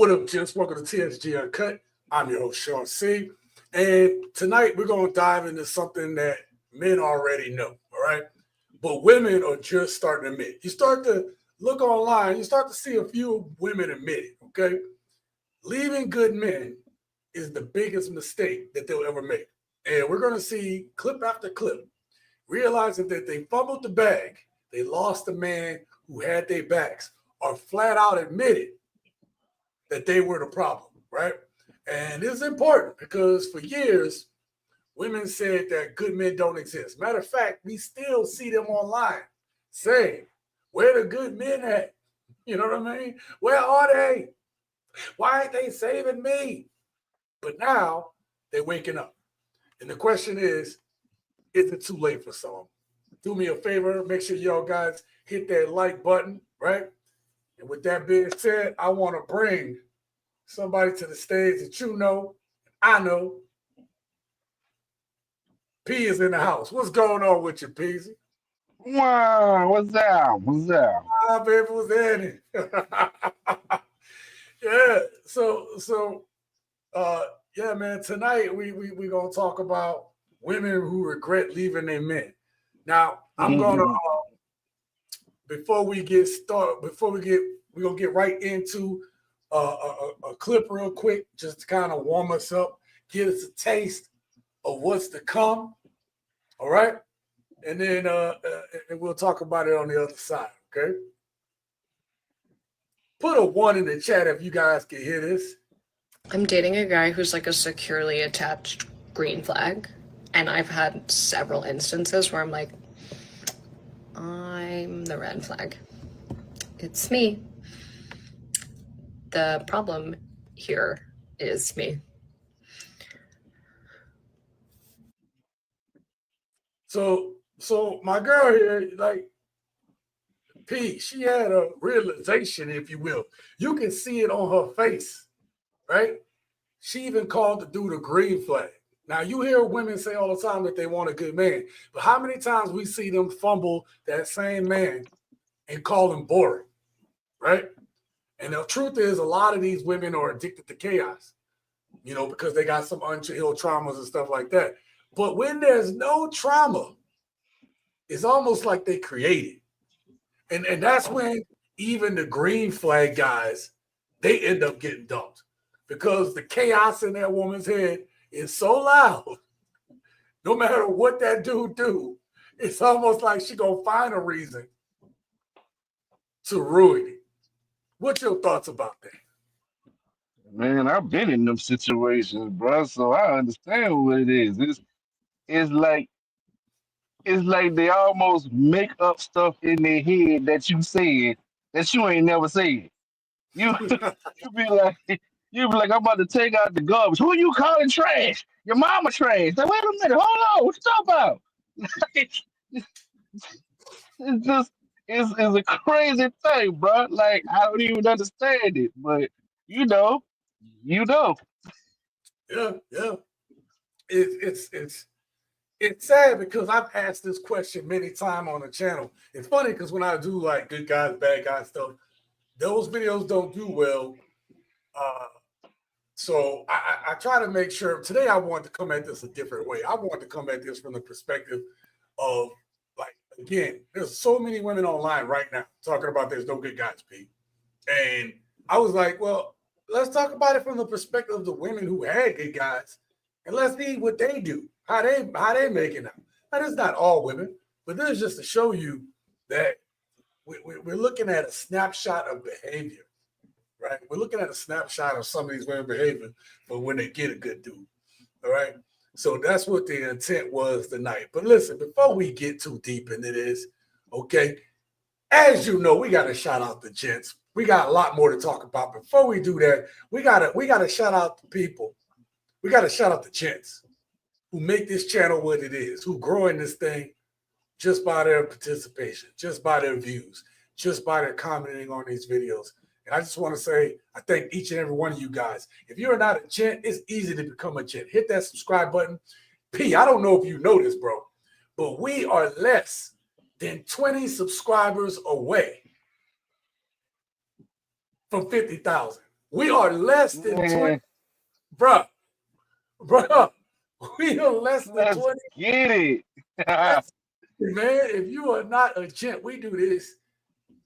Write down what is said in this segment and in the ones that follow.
What up, gents? Welcome to TSG Uncut. I'm your host, Sean C. And tonight we're going to dive into something that men already know, all right? But women are just starting to admit. You start to look online, you start to see a few women admit it, okay? Leaving good men is the biggest mistake that they'll ever make. And we're going to see clip after clip, realizing that they fumbled the bag, they lost the man who had their backs, or flat out admitted that they were the problem, right? And it's important because for years, women said that good men don't exist. Matter of fact, we still see them online saying, where the good men at? You know what I mean? Where are they? Why ain't they saving me? But now they're waking up. And the question is it too late for some? Do me a favor, make sure y'all guys hit that like button, right? And with that being said, I want to bring somebody to the stage that you know, I know. P is in the house. What's going on with you, Peasy? Wow, what's up? What's up? Ah, baby, what's happening? Yeah. Yeah, man. Tonight we gonna talk about women who regret leaving their men. Now, I'm gonna before we get started, we're gonna get right into a clip real quick, just to kind of warm us up, give us a taste of what's to come. All right, and then and we'll talk about it on the other side. Okay. Put a 1 in the chat if you guys can hear this. I'm dating a guy who's like a securely attached green flag, and I've had several instances where I'm like, I'm the red flag. It's me. The problem here is me. So my girl here, like P, she had a realization, if you will. You can see it on her face, right? She even called the dude a green flag. Now, you hear women say all the time that they want a good man, but how many times we see them fumble that same man and call him boring, right? And the truth is, a lot of these women are addicted to chaos, you know, because they got some unhealed traumas and stuff like that. But when there's no trauma, it's almost like they create it. And that's when even the green flag guys, they end up getting dumped because the chaos in that woman's head is so loud. No matter what that dude do, it's almost like she gonna find a reason to ruin it. What's your thoughts about that? Man, I've been in them situations, bro. So I understand what it is. It's like it's like they almost make up stuff in their head that you said that you ain't never said. You you be like I'm about to take out the garbage. Who you calling trash? Your mama trash. Like, wait a minute, hold on, what you talking about? It's just it's a crazy thing, bro. Like I don't even understand it, but you know, you know. Yeah. It's sad because I've asked this question many times on the channel. It's funny because when I do like good guys, bad guys stuff, those videos don't do well. So I try to make sure today I want to come at this a different way. I want to come at this from the perspective of like, again, there's so many women online right now talking about there's no good guys, Pete. And I was like, well, let's talk about it from the perspective of the women who had good guys, and let's see what they do, how they make it out. Now, that's not all women, but this is just to show you that we're looking at a snapshot of behavior, right? We're looking at a snapshot of some of these women behavior for when they get a good dude, all right? So that's what the intent was tonight. But listen, before we get too deep into this, okay, as you know, we got to shout out the gents. We got a lot more to talk about. Before we do that, we gotta shout out the people. We gotta shout out the gents who make this channel what it is, who growing this thing just by their participation, just by their views, just by their commenting on these videos. And I just want to say I thank each and every one of you guys. If you're not a gent, it's easy to become a gent. Hit that subscribe button. P, I don't know if you know this, bro, but we are less than 20 subscribers away from 50,000. We are less than 20, Man, bruh. We are less than let's 20. get it. That's, man, if you are not a gent, we do this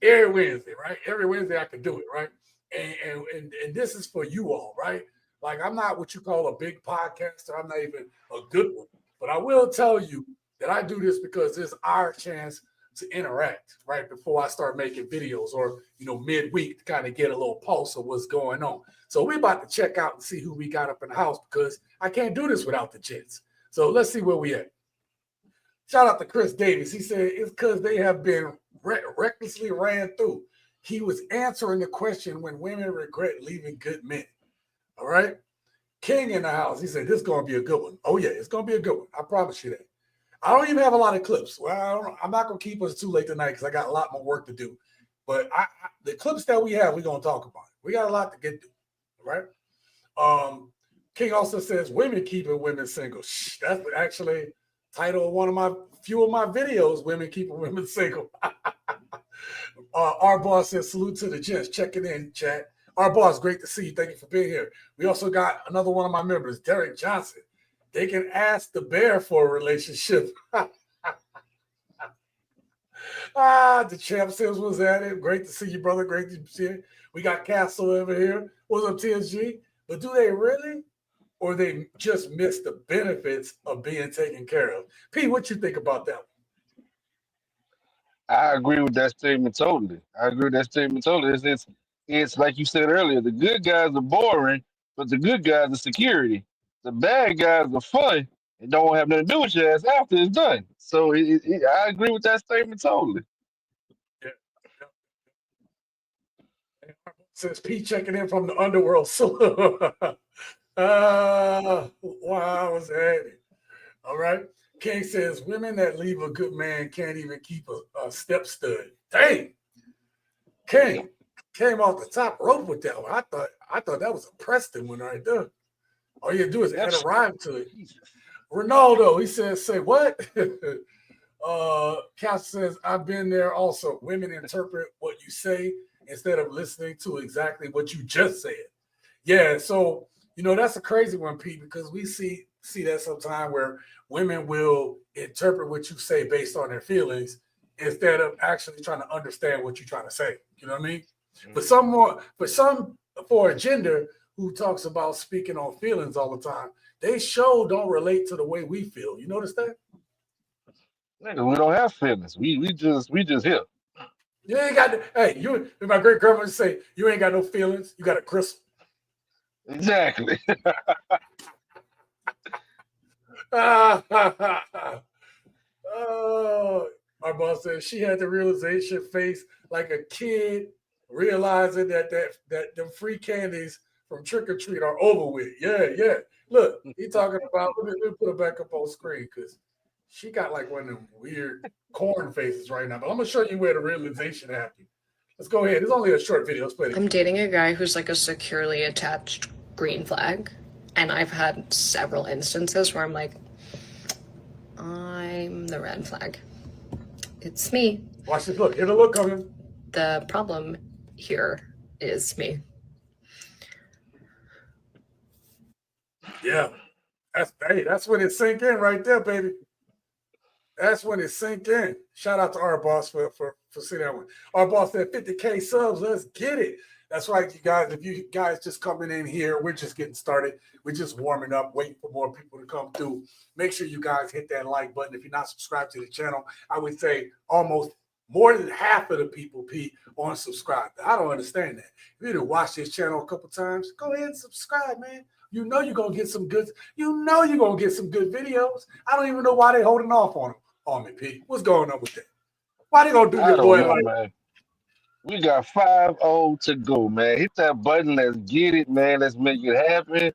every Wednesday, right? Every Wednesday I can do it, right? And this is for you all, right? Like I'm not what you call a big podcaster. I'm not even a good one. But I will tell you that I do this because it's our chance to interact, right? Before I start making videos or, midweek to kind of get a little pulse of what's going on. So we're about to check out and see who we got up in the house because I can't do this without the gents. So let's see where we at. Shout out to Chris Davis. He said it's because they have been recklessly ran through. He was answering the question when women regret leaving good men. All right. King in the house. He said this is going to be a good one. Oh, yeah, it's going to be a good one. I promise you that. I don't even have a lot of clips. Well, I'm not going to keep us too late tonight because I got a lot more work to do. But the clips that we have, we're going to talk about it. We got a lot to get to. Right. King also says women keeping women single. That's actually title of one of my few of my videos, women keeping women single. Our boss says salute to the gents checking in, chat. Our boss, great to see you. Thank you for being here. We also got another one of my members, Derek Johnson. They can ask the bear for a relationship. The champ says was at it. Great to see you, brother. Great to see you. We got Castle over here. What's up, TSG? But do they really? Or they just miss the benefits of being taken care of? P, what you think about that? I agree with that statement totally. It's like you said earlier, the good guys are boring, but the good guys are security. The bad guys are fun and don't have nothing to do with your ass after it's done. So I agree with that statement totally. Yeah. Says P checking in from the underworld. So, wow, was that? All right. King says women that leave a good man can't even keep a step stud. Dang. King came off the top rope with that one. I thought that was a Preston one right there. All you do is add a rhyme to it. Ronaldo, he says, say what? Cass says, I've been there also. Women interpret what you say instead of listening to exactly what you just said. Yeah, so that's a crazy one, Pete, because we see that sometime where women will interpret what you say based on their feelings instead of actually trying to understand what you're trying to say. You know what I mean? Mm-hmm. For a gender who talks about speaking on feelings all the time, they don't relate to the way we feel. You notice that? Nigga, we don't have feelings. We just here. You ain't got my great grandmother say, you ain't got no feelings, you got a crystal. Exactly. Our boss said she had the realization face like a kid realizing that them free candies from trick or treat are over with. Yeah. Look, he talking about. Let me put it back up on screen because she got like one of them weird corn faces right now. But I'm gonna show you where the realization happened. Let's go ahead. It's only a short video. Let's play it. I'm dating a guy who's like a securely attached green flag, and I've had several instances where I'm like, I'm the red flag. It's me. Watch this look. Hear the look coming. The problem here is me. Yeah. That's when it sink in right there, baby. That's when it sink in. Shout out to our boss for seeing that one. Our boss said 50K subs. Let's get it. That's right, you guys. If you guys just coming in here, we're just getting started. We're just warming up, waiting for more people to come through. Make sure you guys hit that like button. If you're not subscribed to the channel, I would say almost more than half of the people, Pete, aren't subscribed. I don't understand that. If you didn't watch this channel a couple times, go ahead and subscribe, man. You know you're gonna get some good. You know you're gonna get some good videos. I don't even know why they're holding off on me, Pete. What's going on with that? Why they gonna do your boy like? Man. We got 5-0 to go, man. Hit that button. Let's get it, man. Let's make it happen.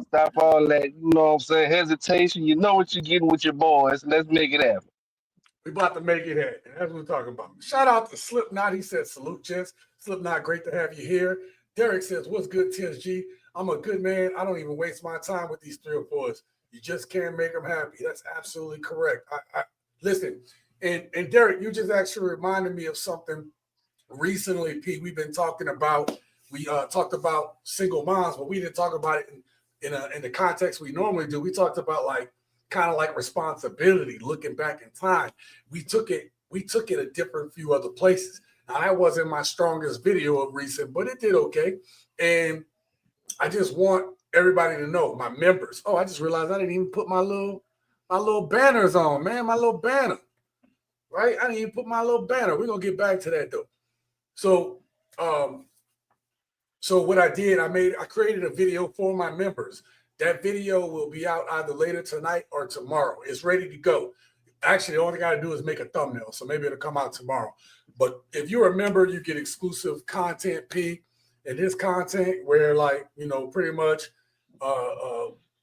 Stop all that, you know what I'm saying, hesitation. You know what you're getting with your boys. Let's make it happen. We about to make it happen. That's what we're talking about. Shout out to Slipknot. He said, salute, gents. Slipknot, great to have you here. Derek says, what's good, TSG? I'm a good man. I don't even waste my time with these 3 or 4s. You just can't make them happy. That's absolutely correct. Listen, and Derek, you just actually reminded me of something recently, Pete. We've been talking about we talked about single moms, but we didn't talk about it in the context we normally do. We talked about like kind of like responsibility, looking back in time. We took it a different few other places. Now that wasn't my strongest video of recent, but it did okay. And I just want everybody to know, my members. Oh, I just realized I didn't even put my little banners on, man. My little banner. Right? I didn't even put my little banner. We're gonna get back to that though. So so what I did, I created a video for my members. That video will be out either later tonight or tomorrow. It's ready to go. Actually, the only thing I gotta do is make a thumbnail, so maybe it'll come out tomorrow. But if you're a member, you get exclusive content, P, and this content where, like, you know, pretty much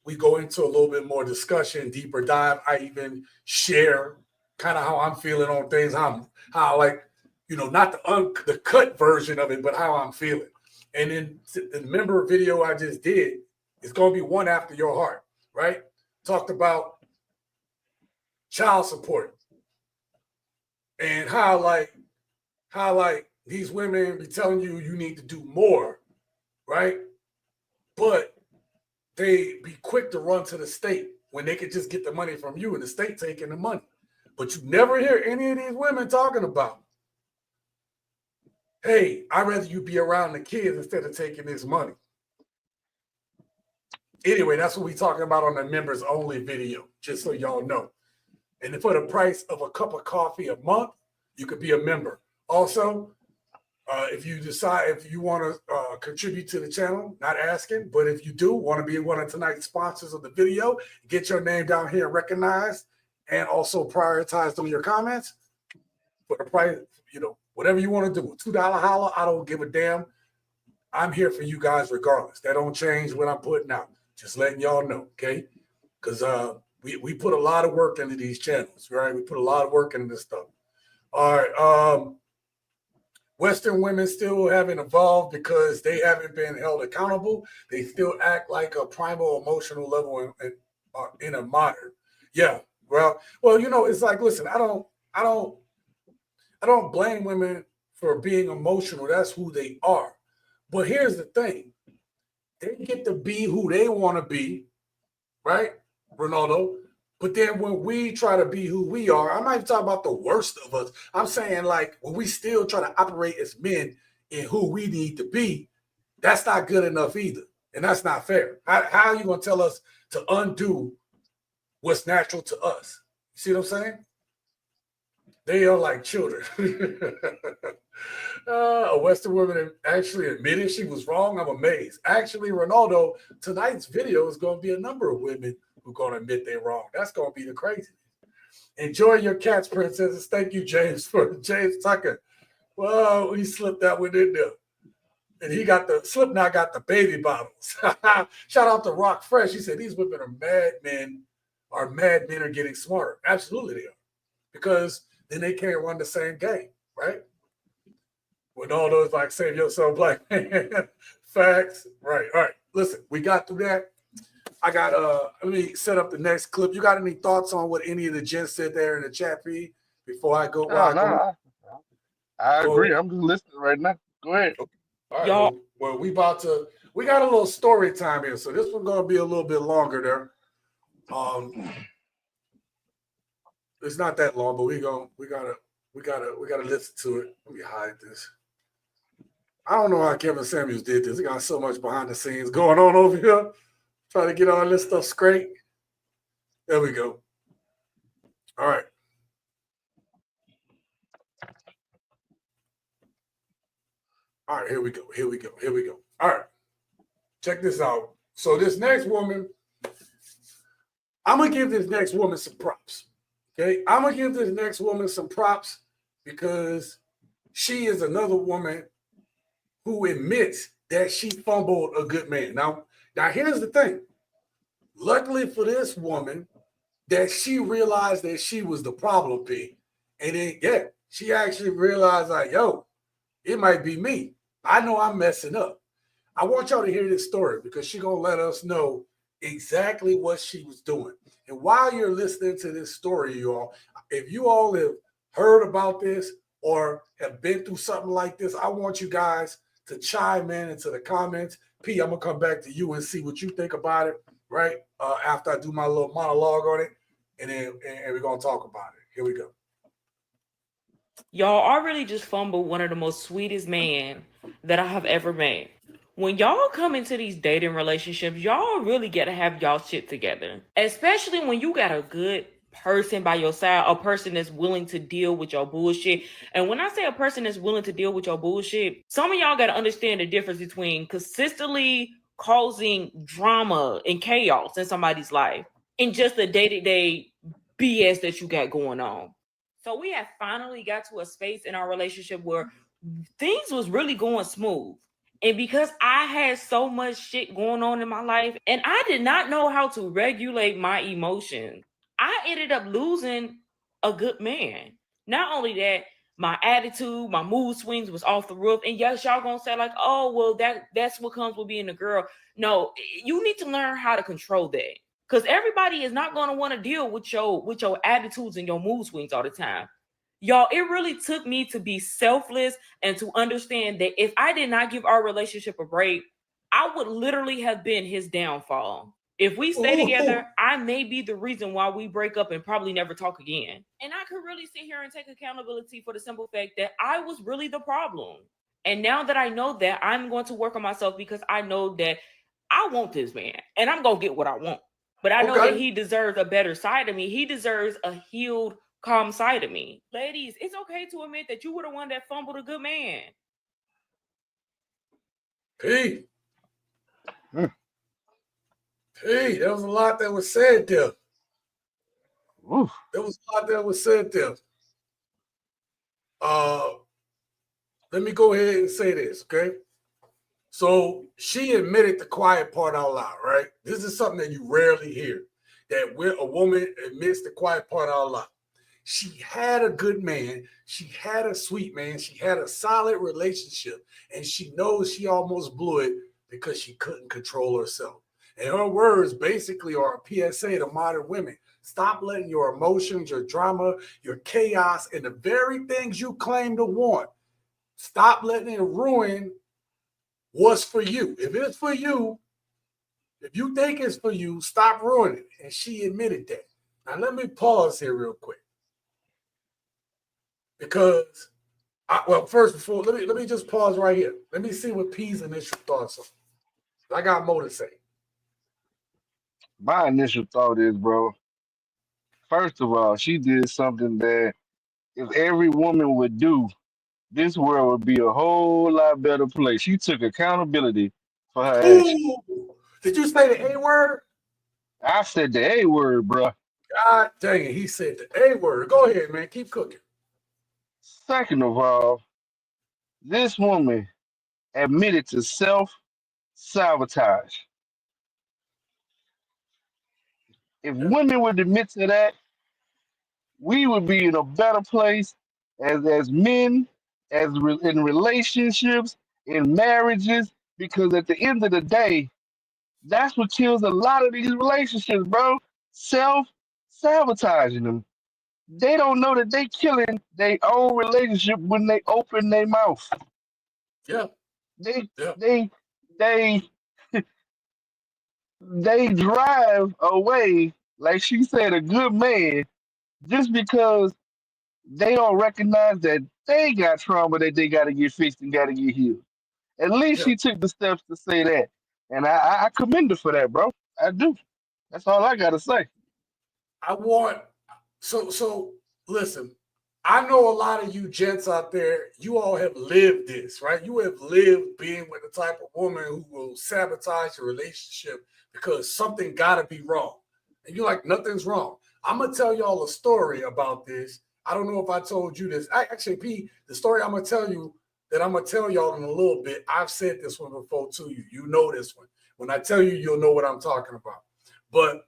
we go into a little bit more discussion, deeper dive. I even share kind of how I'm feeling on things, how like, you know, not the cut version of it, but how I'm feeling. And then the member video I just did is going to be one after your heart, right? Talked about child support and how these women be telling you need to do more, right? But they be quick to run to the state when they could just get the money from you and the state taking the money. But you never hear any of these women talking about, hey, I'd rather you be around the kids instead of taking this money. Anyway, that's what we're talking about on the members only video, just so y'all know. And for the price of a cup of coffee a month, you could be a member. Also, if you decide, if you want to contribute to the channel, not asking, but if you do want to be one of tonight's sponsors of the video, get your name down here recognized and also prioritized on your comments for the price, you know, whatever you want to do. $2 holler, I don't give a damn. I'm here for you guys regardless. That don't change what I'm putting out. Just letting y'all know, okay? Because we put a lot of work into these channels, right? We put a lot of work into this stuff. All right. Western women still haven't evolved because they haven't been held accountable. They still act like a primal emotional level in a modern. Yeah. Well, you know, it's like, listen, I don't blame women for being emotional. That's who they are. But here's the thing. They get to be who they want to be, right, Ronaldo? But then when we try to be who we are, I'm not even talking about the worst of us. I'm saying, like, when we still try to operate as men in who we need to be, that's not good enough either. And that's not fair. How are you going to tell us to undo what's natural to us? You see what I'm saying? They are like children. A Western woman actually admitted she was wrong. I'm amazed. Actually, Ronaldo, tonight's video is going to be a number of women who are going to admit they're wrong. That's going to be the crazy. Enjoy your cats, princesses. Thank you, James Tucker. Well, he slipped that one in there. And Slipknot got the baby bottles. Shout out to Rock Fresh. He said these women are mad men are getting smarter. Absolutely they are. Because then they can't run the same game, right? With all those like save yourself black man facts. Right. All right. Listen, we got through that. I got let me set up the next clip. You got any thoughts on what any of the gents said there in the chat feed before I go? I agree. I'm just listening right now. Go ahead. Okay. All right. Y'all. Well, we got a little story time here. So this one's gonna be a little bit longer there. It's not that long, but we gotta listen to it. Let me hide this. I don't know how Kevin Samuels did this. He got so much behind the scenes going on over here. Trying to get all this stuff straight. There we go. All right. All right, here we go. All right. Check this out. So this next woman, I'm going to give this next woman some props. Okay? I'm going to give this next woman some props because she is another woman who admits that she fumbled a good man. Now here's the thing. Luckily for this woman, that she realized that she was the problem P. And then, she actually realized, like, yo, it might be me. I know I'm messing up. I want y'all to hear this story because she's going to let us know exactly what she was doing. And while you're listening to this story, you all, if you all have heard about this or have been through something like this, I want you guys to chime in into the comments. P, I'm gonna come back to you and see what you think about it, right? After I do my little monologue on it, and then we're gonna talk about it. Here we go. Y'all are really just Fumble, one of the most sweetest men that I have ever met. When y'all come into these dating relationships, y'all really got to have y'all shit together. Especially when you got a good person by your side, a person that's willing to deal with your bullshit. And when I say a person that's willing to deal with your bullshit, some of y'all got to understand the difference between consistently causing drama and chaos in somebody's life and just the day-to-day BS that you got going on. So we have finally got to a space in our relationship where things was really going smooth. And because I had so much shit going on in my life and I did not know how to regulate my emotions, I ended up losing a good man. Not only that, my attitude, my mood swings was off the roof. And yes, y'all gonna say like, oh, well, that's what comes with being a girl. No, you need to learn how to control that. Because everybody is not going to want to deal with your attitudes and your mood swings all the time. Y'all, it really took me to be selfless and to understand that if I did not give our relationship a break, I would literally have been his downfall. If we stay together, I may be the reason why we break up and probably never talk again. And I could really sit here and take accountability for the simple fact that I was really the problem. And now that I know that, I'm going to work on myself because I know that I want this man and I'm going to get what I want. But I know that he deserves a better side of me. He deserves a healed, calm side of me. Ladies, it's okay to admit that you were the one that fumbled a good man. Hey, there was a lot that was said there. Oof. There was a lot that was said there. Let me go ahead and say this, okay? So she admitted the quiet part out loud, right? This is something that you rarely hear, that when a woman admits the quiet part out loud. She had a good man. She had a sweet man. She had a solid relationship. And she knows she almost blew it because she couldn't control herself. And her words basically are a PSA to modern women. Stop letting your emotions, your drama, your chaos, and the very things you claim to want, stop letting it ruin what's for you. If it's for you, if you think it's for you, stop ruining it. And she admitted that. Now let me pause here real quick. Because, first before, let me just pause right here. Let me see what P's initial thoughts are. I got more to say. My initial thought is, bro, first of all, she did something that if every woman would do, this world would be a whole lot better place. She took accountability for her actions. Did you say the A word? I said the A word, bro. God dang it, he said the A word. Go ahead, man. Keep cooking. Second of all, this woman admitted to self-sabotage. If women would admit to that, we would be in a better place as men, in relationships, in marriages, because at the end of the day, that's what kills a lot of these relationships, bro. Self-sabotaging them. They don't know that they killing their own relationship when they open their mouth. Yeah. They drive away, like she said, a good man just because they don't recognize that they got trauma that they got to get fixed and got to get healed. At least she took the steps to say that. And I commend her for that, bro. I do. That's all I got to say. So listen, I know a lot of you gents out there, you all have lived this, right? You have lived being with the type of woman who will sabotage your relationship because something got to be wrong. And you're like, nothing's wrong. I'm going to tell y'all a story about this. I don't know if I told you this. Actually, P, the story I'm going to tell you that I'm going to tell y'all in a little bit, I've said this one before to you. You know this one. When I tell you, you'll know what I'm talking about. But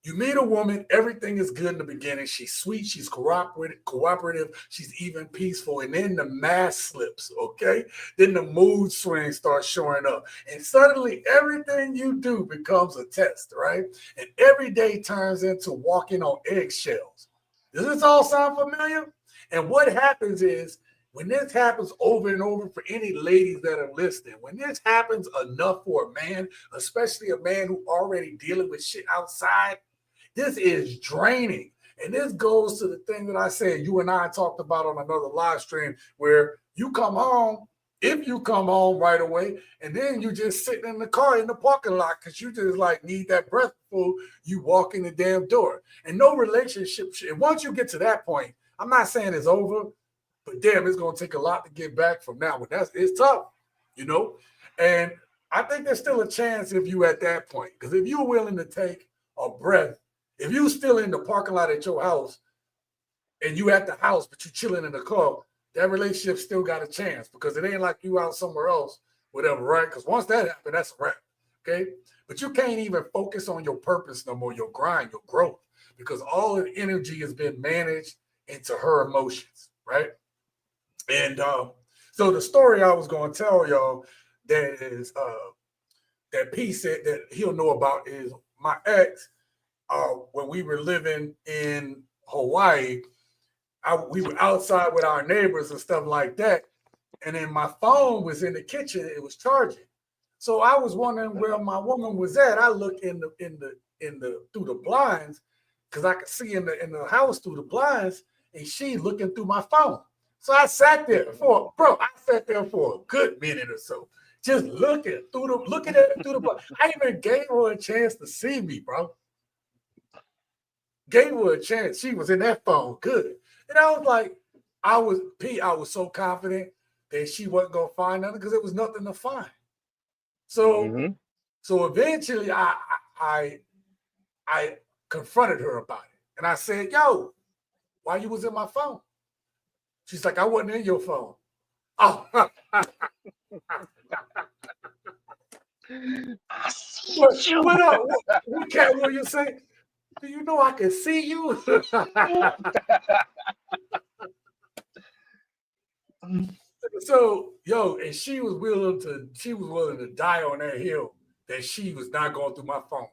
you meet a woman, everything is good in the beginning. She's sweet, she's cooperative, she's even peaceful. And then the mask slips, okay? Then the mood swings start showing up. And suddenly everything you do becomes a test, right? And every day turns into walking on eggshells. Does this all sound familiar? And what happens is when this happens over and over for any ladies that are listening, when this happens enough for a man, especially a man who already dealing with shit outside, this is draining. And this goes to the thing that I said you and I talked about on another live stream where you come home, if you come home right away, and then you just sitting in the car in the parking lot because you just like need that breath before you walk in the damn door. And no relationship. And once you get to that point, I'm not saying it's over, but damn, it's going to take a lot to get back from now. But it's tough, you know? And I think there's still a chance if you at that point. Because if you're willing to take a breath, if you still in the parking lot at your house and you at the house, but you chilling in the car, that relationship still got a chance because it ain't like you out somewhere else, whatever, right? Because once that happens, that's a wrap, okay? But you can't even focus on your purpose no more, your grind, your growth, because all the energy has been managed into her emotions, right? And so the story I was going to tell y'all that is that P said that he'll know about is my ex. When we were living in Hawaii, we were outside with our neighbors and stuff like that. And then my phone was in the kitchen; it was charging. So I was wondering where my woman was at. I looked in the through the blinds because I could see in the house through the blinds, and she looking through my phone. So I sat there for a good minute or so, just looking at it through the blinds. I even gave her a chance to see me, bro. Gave her a chance. She was in that phone, good. And I was like, I was so confident that she wasn't gonna find nothing because there was nothing to find. So, so eventually, I confronted her about it, and I said, "Yo, why you was in my phone?" She's like, "I wasn't in your phone." Oh, what up? What cat will you say? Do you know I can see you? So, yo, and she was willing to die on that hill that she was not going through my phone.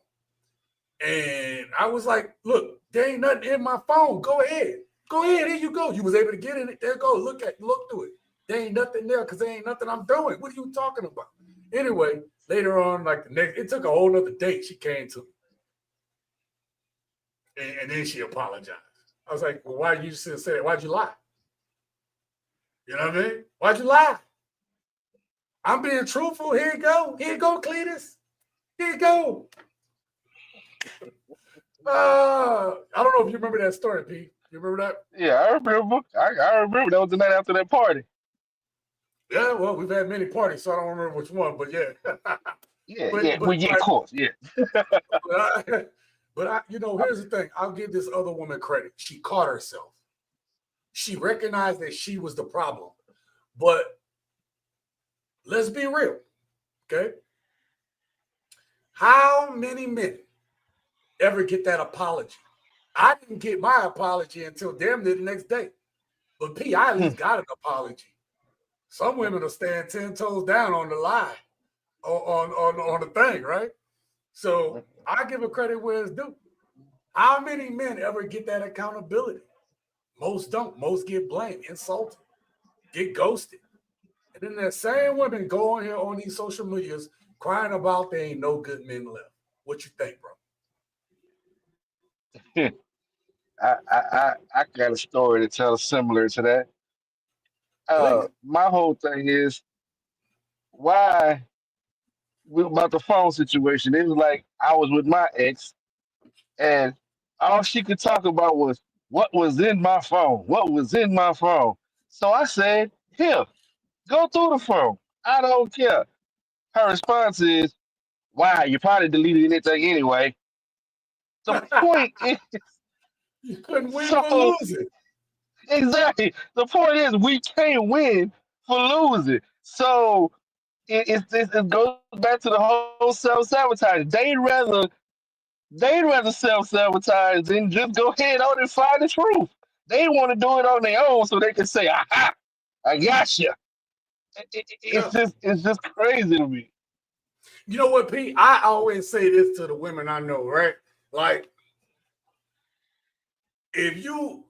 And I was like, look, there ain't nothing in my phone. Go ahead. Go ahead. Here you go. You was able to get in it. There go. Look through it. There ain't nothing there because there ain't nothing I'm doing. What are you talking about? Anyway, later on, like it took a whole nother date. She came to me. And then she apologized. I was like, well, why you just say that? Why'd you lie? You know what I mean? Why'd you lie? I'm being truthful. Here you go. Here you go, Cletus. Here you go. I don't know if you remember that story, Pete. You remember that? Yeah, I remember. I remember that was the night after that party. Yeah, well, we've had many parties, so I don't remember which one, but yeah. Of course, yeah. but here's the thing. I'll give this other woman credit. She caught herself. She recognized that she was the problem. But let's be real, okay? How many men ever get that apology? I didn't get my apology until damn near the next day. But P, I at least got an apology. Some women will stand 10 toes down on the lie, on the thing, right? So I give her credit where it's due. How many men ever get that accountability? Most don't. Most get blamed, insulted, get ghosted. And then that same women go on here on these social medias crying about there ain't no good men left. What you think, bro? I got a story to tell similar to that. Please. My whole thing is why about the phone situation. It was like I was with my ex, and all she could talk about was what was in my phone. What was in my phone. So I said, "Here, go through the phone. I don't care." Her response is, "Why? You probably deleted anything anyway." The point is, You couldn't win for so losing. exactly. The point is, we can't win for losing. So it goes back to the whole self-sabotage. They'd rather self-sabotage than just go ahead on and find the truth. They want to do it on their own so they can say, "Aha, I got you." Yeah. It's just crazy to me. You know what, Pete? I always say this to the women I know, right? Like, if you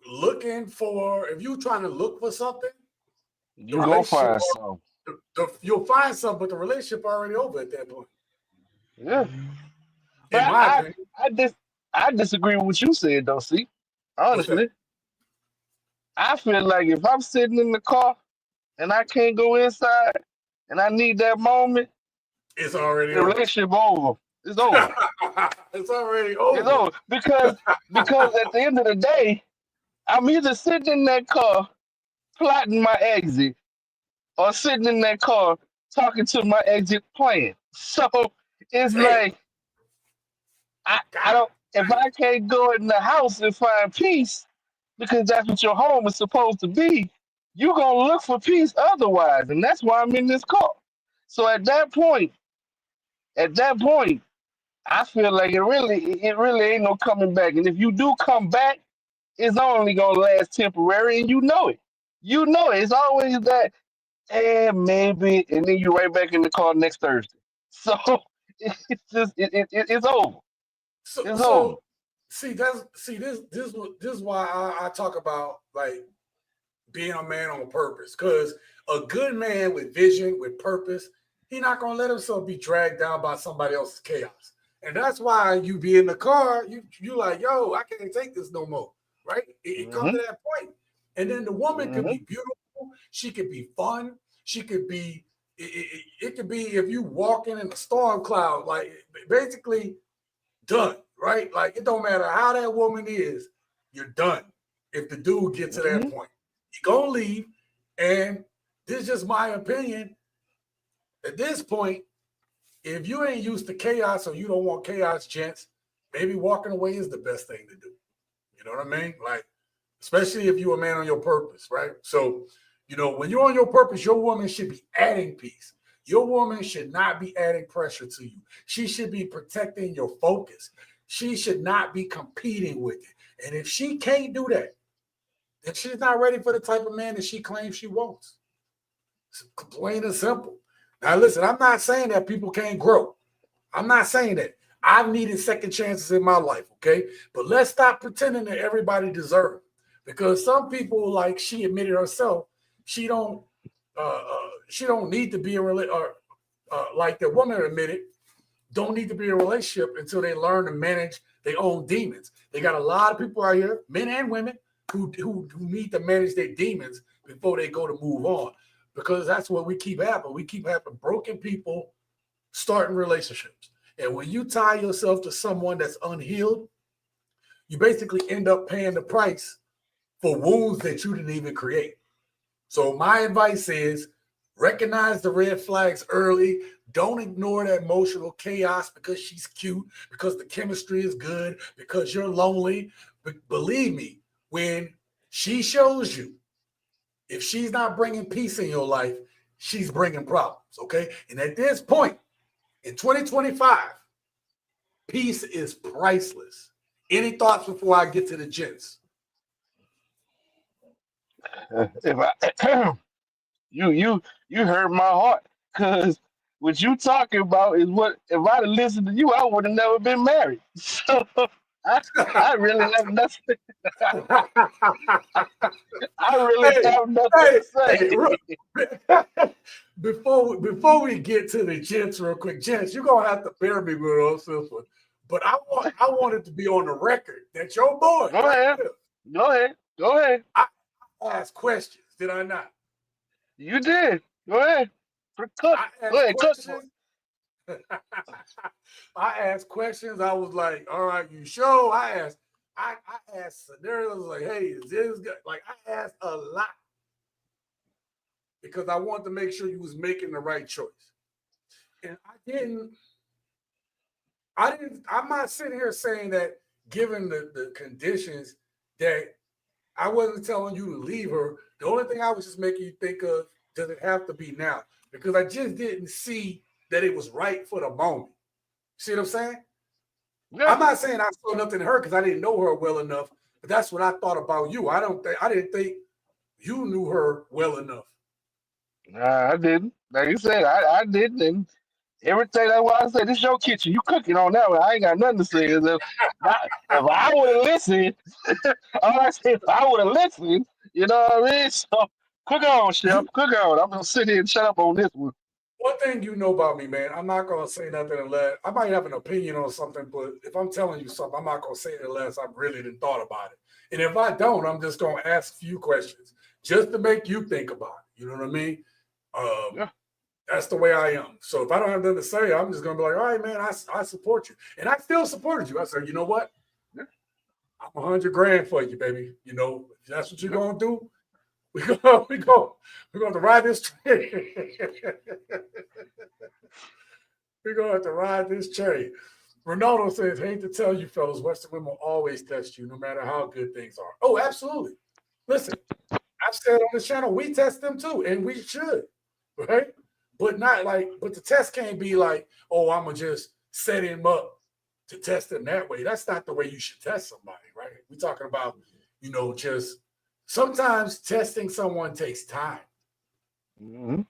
trying to look for something, the You gonna relationship, find some. you'll find some, but the relationship already over at that point, Yeah. But in my opinion. I dis I disagree with what you said though, see. What's that? Honestly. I feel like if I'm sitting in the car and I can't go inside and I need that moment, It's already the over. relationship over. It's over. It's already It's over. over. Because at the end of the day, I'm either sitting in that car plotting my exit or sitting in that car talking to my exit plan. So it's Damn. like I God. don't if I can't go in the house and find peace because that's what your home is supposed to be, you're gonna look for peace otherwise. And that's why I'm in this car. So at that point, I feel like it really ain't no coming back. And if you do come back, it's only gonna last temporary and you know it. You know it. It's always that, maybe, and then you right back in the car next Thursday. So it's just it's over. So It's over. so this is why I talk about like being a man on purpose. Because a good man with vision, with purpose, he not gonna let himself be dragged down by somebody else's chaos. And that's why you be in the car, you like, yo, I can't take this no more. Right? It comes Hmm. to that point. And then the woman could Hmm. be beautiful, she could be fun, she could be it could be if you walking in a storm cloud, like basically done, right? Like it don't matter how that woman is, you're done. If the dude gets to that Hmm. point, he gonna leave. And this is just my opinion. At this point, if you ain't used to chaos or you don't want chaos, gents, maybe walking away is the best thing to do. You know what I mean? Like, especially if you're a man on your purpose, right? So, when you're on your purpose, your woman should be adding peace. Your woman should not be adding pressure to you. She should be protecting your focus. She should not be competing with it. And if she can't do that, then she's not ready for the type of man that she claims she wants. It's plain and simple. Now, listen, I'm not saying that people can't grow. I'm not saying that. I've needed second chances in my life, okay? But let's stop pretending that everybody deserves. Because some people, like she admitted herself, she don't need to be in or like the woman admitted, don't need to be in a relationship until they learn to manage their own demons. They got a lot of people out here, men and women, who need to manage their demons before they go to move on. Because that's what we keep happening. We keep having broken people starting relationships. And when you tie yourself to someone that's unhealed, you basically end up paying the price for wounds that you didn't even create. So my advice is recognize the red flags early. Don't ignore that emotional chaos because she's cute, because the chemistry is good, because you're lonely. But believe me, when she shows you, if she's not bringing peace in your life, she's bringing problems, okay? And at this point, in 2025, peace is priceless. Any thoughts before I get to the gents? If I you hurt my heart because what you talking about is what if I'd have listened to you, I would have never been married. So I, I really have nothing. I really hey, have nothing hey, to say. hey, before we get to the gents real quick, gents, you're gonna have to bear me with this one. But I want it to be on the record that your boy Go right ahead. here, Go ahead. Go ahead. I asked questions, did I not? You did. Go ahead. Cook. I Go asked ahead. Cook for questions. I asked questions. I was like, all right, you sure? I asked scenarios like, hey, is this good? Like I asked a lot because I wanted to make sure you was making the right choice. And I'm not sitting here saying that given the conditions that I wasn't telling you to leave her. The only thing I was just making you think of, does it have to be now? Because I just didn't see that it was right for the moment. See what I'm saying? it. Yeah. I'm not saying I saw nothing in her because I didn't know her well enough, but that's what I thought about you. I didn't think you knew her well enough. Nah, I didn't. Like you said, I didn't. And everything, that's why I said, this your kitchen. You cooking on that one. I ain't got nothing to say. If I would have listened, all I said, if I would have listened, you know what I mean? So Cook on, Chef. You, Cook on. I'm gonna sit here and shut up on this one. one thing you know about me, man, I'm not gonna say nothing unless I might have an opinion on something, but if I'm telling you something, I'm not gonna say it unless I've really done thought about it. And if I don't, I'm just gonna ask a few questions just to make you think about it. You know what I mean? Yeah. That's the way I am. So if I don't have nothing to say, I'm just gonna be like, all right, man, I support you. And I still supported you. I said, you know what? Yeah. I'm 100 grand for you, baby. You know, if that's what you're Yeah. gonna do, we're gonna ride this train. We're gonna have to ride this train. Ronaldo says, hate to tell you, fellas, Western women will always test you, no matter how good things are. Oh, absolutely. Listen, I've said on this channel, we test them too, and we should, right? But not like, but the test can't be like, oh, I'm gonna just set him up to test him that way. That's not the way you should test somebody, right? We're talking about, just sometimes testing someone takes time. Mm-hmm.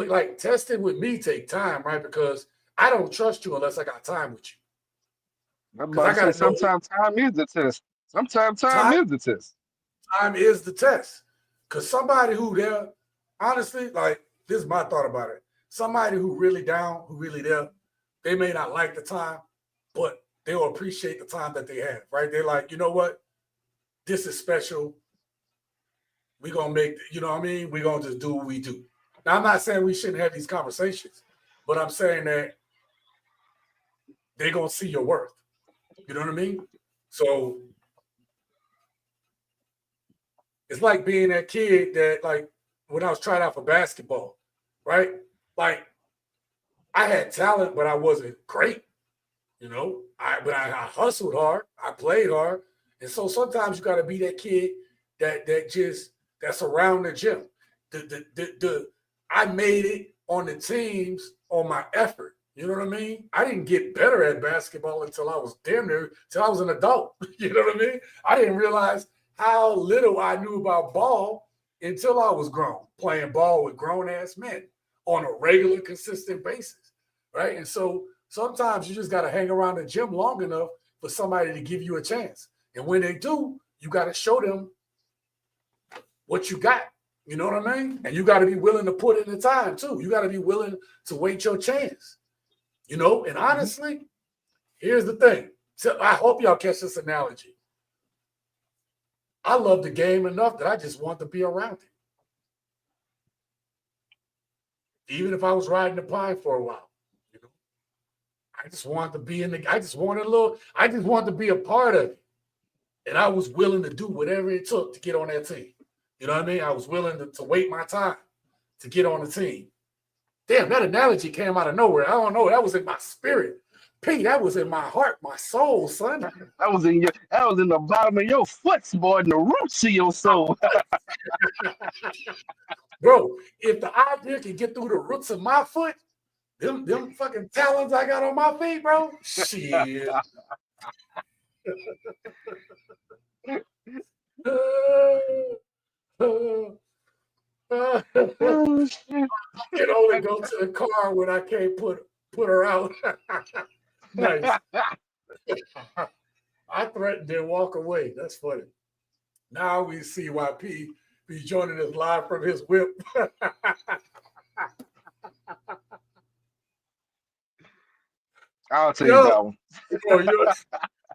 Like testing with me take time, right? Because I don't trust you unless I got time with you. I'm Because about I to say gotta know sometimes time is the test. Sometimes time time is the test. time is the test. Because somebody who there, honestly, like this is my thought about it. Somebody who really down, who really there, they may not like the time, but they'll appreciate the time that they have, right? They're like, you know what? This is special. We're gonna make, you know what I mean? We're gonna just do what we do. Now, I'm not saying we shouldn't have these conversations, but I'm saying that they're gonna see your worth. You know what I mean? So it's like being that kid that, like, when I was trying out for basketball, right? Like, I had talent, but I wasn't great. But I hustled hard, I played hard, and so sometimes you got to be that kid that's around the gym. I made it on the teams on my effort. You know what I mean? I didn't get better at basketball until I was till I was an adult. You know what I mean? I didn't realize how little I knew about ball until I was grown, playing ball with grown ass men on a regular, consistent basis, right? And so sometimes you just got to hang around the gym long enough for somebody to give you a chance. And when they do, you got to show them what you got. You know what I mean? And you got to be willing to put in the time too. You got to be willing to wait your chance. And honestly, here's the thing. So I hope y'all catch this analogy. I love the game enough that I just want to be around it. Even if I was riding the pine for a while, I just wanted to be I just wanted to be a part of it. And I was willing to do whatever it took to get on that team. You know what I mean? I was willing to wait my time to get on the team. Damn, that analogy came out of nowhere. I don't know. That was in my spirit. Pete, that was in my heart, my soul, son. That was in the bottom of your foot, boy, in the roots of your soul. Bro, if the idea can get through the roots of my foot, them fucking talons I got on my feet, bro, shit. Oh, shit. I can only go to the car when I can't put her out. Nice. I threatened to walk away. That's funny. Now we see why P be joining us live from his whip. I'll take Yo, that one.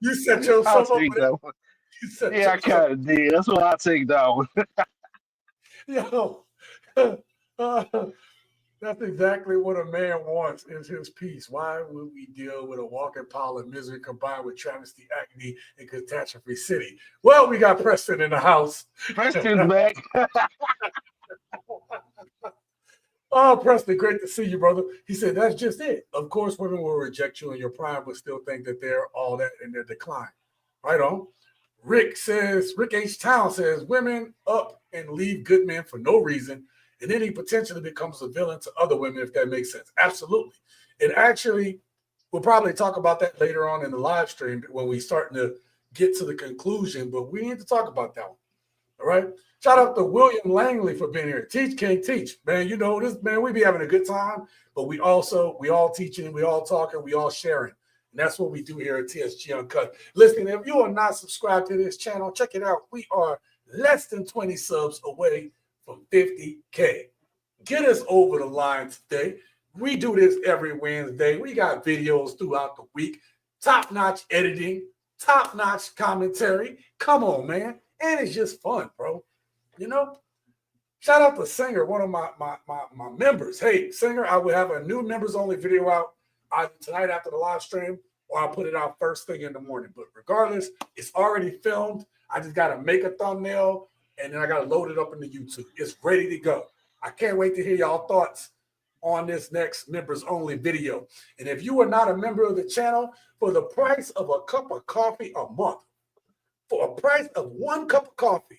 you set I'll yourself up take for that that. one. You set Yeah, I yourself. kind of did. That's what I'll take that one. Yo, that's exactly what a man wants is his peace. Why would we deal with a walking pile of misery combined with travesty, agony, and catastrophe city? Well, we got Preston in the house. Preston's back. Oh, Preston, great to see you, brother. He said, that's just it. Of course, women will reject you in your prime, but still think that they're all that in their decline. Right on. Rick H. Town says, women up and leave good men for no reason, and then he potentially becomes a villain to other women, if that makes sense. Absolutely. And actually, we'll probably talk about that later on in the live stream when we starting to get to the conclusion, but we need to talk about that one. All right. Shout out to William Langley for being here. Teach can't teach. Man, this, man, we be having a good time, but we all teaching, we all talking, we all sharing. And that's what we do here at TSG Uncut. Listen, if you are not subscribed to this channel, check it out. We are less than 20 subs away from 50K. Get us over the line today. We do this every Wednesday. We got videos throughout the week, top-notch editing, top-notch commentary. Come on, man. And it's just fun, bro. You know? Shout out to Singer, one of my members. Hey, Singer, I will have a new members-only video out either tonight after the live stream, or I'll put it out first thing in the morning. But regardless, it's already filmed. I just got to make a thumbnail, and then I got to load it up into YouTube. It's ready to go. I can't wait to hear y'all thoughts on this next members-only video. And if you are not a member of the channel, for the price of a cup of coffee a month, for a price of 1 cup of coffee,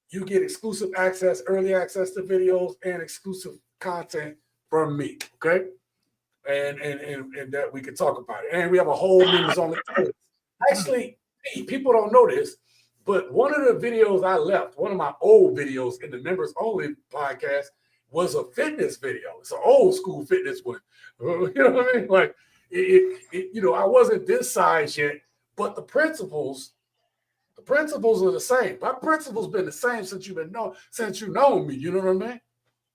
you get exclusive access, early access to videos, and exclusive content from me, okay? And that we can talk about it. And we have a whole members-only. Actually, people don't know this, but one of the videos I left, one of my old videos in the members-only podcast, was a fitness video. It's an old school fitness one. You know what I mean? Like, I wasn't this size yet, but the principles are the same. My principles been the same since you know me. You know what I mean?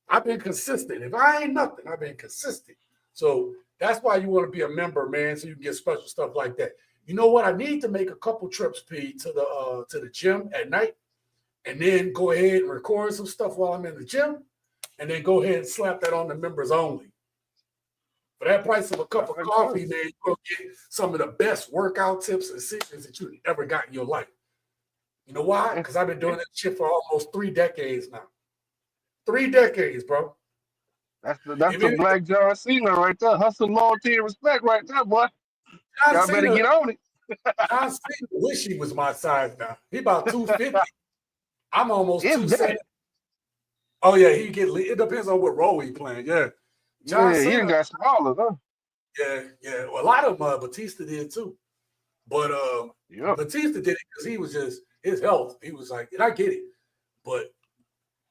I've been consistent. If I ain't nothing, I've been consistent. So that's why you want to be a member, man, so you can get special stuff like that. You know what? I need to make a couple trips, P, to the gym at night, and then go ahead and record some stuff while I'm in the gym, and then go ahead and slap that on the members only. For that price of a cup of coffee, man, you're going to get some of the best workout tips and secrets that you've ever got in your life. You know why? Because I've been doing that shit for almost 3 decades now. 3 decades, bro. That's the Black John Cena right there. Hustle, loyalty, and respect right there, boy. Y'all better get on it. John Cena wish he was my size now. He about 250. I'm almost 270. Oh, yeah, it depends on what role he playing. Yeah. John Cena, he done got smaller, huh? Yeah. Well, a lot of them, Batista did too. But Batista did it because he was just his health. He was like, and I get it, but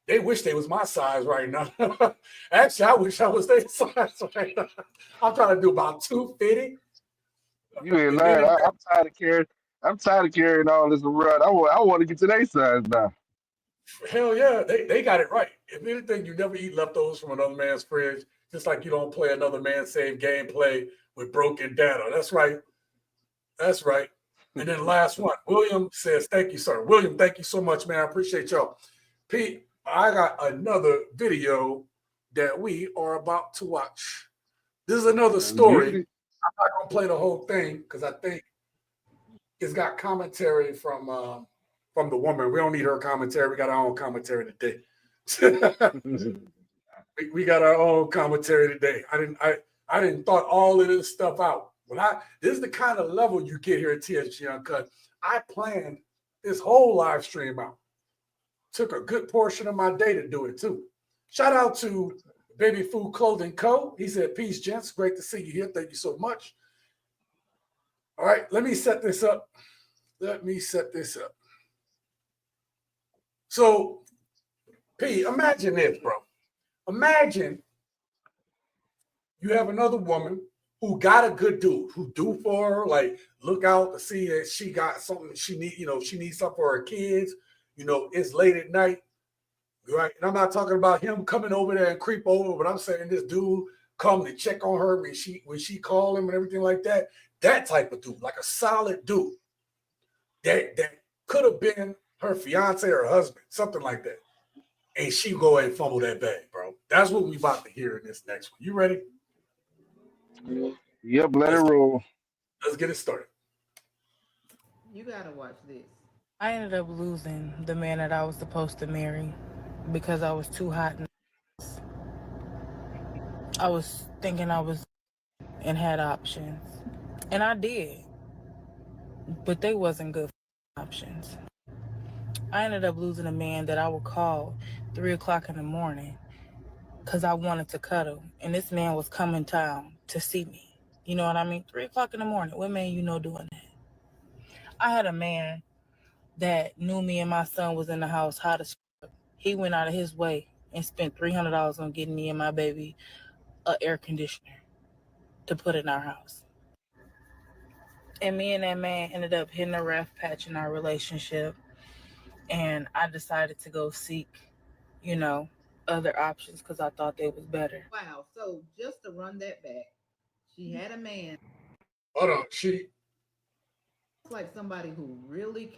they wish they was my size right now. Actually, I wish I was their size right now. I'm trying to do about 250. You ain't lying. I'm tired of carrying all this around. I want to get to their size now. Hell yeah, they got it right. If anything, you never eat leftovers from another man's fridge, just like you don't play another man's save gameplay with broken data. That's right. That's right. And then the last one, William says, thank you, sir. William, thank you so much, man. I appreciate y'all. Pete, I got another video that we are about to watch. This is another story. I'm not going to play the whole thing because I think it's got commentary from the woman. We don't need her commentary. We got our own commentary today. we got our own commentary today. I didn't thought all of this stuff out. This is the kind of level you get here at TSG Uncut. I planned this whole live stream out. Took a good portion of my day to do it too. Shout out to Baby Food Clothing Co. He said, peace, gents. Great to see you here. Thank you so much. All right, let me set this up. So, P, imagine this, bro. Imagine you have another woman who got a good dude, who do for her, like look out to see that she got something she needs something for her kids. It's late at night, right? And I'm not talking about him coming over there and creep over, but I'm saying this dude come to check on her when she call him and everything like that. That type of dude, like a solid dude that could have been her fiance or husband, something like that. And she go and fumble that bag, bro. That's what we about to hear in this next one. You ready? Yep, let it roll. Let's get it started. You gotta watch this. I ended up losing the man that I was supposed to marry because I was too hot. I was thinking I was and had options. And I did. But they wasn't good options. I ended up losing a man that I would call 3 o'clock in the morning because I wanted to cuddle. And this man was coming town to see me. You know what I mean? 3 o'clock in the morning. What man doing that? I had a man that knew me and my son was in the house hot as fuck. He went out of his way and spent $300 on getting me and my baby an air conditioner to put in our house. And me and that man ended up hitting a rough patch in our relationship. And I decided to go seek you know, other options because I thought they was better. Wow. So just to run that back, she had a man. Hold on. She It's like somebody who really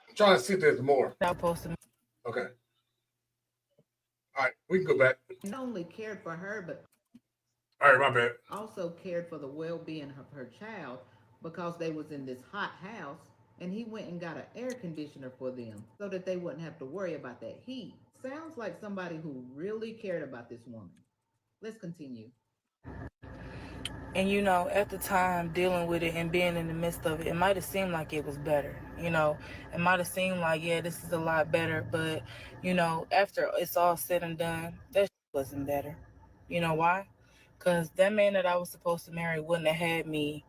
I'm trying to see if there's more. I was supposed to. Okay. All right. We can go back. not only cared for her, but All right, my bad. also cared for the well-being of her child because they was in this hot house, and he went and got an air conditioner for them so that they wouldn't have to worry about that heat. Sounds like somebody who really cared about this woman. Let's continue. And you know, at the time dealing with it and being in the midst of it, it might have seemed like it was better. You know, it might have seemed like, yeah, this is a lot better. But, you know, after it's all said and done, that wasn't better. You know why? Because that man that I was supposed to marry wouldn't have had me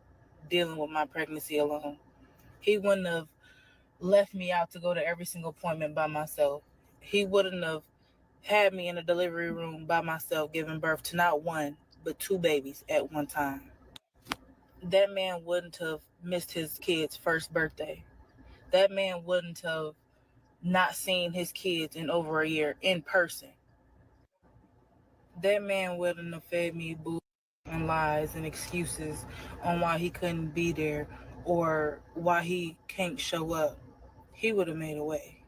dealing with my pregnancy alone. He wouldn't have left me out to go to every single appointment by myself. He wouldn't have had me in a delivery room by myself giving birth to not one, but two babies at one time. That man wouldn't have missed his kid's first birthday. That man wouldn't have not seen his kids in over a year in person. That man wouldn't have fed me boo and lies and excuses on why he couldn't be there or why he can't show up. He would have made a way.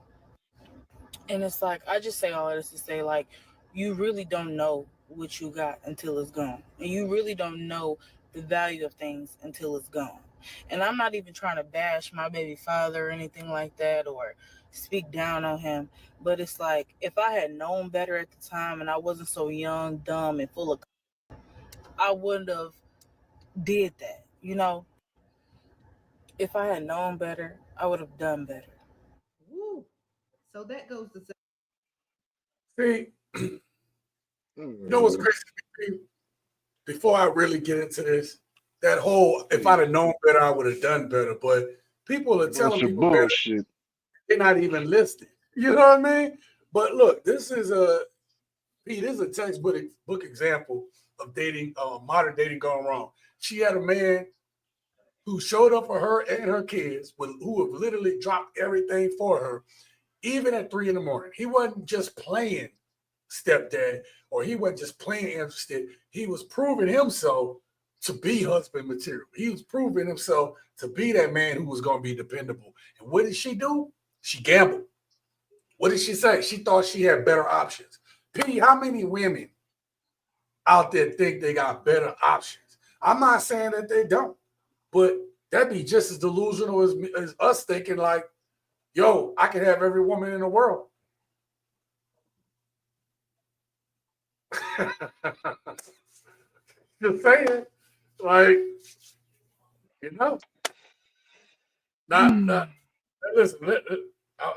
And it's like, I just say all this to say, like, you really don't know what you got until it's gone. And you really don't know the value of things until it's gone. And I'm not even trying to bash my baby father or anything like that or speak down on him. But it's like, if I had known better at the time and I wasn't so young, dumb, and full of, I wouldn't have did that. You know, if I had known better, I would have done better. Woo. So that goes to say, See, you know what's crazy? Before I really get into this, that whole if I'd have known better, I would have done better. But people are telling Bunch of people better, bullshit. they're not even listening. You know what I mean? But look, this is a textbook book example of dating, modern dating gone wrong. She had a man who showed up for her and her kids, who have literally dropped everything for her, even at 3 in the morning. He wasn't just playing stepdad, or he wasn't just playing interested. He was proving himself to be husband material. He was proving himself to be that man who was going to be dependable. And what did she do? She gambled. What did she say? She thought she had better options. P, how many women out there think they got better options? I'm not saying that they don't, but that'd be just as delusional as us thinking like, yo, I can have every woman in the world. Just saying, like, you know, not listen.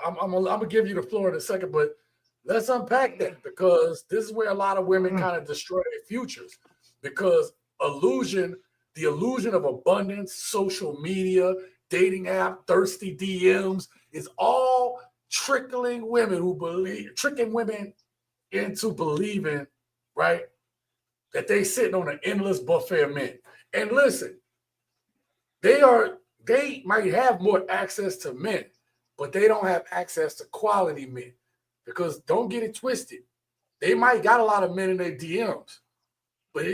I'm gonna give you the floor in a second, but let's unpack that because this is where a lot of women kind of destroy their futures because the illusion of abundance, social media, dating app, thirsty DMs is all tricking women into believing, right, that they sitting on an endless buffet of men. And listen, they might have more access to men, but they don't have access to quality men. Because don't get it twisted. They might got a lot of men in their DMs, but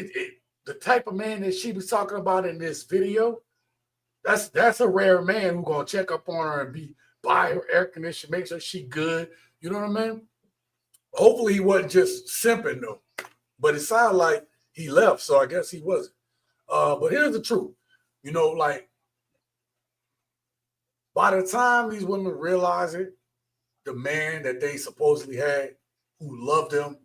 the type of man that she was talking about in this video, that's a rare man who gonna check up on her and buy her air conditioner, make sure she good. You know what I mean? Hopefully he wasn't just simping though, but it sounded like he left, so I guess he wasn't. But here's the truth, you know, like by the time these women realize it, the man that they supposedly had who loved them,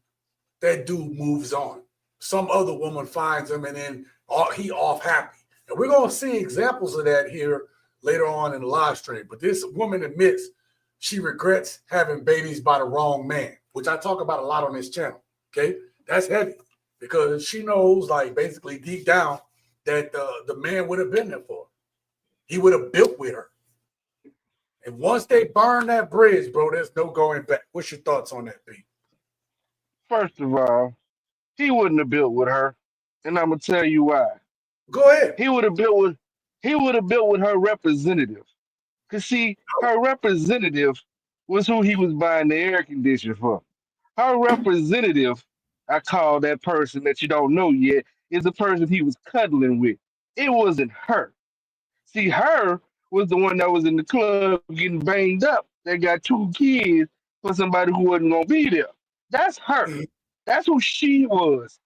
that dude moves on. Some other woman finds him and then he off happy. And we're going to see examples of that here later on in the live stream. But this woman admits she regrets having babies by the wrong man, which I talk about a lot on this channel. Okay. That's heavy because she knows, like, basically deep down that the man would have been there for her. He would have built with her. And once they burn that bridge, bro, there's no going back. What's your thoughts on that, B? First of all, he wouldn't have built with her, and I'm gonna tell you why. Go ahead. He would have built with her representative. Cause see, her representative was who he was buying the air conditioner for. Her representative, I call that person that you don't know yet, is the person he was cuddling with. It wasn't her. See, her was the one that was in the club getting banged up. That got 2 kids for somebody who wasn't gonna be there. That's her. Mhm. That's who she was.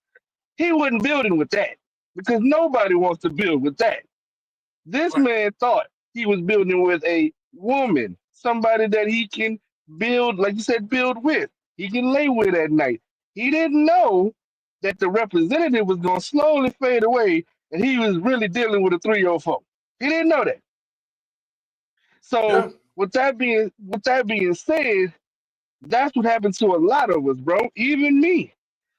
He wasn't building with that because nobody wants to build with that. This Right. man thought he was building with a woman, somebody that he can build, like you said, build with. He can lay with at night. He didn't know that the representative was going to slowly fade away and he was really dealing with a 304. He didn't know that. Yeah. So with that being said, that's what happens to a lot of us, bro. Even me.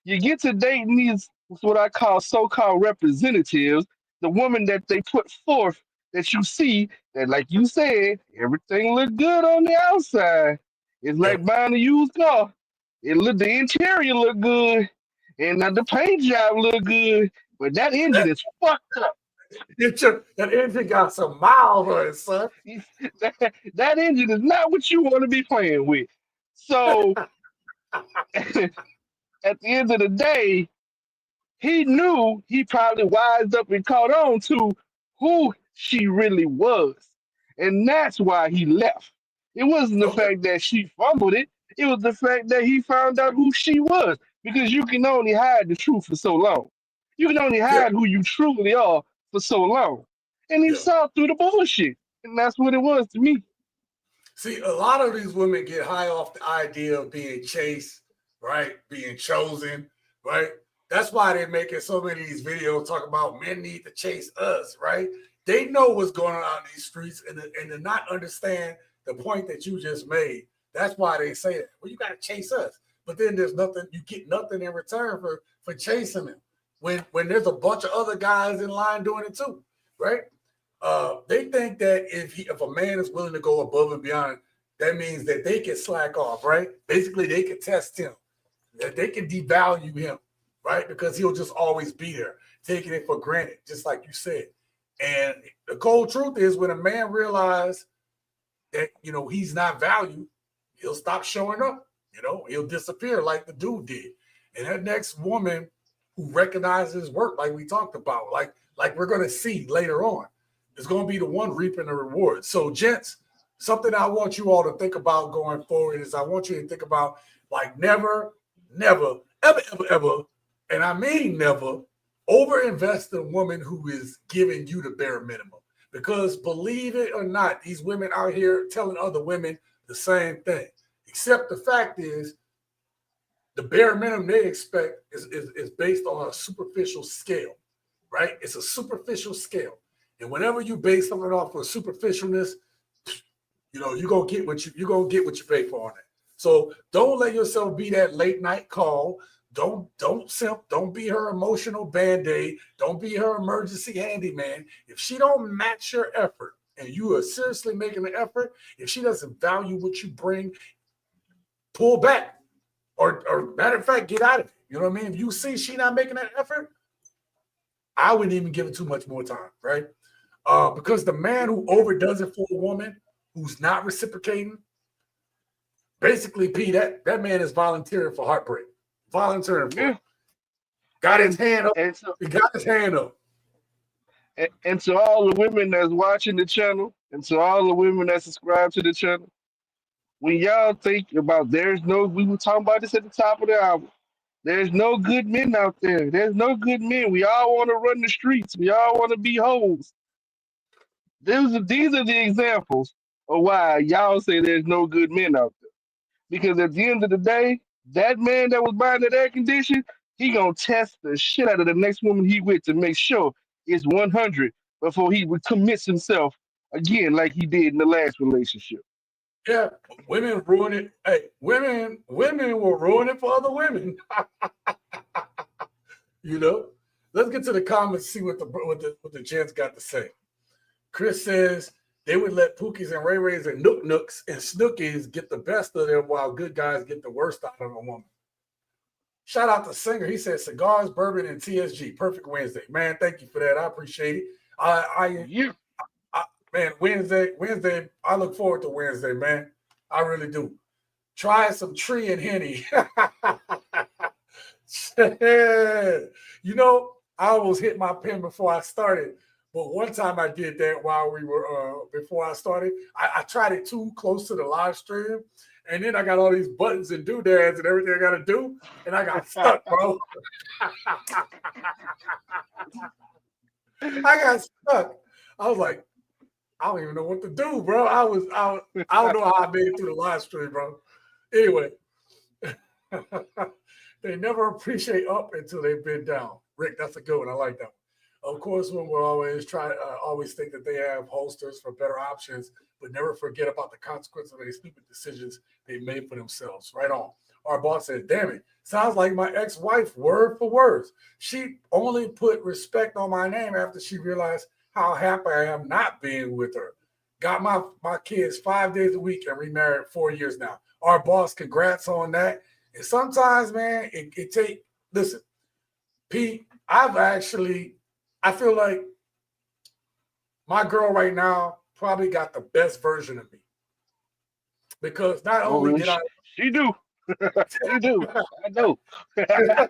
You get to dating these what I call so-called representatives, the woman that they put forth that you see that, like you said, everything look good on the outside. It's Yeah. like buying a used car. The interior look good, and the paint job look good, but that engine That, is fucked up. that engine got some miles on it, son. that engine is not what you want to be playing with. So at the end of the day, he knew he probably wised up and caught on to who she really was. And that's why he left. It wasn't the Okay. fact that she fumbled it, it was the fact that he found out who she was. Because you can only hide the truth for so long. You can only Yeah. hide who you truly are for so long. And he Yeah. saw through the bullshit. And that's what it was to me. See, a lot of these women get high off the idea of being chased, right? Being chosen, right? That's why they're making so many of these videos talking about men need to chase us, right? They know what's going on out in these streets and to not understand the point that you just made. That's why they say that. Well, you got to chase us. But then there's nothing, you get nothing in return for chasing them. When there's a bunch of other guys in line doing it too, right? They think that if a man is willing to go above and beyond, that means that they can slack off, right? Basically, they can test him, that they can devalue him, right? Because he'll just always be there, taking it for granted, just like you said. And the cold truth is, when a man realizes that he's not valued, he'll stop showing up. He'll disappear like the dude did. And that next woman who recognizes his work, like we talked about, like we're going to see later on, is going to be the one reaping the reward. So, gents, something I want you all to think about going forward is I want you to think about, like, never, never, ever, ever, ever, and I mean never, overinvest in a woman who is giving you the bare minimum. Because believe it or not, these women out here telling other women the same thing. Except the fact is, the bare minimum they expect is based on a superficial scale, right? It's a superficial scale. And whenever you base something off of superficialness, you're gonna get what you pay for on it. So don't let yourself be that late night call. Don't simp. Don't be her emotional band-aid. Don't be her emergency handyman. If she don't match your effort and you are seriously making an effort, if she doesn't value what you bring, pull back. Or matter of fact, get out of it. You know what I mean? If you see she not making that effort, I wouldn't even give it too much more time, right? Because the man who overdoes it for a woman who's not reciprocating, basically, P, that man is volunteering for heartbreak. Volunteering for it. Yeah. Got his And hand up. and so He got his hand up. and to all the women that's watching the channel, and to all the women that subscribe to the channel, when y'all think about we were talking about this at the top of the hour. There's no good men out there. There's no good men. We all want to run the streets. We all want to be hoes. These are the examples of why y'all say there's no good men out there. Because at the end of the day, that man that was buying that air condition, he gonna test the shit out of the next woman he with to make sure it's 100 before he would commits himself again like he did in the last relationship. Yeah, women ruin it. Hey, women will ruin it for other women. you know. Let's get to the comments, see what the gents got to say. Chris says they would let Pookies and Ray Rays and Nook Nooks and Snookies get the best of them while good guys get the worst out of a woman. Shout out to Singer. He said cigars, bourbon, and TSG. Perfect Wednesday. Man, thank you for that. I appreciate it. Yeah. Man, Wednesday, I look forward to Wednesday, man. I really do. Try some tree and henny. You know, I almost hit my pen before I started. But one time I did that while we were before I started. I tried it too close to the live stream, and then I got all these buttons and doodads and everything I got to do, and I got stuck, bro. I got stuck. I was like, I don't even know what to do, bro. I don't know how I made it through the live stream, bro. Anyway, they never appreciate up until they've been down. Rick, that's a good one. I like that one. Of course, women will always think that they have holsters for better options, but never forget about the consequences of any stupid decisions they made for themselves. Right on. Our boss said, damn it, sounds like my ex-wife, word for word. She only put respect on my name after she realized how happy I am not being with her. Got my kids 5 days a week and remarried 4 years now. Our boss, congrats on that. And sometimes, man, listen, Pete, I feel like my girl right now probably got the best version of me. Because not only did she do. She do. I know. If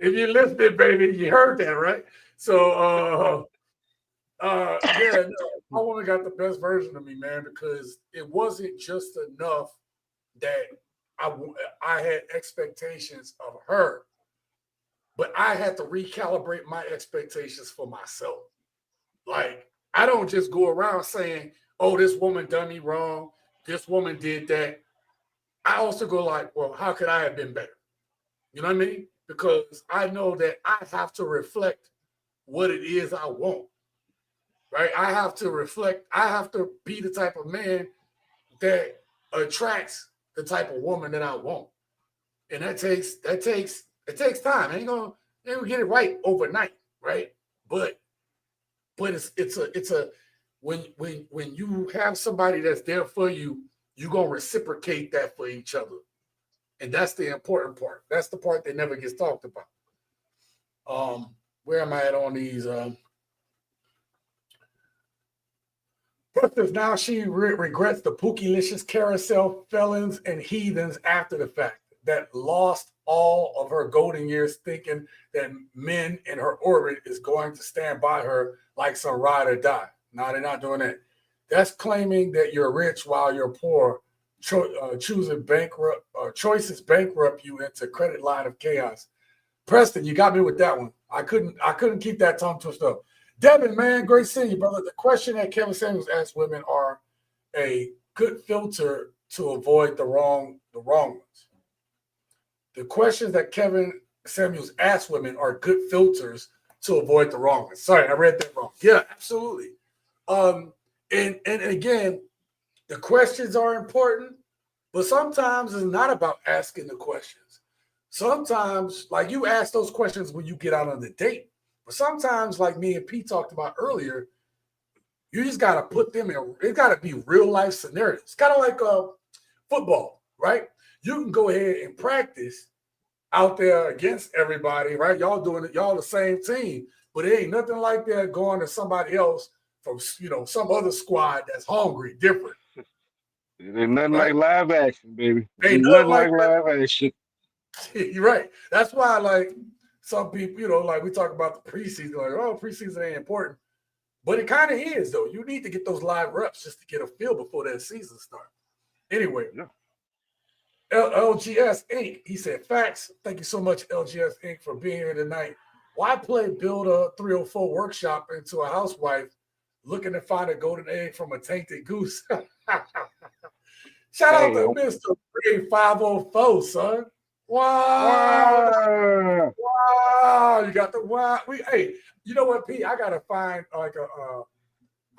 you listened, baby, you heard that, right? So yeah, no, my woman got the best version of me, man, because it wasn't just enough that I had expectations of her, but I had to recalibrate my expectations for myself. Like, I don't just go around saying, oh, this woman done me wrong, this woman did that. I also go like, well, how could I have been better? You know what I mean? Because I know that I have to reflect what it is I want, right? I have to be the type of man that attracts the type of woman that I want. And it takes time. I ain't gonna get it right overnight, right? But it's a when you have somebody that's there for you, you're gonna reciprocate that for each other. And that's the important part. That's the part that never gets talked about. Where am I at on these? Because now she regrets the Pookie-licious carousel felons and heathens after the fact that lost all of her golden years thinking that men in her orbit is going to stand by her like some ride or die. No, they're not doing that. That's claiming that you're rich while you're poor. Choices bankrupt you into credit line of chaos. Preston, you got me with that one. I couldn't keep that tongue twisted up. Devin, man, great seeing you, brother. The question that Kevin Samuels asked women are a good filter to avoid the wrong ones. The questions that Kevin Samuels asked women are good filters to avoid the wrong ones. Sorry, I read that wrong. Yeah, absolutely. And again, the questions are important, but sometimes it's not about asking the questions. Sometimes, like, you ask those questions when you get out on the date. But sometimes, like me and Pete talked about earlier, you just got to put them in. It got to be real life scenarios. It's kind of like football, right? You can go ahead and practice out there against everybody, right? Y'all doing it. Y'all the same team, but it ain't nothing like that going to somebody else from some other squad that's hungry, different. It ain't nothing like live action, baby. Ain't nothing like live action. You're right. That's why, like, some people, like, we talk about the preseason, like, oh, preseason ain't important. But it kind of is, though. You need to get those live reps just to get a feel before that season starts. Anyway, yeah. LGS Inc., he said, facts. Thank you so much, LGS Inc., for being here tonight. Why build a 304 workshop into a housewife looking to find a golden egg from a tainted goose? Shout out to Mr. 504, son. Wow. You got the wow. Hey, you know what, Pete? I gotta find I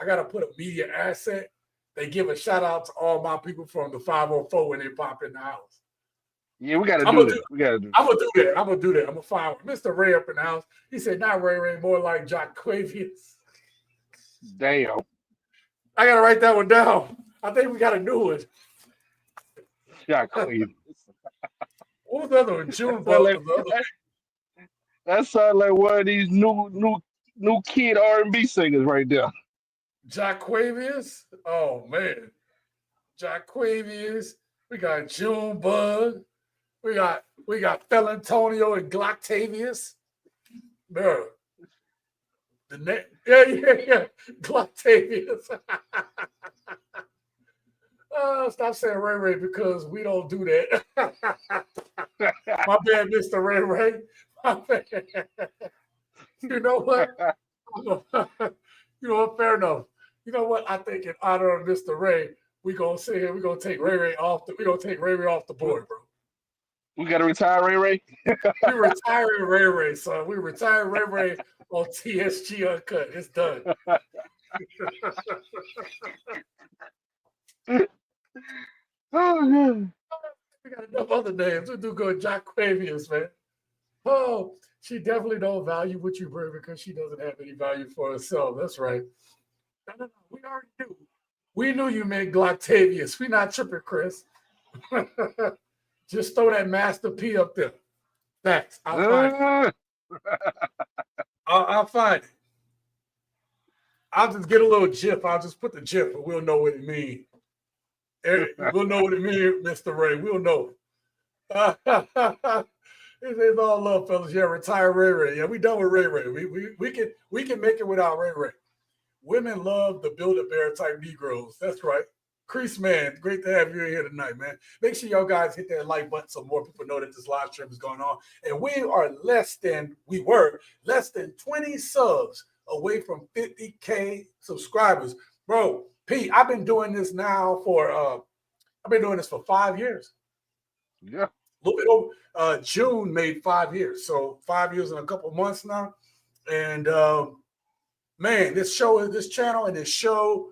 gotta put a media asset. They give a shout out to all my people from the 504 when they pop in the house. Yeah, we gotta do that. I'm gonna do that. I'm gonna find Mr. Ray up in the house. He said, not Ray, more like Jaquavius. Damn. I gotta write that one down. I think we got a new one. Jaquavius. What was the other one? June that sounds like one of these new kid R&B singers right there. Jaquavius? Oh man. Jaquavius. We got Junebug. We got Felantonio and Gloctavius. Bro. The name, yeah. Gloctavius. Stop saying Ray Ray because we don't do that. My bad, Mr. Ray Ray. My bad. You know what? You know what? Fair enough. You know what? I think in honor of Mr. Ray, we're gonna sit here, we're gonna take Ray Ray off the board, bro. We gotta retire Ray Ray. We retiring Ray Ray, son. We retiring Ray Ray on TSG Uncut. It's done. Oh, man. We got enough other names. We do good. Jaquavius, man. Oh, she definitely don't value what you bring because she doesn't have any value for herself. That's right. No. We already knew. We knew you meant Gloctavius. We not tripping, Chris. Just throw that Master P up there. Facts. I'll find it. I'll find it. I'll just get a little GIF. I'll just put the GIF and we'll know what it means. We'll know what it means, Mr. Ray. We'll know. It's all love, fellas. Yeah, retire Ray Ray. Yeah, we done with Ray Ray. We can make it without Ray Ray. Women love the Build-A-Bear type Negroes. That's right. Crease Man, great to have you here tonight, man. Make sure y'all guys hit that like button so more people know that this live stream is going on. And we were less than 20 subs away from 50K subscribers. Bro, Pete, I've been doing this for 5 years. Yeah. A little bit over. June made 5 years. So 5 years and a couple months now. And man, this channel and this show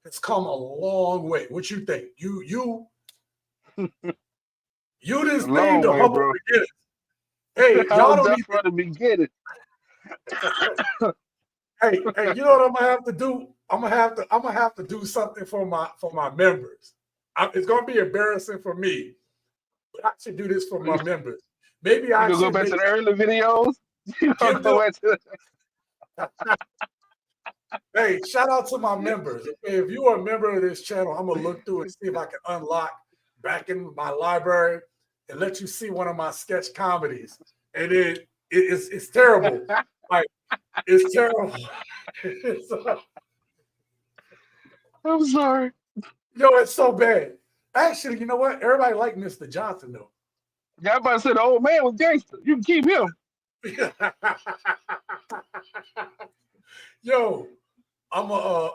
has come a long way. What you think? You this thing to humble beginners. Hey, y'all don't need to begin it. Hey, you know what I'm gonna have to do? I'm gonna have to do something for my members. It's gonna be embarrassing for me, but I should do this for my members. Maybe I should go back to the early videos. Hey, shout out to my members. If you are a member of this channel, I'm gonna look through and see if I can unlock back in my library and let you see one of my sketch comedies. And it's terrible. Like it's terrible. I'm sorry. Yo, it's so bad. Actually, you know what? Everybody liked Mr. Johnson though. Yeah, I about to say the old man was gangster. You can keep him. Yo, I'm gonna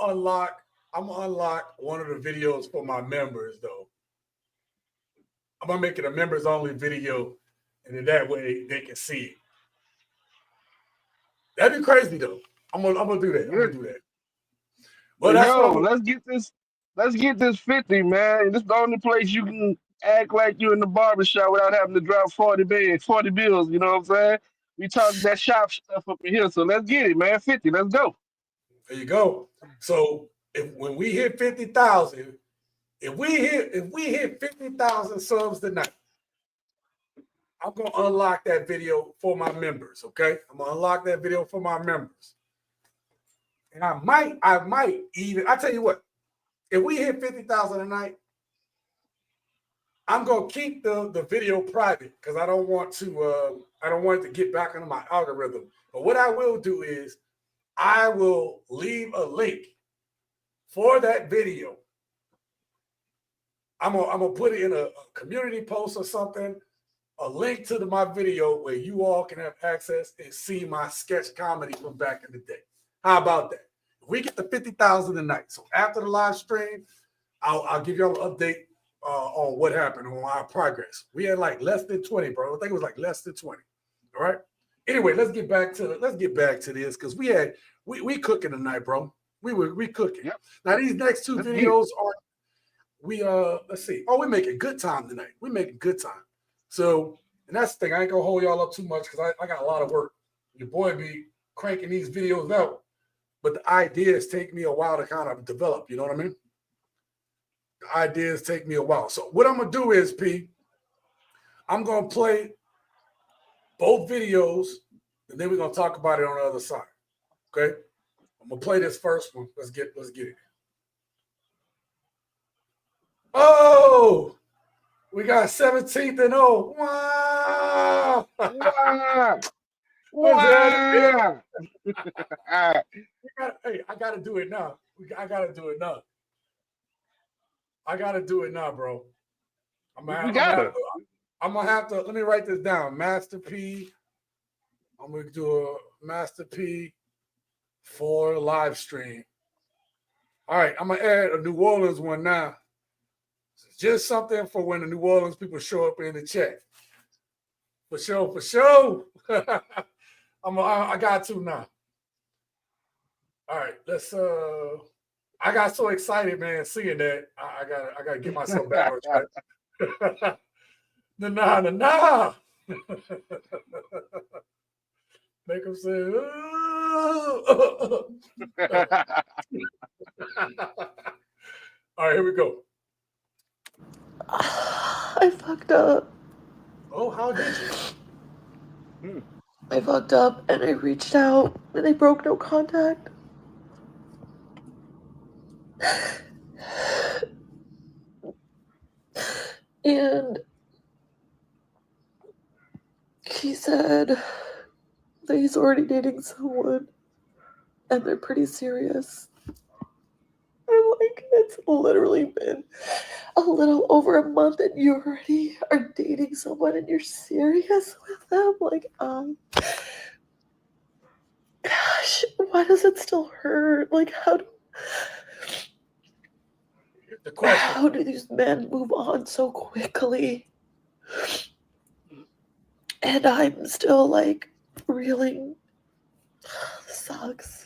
unlock one of the videos for my members though. I'm gonna make it a members only video, and in that way they can see it. That'd be crazy though. I'm gonna do that. I'm gonna do that. But let's get this 50, man. This is the only place you can act like you're in the barbershop without having to drop 40 bills, you know what I'm saying? We talk that shop stuff up in here, so let's get it, man. 50, let's go. There you go. So when we hit 50,000, if we hit 50,000 subs tonight, I'm gonna unlock that video for my members. Okay, I'm gonna unlock that video for my members, and I might even. I tell you what, if we hit 50,000 tonight, I'm gonna keep the video private because I don't want it to get back into my algorithm. But what I will do is I will leave a link for that video. I'm gonna put it in a community post or something, a link to my video where you all can have access and see my sketch comedy from back in the day. How about that? If we get to 50,000 tonight, so after the live stream, I'll give y'all an update on what happened, on our progress. We had like less than 20, bro. I think it was like less than 20. All right. Anyway, let's get back to this because we cooking tonight, bro. We cooking. Yep. Now these next two videos are let's see. Oh, we're making good time tonight. We're making good time. So, and that's the thing. I ain't gonna hold y'all up too much because I got a lot of work. Your boy be cranking these videos out, but the ideas take me a while to kind of develop. You know what I mean? The ideas take me a while. So what I'm gonna do is, I'm gonna play both videos, and then we're gonna talk about it on the other side. Okay? I'm gonna play this first one. Let's get it. Oh, we got 17th and 0. Wow. Wow. What's happening? Wow. Hey, I gotta do it now. I gotta do it now. I gotta do it now, bro. We got it. I'm gonna have to. Let me write this down. Master P. I'm gonna do a Master P for live stream. All right, I'm gonna add a New Orleans one now. Just something for when the New Orleans people show up in the chat. For sure, for sure. I got to now. All right, let's I got so excited, man, seeing that. I gotta get myself back on track. Nah. Make them say, oh. All right, here we go. I fucked up. Oh, how did you? I fucked up and I reached out and they broke no contact. And he said that he's already dating someone and they're pretty serious. I'm like, it's literally been a little over a month and you already are dating someone and you're serious with them? Like, gosh, why does it still hurt? Like, how do these men move on so quickly? And I'm still like reeling. This sucks.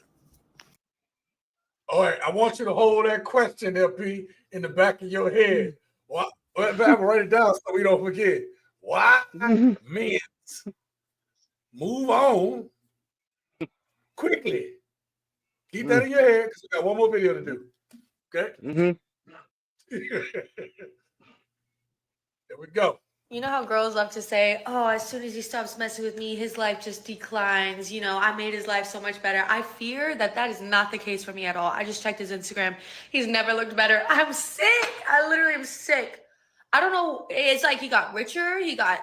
All right, I want you to hold that question, LP, in the back of your head. Why? Write it down so we don't forget. Why men move on quickly? Keep that in your head because we got one more video to do. Okay? Here we go. You know how girls love to say, oh, as soon as he stops messing with me, his life just declines. You know, I made his life so much better. I fear that that is not the case for me at all. I just checked his Instagram. He's never looked better. I'm sick. I literally am sick. I don't know. It's like he got richer. He got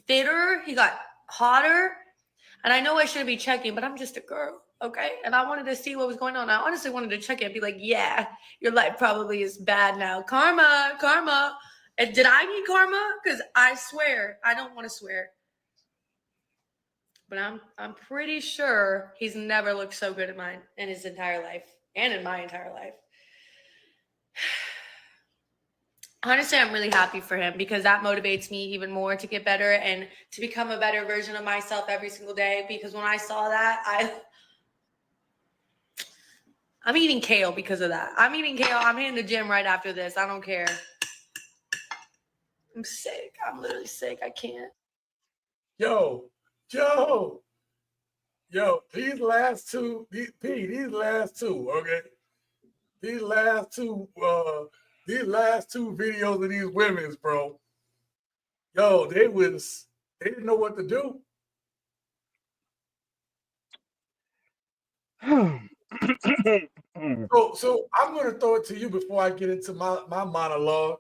fitter. He got hotter. And I know I shouldn't be checking, but I'm just a girl. Okay. And I wanted to see what was going on. I honestly wanted to check it and be like, yeah, your life probably is bad now. Karma. And did I need karma? Because I swear, I don't want to swear. But I'm pretty sure he's never looked so good in his entire life and in my entire life. Honestly, I'm really happy for him because that motivates me even more to get better and to become a better version of myself every single day. Because when I saw that, I'm eating kale because of that. I'm eating kale. I'm hitting the gym right after this. I don't care. I'm sick. I'm literally sick. I can't. Yo, these last two, okay? These last two videos of these women's, bro. Yo, they didn't know what to do. So I'm gonna throw it to you before I get into my monologue.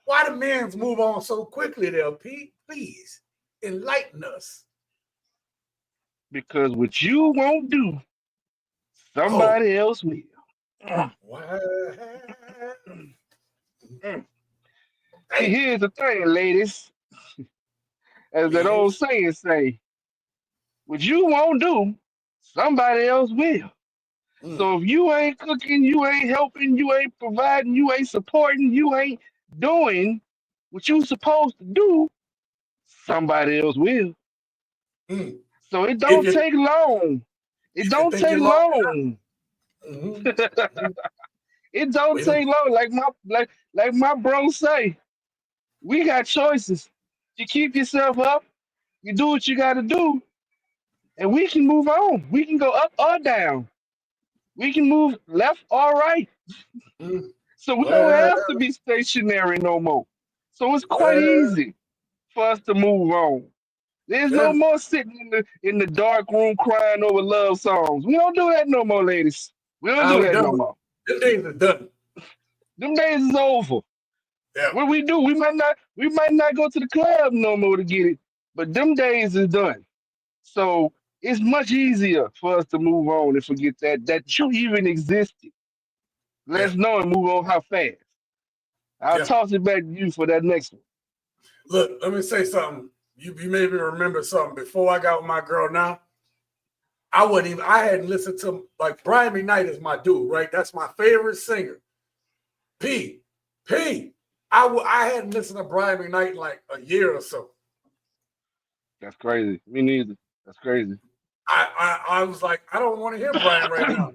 Why do men move on so quickly there, Pete? Please enlighten us. Because what you won't do, somebody else will. See, here's the thing, ladies. As that old saying say, what you won't do, somebody else will. So if you ain't cooking, you ain't helping, you ain't providing, you ain't supporting, you ain't doing what you supposed to do, somebody else will. So it don't take long. It don't take long. It don't take long. Like my bro say, we got choices. You keep yourself up, you do what you gotta do, and we can move on. We can go up or down. We can move left or right. So we don't have to be stationary no more. So it's quite easy for us to move on. There's no more sitting in the dark room crying over love songs. We don't do that no more, ladies. We don't do that no more. Them days are done. Them days is over. Yeah. What we do, we might not go to the club no more to get it, but them days is done. So it's much easier for us to move on and forget that you even existed. Yeah. Let's know and move on how fast. I'll Yeah. toss it back to you for that next one. Look, let me say something. You maybe remember something. Before I got with my girl now, I hadn't listened to, like, Brian McKnight is my dude, right? That's my favorite singer. P. I hadn't listened to Brian McKnight in like a year or so. That's crazy. Me neither. That's crazy. I was like, I don't want to hear Brian right now.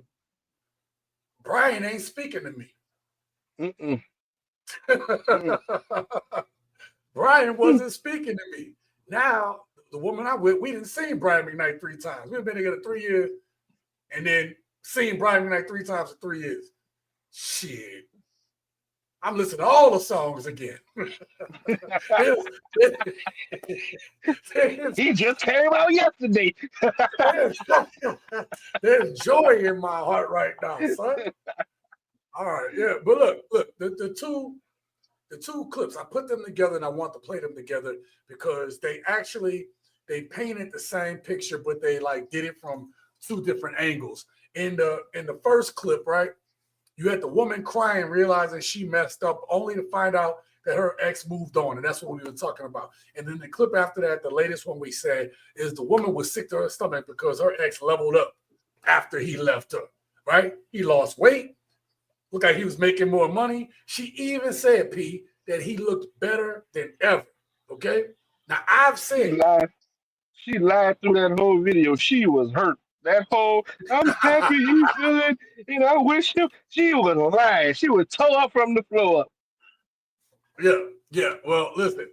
Brian ain't speaking to me. Mm-mm. Mm. Brian wasn't speaking to me. Now, the woman I'm with, we didn't see Brian McKnight 3 times. We've been together 3 years and then seen Brian McKnight 3 times in 3 years. Shit. I'm listening to all the songs again. He just came out yesterday. There's joy in my heart right now, son. All right, yeah. But look, the two clips, I put them together and I want to play them together because they painted the same picture, but they like did it from 2 different angles. In the first clip, right? You had the woman crying, realizing she messed up, only to find out that her ex moved on. And that's what we were talking about. And then the clip after that, the latest one we said, is the woman was sick to her stomach because her ex leveled up after he left her, right? He lost weight. Looked like he was making more money. She even said, P, that he looked better than ever, okay? Now, I've said... She lied through that whole video. She was hurt. That whole, I'm happy you feel it, and I wish you, she was lying. She was tore up from the floor up. Yeah. Well, listen.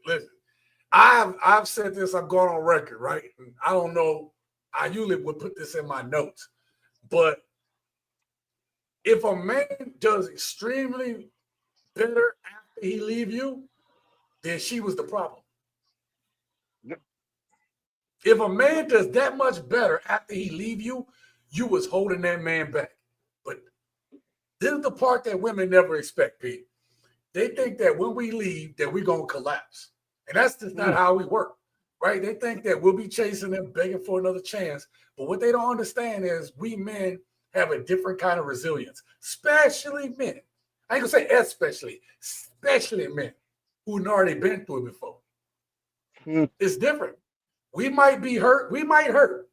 I've said this, I've gone on record, right? And I don't know, I usually would put this in my notes, but if a man does extremely better after he leave you, then she was the problem. If a man does that much better after he leave you, you was holding that man back. But this is the part that women never expect, Pete. They think that when we leave, that we're going to collapse. And that's just not how we work, right? They think that we'll be chasing them, begging for another chance. But what they don't understand is we men have a different kind of resilience, especially men. I ain't going to say especially men who've already been through it before. It's different. We might be hurt. We might hurt,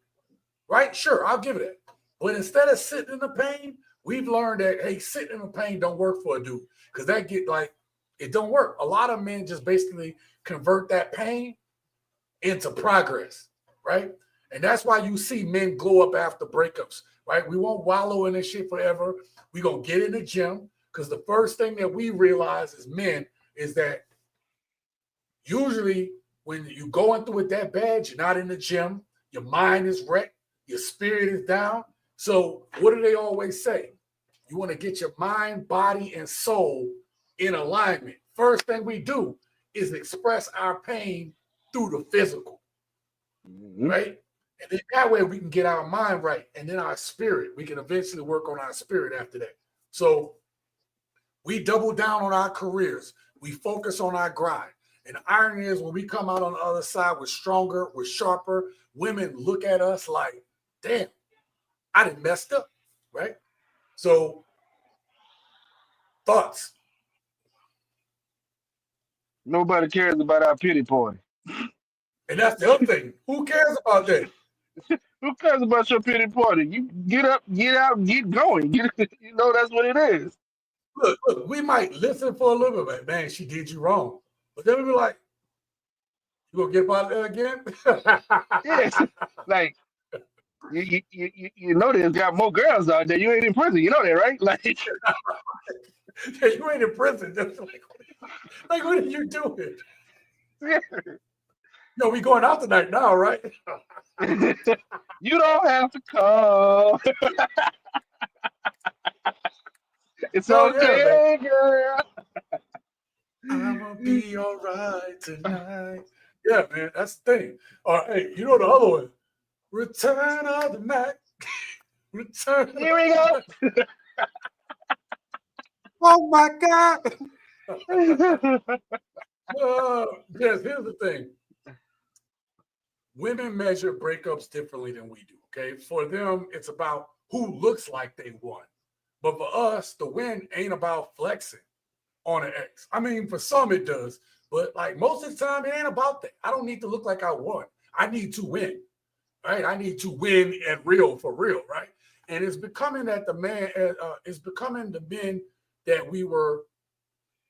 right? Sure, I'll give it that. But instead of sitting in the pain, we've learned that, hey, sitting in the pain don't work for a dude because that it don't work. A lot of men just basically convert that pain into progress, right? And that's why you see men glow up after breakups, right? We won't wallow in this shit forever. We're going to get in the gym because the first thing that we realize as men is that usually when you're going through it that bad, you're not in the gym, your mind is wrecked, your spirit is down. So what do they always say? You want to get your mind, body, and soul in alignment. First thing we do is express our pain through the physical, right? And then that way we can get our mind right. And then our spirit, we can eventually work on our spirit after that. So we double down on our careers. We focus on our grind. And the irony is when we come out on the other side, we're stronger, we're sharper. Women look at us like, damn, I done messed up, right? So, thoughts? Nobody cares about our pity party. And that's the other thing. Who cares about that? Who cares about your pity party? You get up, get out, get going. That's what it is. Look, we might listen for a little bit, man, she did you wrong. But then we be like, you gonna get about that again? Yes. Like, you know there's got more girls out there. You ain't in prison. You know that, right? Like, yeah, you ain't in prison. Like, what are you doing? Yeah. Yo, we going out tonight now, right? You don't have to call. It's okay, girl. I'm gonna be all right tonight. Yeah, man, that's the thing. All right, hey, you know the other one. Return of the Mac. Return. Here we go. Oh my God. Yes, here's the thing. Women measure breakups differently than we do. Okay. For them, it's about who looks like they won. But for us, the win ain't about flexing on an ex. I mean, for some it does, but like most of the time, it ain't about that. I don't need to look like I won. I need to win, right? I need to win at real for real, right? And it's becoming that the man, it's becoming the men that we were.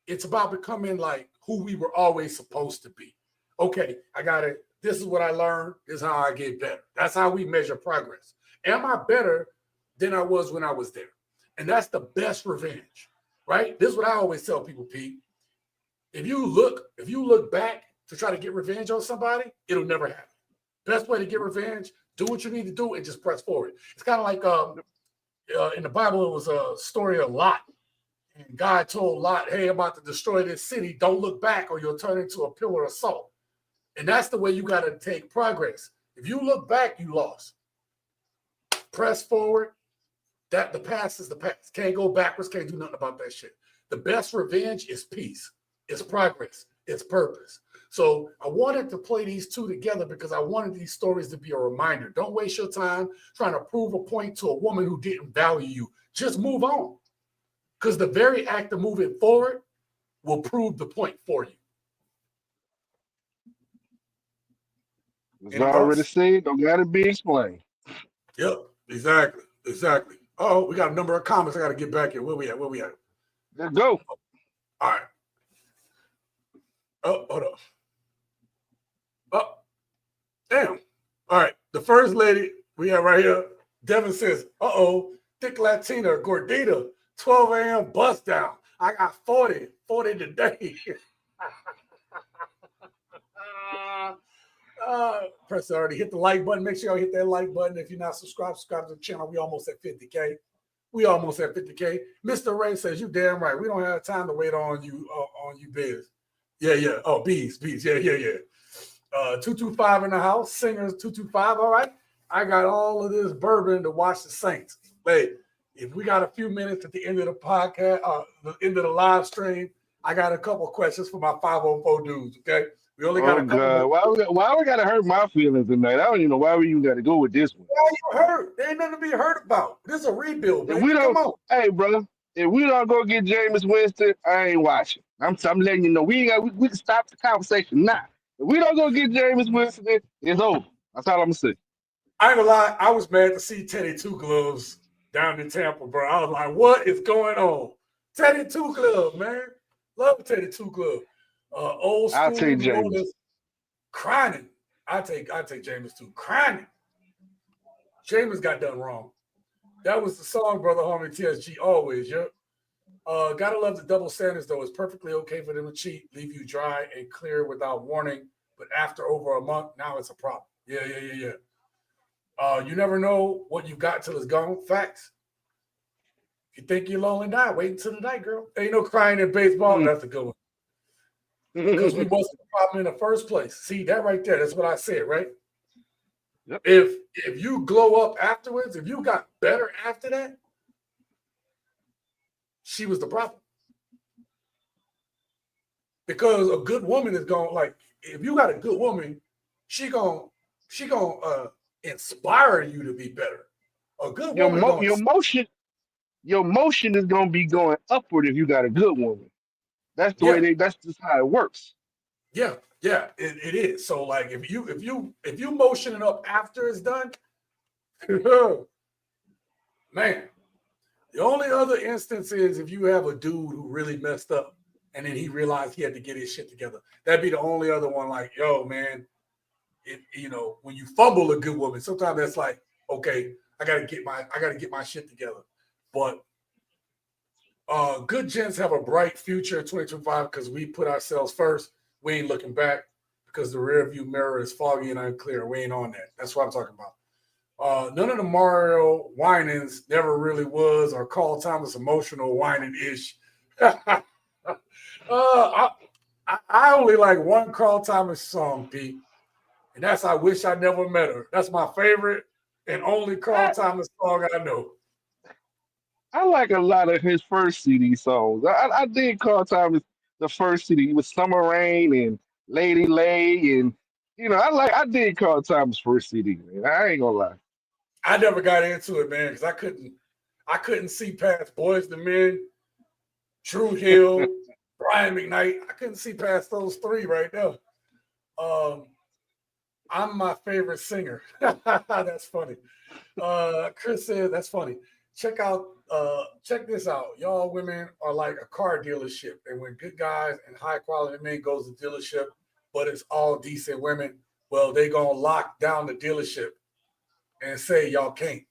It's about becoming like who we were always supposed to be. Okay, I got it. This is what I learned. This is how I get better. That's how we measure progress. Am I better than I was when I was there? And that's the best revenge, right? This is what I always tell people, Pete. If you look back to try to get revenge on somebody, it'll never happen. Best way to get revenge, do what you need to do and just press forward. It's kind of like in the Bible, it was a story of Lot. And God told Lot, hey, I'm about to destroy this city. Don't look back or you'll turn into a pillar of salt. And that's the way you got to take progress. If you look back, you lost. Press forward. That the past is the past. Can't go backwards. Can't do nothing about that shit. The best revenge is peace. It's progress. It's purpose. So I wanted to play these two together because I wanted these stories to be a reminder. Don't waste your time trying to prove a point to a woman who didn't value you. Just move on. Because the very act of moving forward will prove the point for you. It's already said, don't gotta be explained. Yep, exactly. Oh, we got a number of comments. I got to get back here. Where we at? Let's go. All right. Oh, hold up. Oh, damn. All right. The first lady we have right here, Devin says, thick Latina, gordita, 12 a.m. bust down. I got 40 today. Press already hit the like button. Make sure y'all hit that like button. If you're not subscribed to the channel. We almost at 50K. Mr. Ray says, you damn right. We don't have time to wait on you, Biz. Yeah. Oh, bees. Yeah. 225 in the house. Singers 225. All right. I got all of this bourbon to watch the Saints. Hey, if we got a few minutes at the end of the podcast, the end of the live stream, I got a couple of questions for my 504 dudes. Okay. We only got a couple. Why we gotta hurt my feelings tonight? I don't even know why we even got to go with this one. Why you hurt? There ain't nothing to be hurt about. This is a rebuild, baby. Come on. Hey, bro. If we don't go get Jameis Winston, I ain't watching. I'm letting you know. We can stop the conversation now. If we don't go get Jameis Winston, it's over. That's all I'm gonna say. I ain't gonna lie. I was mad to see Teddy Two Gloves down in Tampa, bro. I was like, what is going on? Teddy Two Glove, man. Love Teddy Two Glove. Old school. I'll take Jameis. Crying. I take Jameis too. Crying. Jameis got done wrong. That was the song, Brother Homie TSG, always. Yep. Gotta love the double standards, though. It's perfectly okay for them to cheat, leave you dry and clear without warning. But after over a month, now it's a problem. Yeah. You never know what you got till it's gone. Facts. If you think you're lonely, die. Wait until the night, girl. Ain't no crying in baseball. That's a good one. Because we wasn't the problem in the first place. See, that right there, that's what I said, right? Yep. If you glow up afterwards, if you got better after that, she was the problem. Because a good woman is going, like, if you got a good woman, she gonna inspire you to be better. A good woman. Your motion is gonna be going upward if you got a good woman. That's the way that's just how it works. Yeah, it is. So like if you motion it up after it's done, man. The only other instance is if you have a dude who really messed up and then he realized he had to get his shit together. That'd be the only other one. Like, yo, man, when you fumble a good woman, sometimes that's like, okay, I gotta get my shit together. But good gents have a bright future in 2025 because we put ourselves first. We ain't looking back because the rear view mirror is foggy and unclear. We ain't on that. That's what I'm talking about. None of the Mario whinings never really was or Carl Thomas emotional whining-ish. I only like one Carl Thomas song, Pete, and that's I Wish I Never Met Her. That's my favorite and only Carl Thomas song I know. I like a lot of his first CD songs. I did call time the first CD with Summer Rain and Lady Lay and I did call Time's first CD, man. I ain't gonna lie. I never got into it, man, because I couldn't see past Boys the Men, True Hill, Brian McKnight. I couldn't see past those three right there. I'm my favorite singer. That's funny. Chris said that's funny. Check this out. Y'all women are like a car dealership, and when good guys and high quality men goes to dealership, but it's all decent women, well, they gonna lock down the dealership and say y'all can't.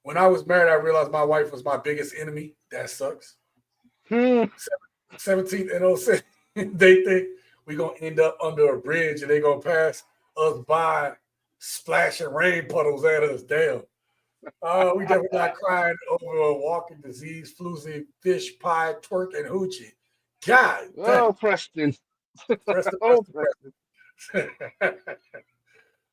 When I was married, I realized my wife was my biggest enemy. That sucks. 17th and 06. They think we're going to end up under a bridge and they're going to pass us by splashing rain puddles at us. Damn. We definitely not crying over a walking disease, floozy, fish pie, twerk, and hoochie. God damn. Oh, Preston. Preston.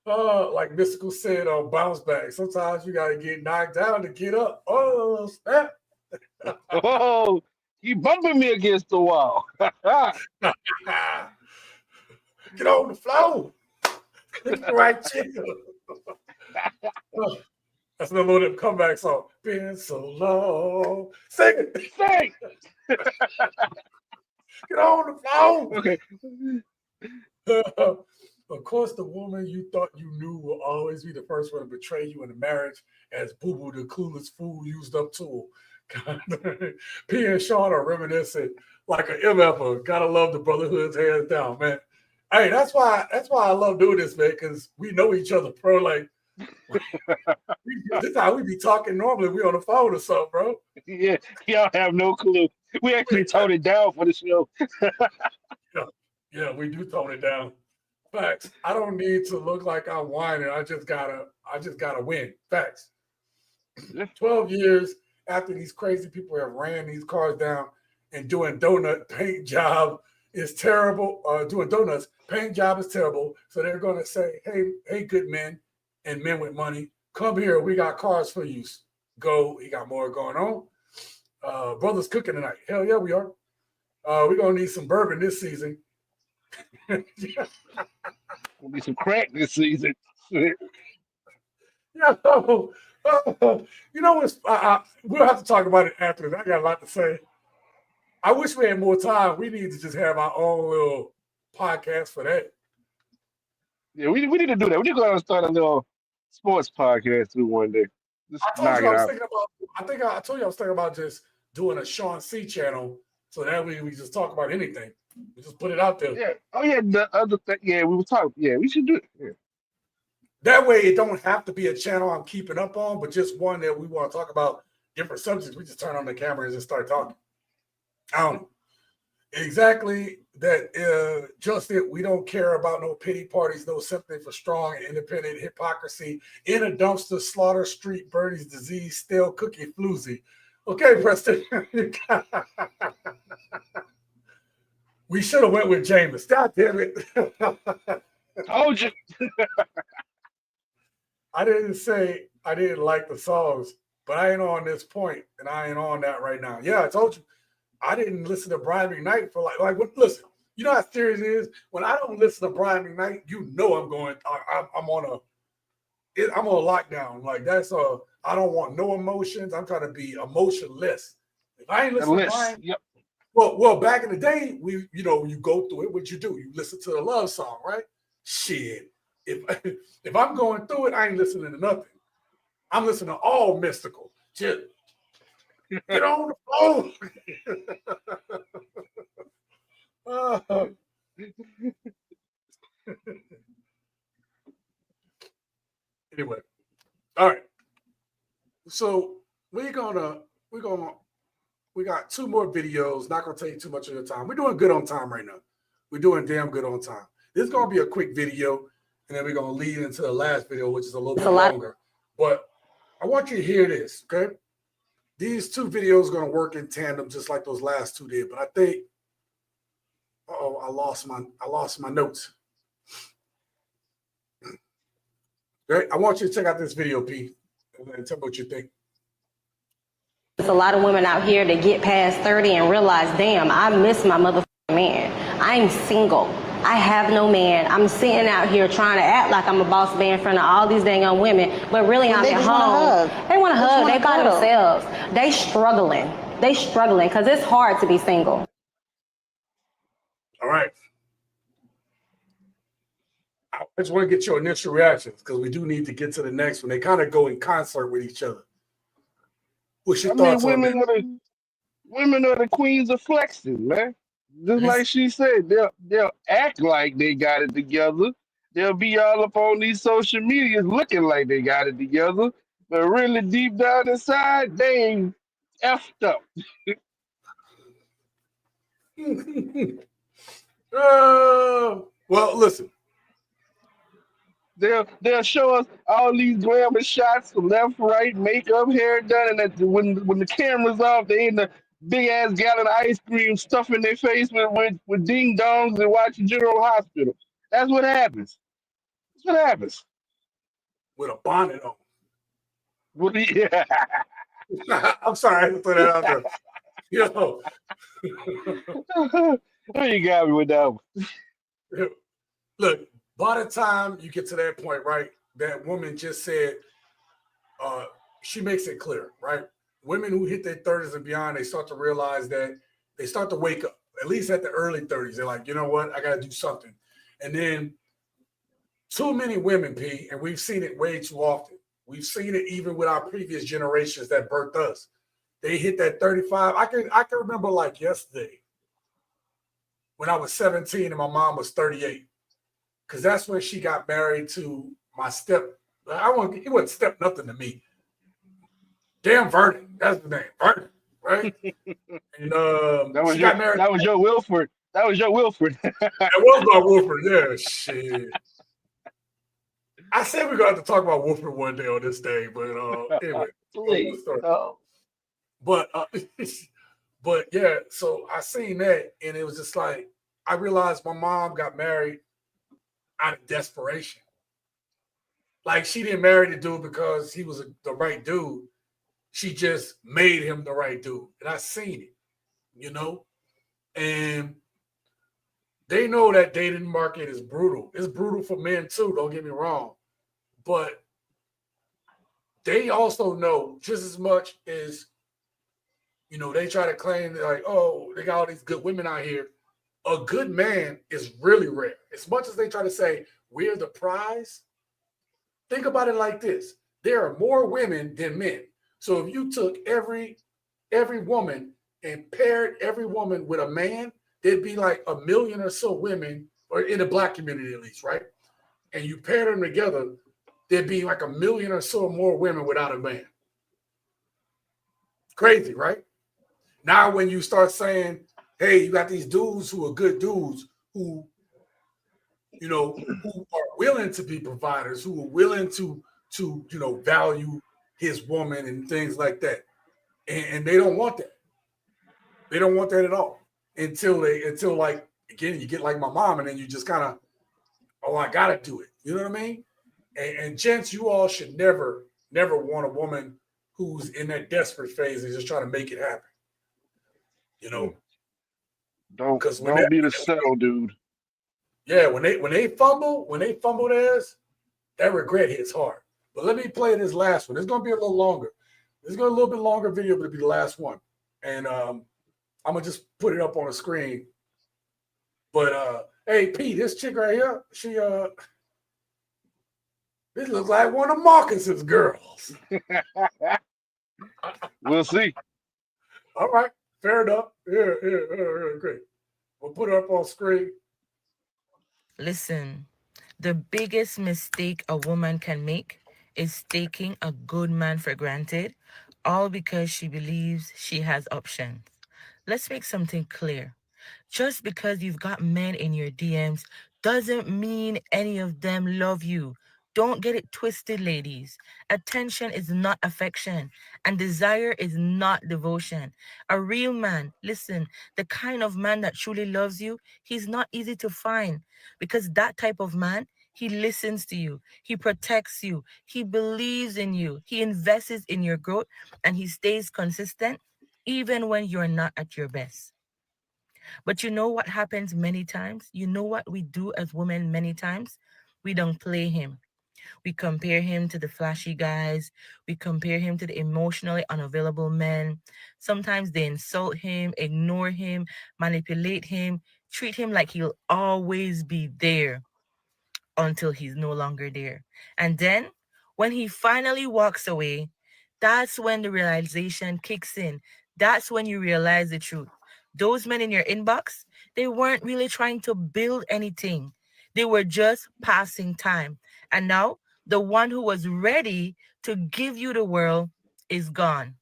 Like Mystical said on Bounce Back, sometimes you got to get knocked down to get up. Oh, snap. Oh, you bumping me against the wall. Get on the floor. Right, chill. That's another one of them comeback song. Been so long. Sing it. Sing. Get on the floor. Okay. Of course, the woman you thought you knew will always be the first one to betray you in a marriage as Boo Boo, the clueless fool, used up tool. P and Sean are reminiscent like an MFer. Gotta love the brotherhood's hands down, man. Hey, that's why I love doing this, man, because we know each other, bro. Like, this is how we be talking normally. We on the phone or something, bro. Yeah, y'all have no clue. We actually toned it down for the show. Yeah, we do tone it down. Facts. I don't need to look like I'm whining. I just gotta win. Facts. 12 years after these crazy people have ran these cars down and doing donut paint job is terrible. Doing donuts paint job is terrible. So they're gonna say, hey, good men and men with money, come here. We got cars for you. Go. He got more going on. Brothers cooking tonight. Hell yeah, we are. We're gonna need some bourbon this season. Gonna be some crack this season. You know, we'll have to talk about it after this. I got a lot to say. I wish we had more time. We need to just have our own little podcast for that. Yeah, we need to do that. We need to go out and start a little sports podcast too one day. Just I told knock you it I was out. thinking about. I told you I was thinking about just doing a Sean C channel, so that way we just talk about anything. We just put it out there. Yeah. Oh yeah. The other thing. Yeah, we were talking. Yeah, we should do it. Yeah. That way, it don't have to be a channel I'm keeping up on, but just one that we want to talk about different subjects. We just turn on the camera and just start talking. I don't know. Exactly that. Just it. We don't care about no pity parties, no sympathy for strong and independent hypocrisy in a dumpster, slaughter street, Bernie's disease, stale cookie floozy. Okay, Preston. We should have went with Jameis. God damn it. Told you. I didn't say I didn't like the songs, but I ain't on this point, and I ain't on that right now. Yeah, I told you. I didn't listen to Brian McKnight for listen, you know how serious it is? When I don't listen to Brian McKnight, you know I'm on lockdown. Like I don't want no emotions. I'm trying to be emotionless. If I ain't listening to Brian, yep. Well, back in the day, you go through it, what you do? You listen to the love song, right? Shit. If I'm going through it, I ain't listening to nothing. I'm listening to all mystical. Just get on the phone. Anyway, all right. So we got 2 more videos. Not gonna take too much of your time. We're doing good on time right now. We're doing damn good on time. This is gonna be a quick video, and then we're gonna lead into the last video, which is a little bit longer. But I want you to hear this, okay? These 2 videos are gonna work in tandem, just like those last 2 did. But I think, I lost my notes. Right? I want you to check out this video, P, and tell me what you think. There's a lot of women out here that get past 30 and realize, damn, I miss my motherfucking man. I'm single. I have no man. I'm sitting out here trying to act like I'm a boss man in front of all these dang young women, but really I'm at home. They want to hug. They by themselves. They struggling. They struggling because it's hard to be single. All right. I just want to get your initial reactions because we do need to get to the next one. They kind of go in concert with each other. What's your thoughts on that? Women are the queens of flexing, man. Just like she said, they'll act like they got it together. They'll be all up on these social medias looking like they got it together, but really deep down inside, they ain't effed up. Well, listen. They'll show us all these glamour shots from left, right, makeup, hair done, and when the camera's off, they in the big ass gallon of ice cream stuffing their face with ding dongs and watching General Hospital. That's what happens. That's what happens. With a bonnet on. Yeah. I'm sorry, I had to throw that out there. Yo. You got me with that one. Look, by the time you get to that point, right, that woman just said, she makes it clear, right? Women who hit their 30s and beyond, they start to realize that they start to wake up, at least at the early 30s. They're like, you know what? I got to do something. And then too many women, P, and we've seen it way too often. We've seen it even with our previous generations that birthed us. They hit that 35. I can remember like yesterday when I was 17 and my mom was 38. Because that's when she got married to my he wasn't step nothing to me. Damn Vernon. That's the name. Vernon, right? And got married. That was your Wilford. That was your Wilford. That was my Wilford, yeah. Shit. I said we're gonna have to talk about Wilford one day on this day, but anyway. Please, no. But yeah, so I seen that and it was just like I realized my mom got married out of desperation. Like she didn't marry the dude because he was the right dude. She just made him the right dude. And I seen it, you know? And they know that dating market is brutal. It's brutal for men too, don't get me wrong. But they also know just as much as, you know, they try to claim that like, oh, they got all these good women out here. A good man is really rare. As much as they try to say we're the prize, think about it like this. There are more women than men. So if you took every woman and paired every woman with a man, there'd be like 1 million or so women, or in the Black community at least, right? And you pair them together, there'd be like 1 million or so more women without a man. Crazy, right? Now when you start saying, hey, you got these dudes who are good dudes who, you know, who are willing to be providers, who are willing to you know, value his woman and things like that. And they don't want that. They don't want that at all. Until like, again, you get like my mom and then you just kind of, oh, I got to do it. You know what I mean? And gents, you all should never want a woman who's in that desperate phase and just trying to make it happen. You know? Don't be the settle dude. Yeah, when they fumble theirs, that regret hits hard. But let me play this last one. It's gonna be a little longer. It's gonna be a little bit longer video, but it'll be the last one. And I'm gonna just put it up on the screen. But hey, Pete, this chick right here, she this looks like one of Marcus's girls. We'll see. All right, fair enough. Yeah, great. We'll put it up on screen. Listen, the biggest mistake a woman can make is taking a good man for granted, all because she believes she has options. Let's make something clear. Just because you've got men in your DMs doesn't mean any of them love you. Don't get it twisted, ladies. Attention is not affection, and desire is not devotion. A real man, listen, the kind of man that truly loves you, he's not easy to find, because that type of man, He listens to you. He protects you. He believes in you. He invests in your growth, and he stays consistent even when you're not at your best. But you know what happens many times? You know what we do as women many times? We don't play him. We compare him to the flashy guys. We compare him to the emotionally unavailable men. Sometimes they insult him, ignore him, manipulate him, treat him like he'll always be there until he's no longer there. And then when he finally walks away, that's when the realization kicks in. That's when you realize the truth. Those men in your inbox, they weren't really trying to build anything. They were just passing time. And now the one who was ready to give you the world is gone.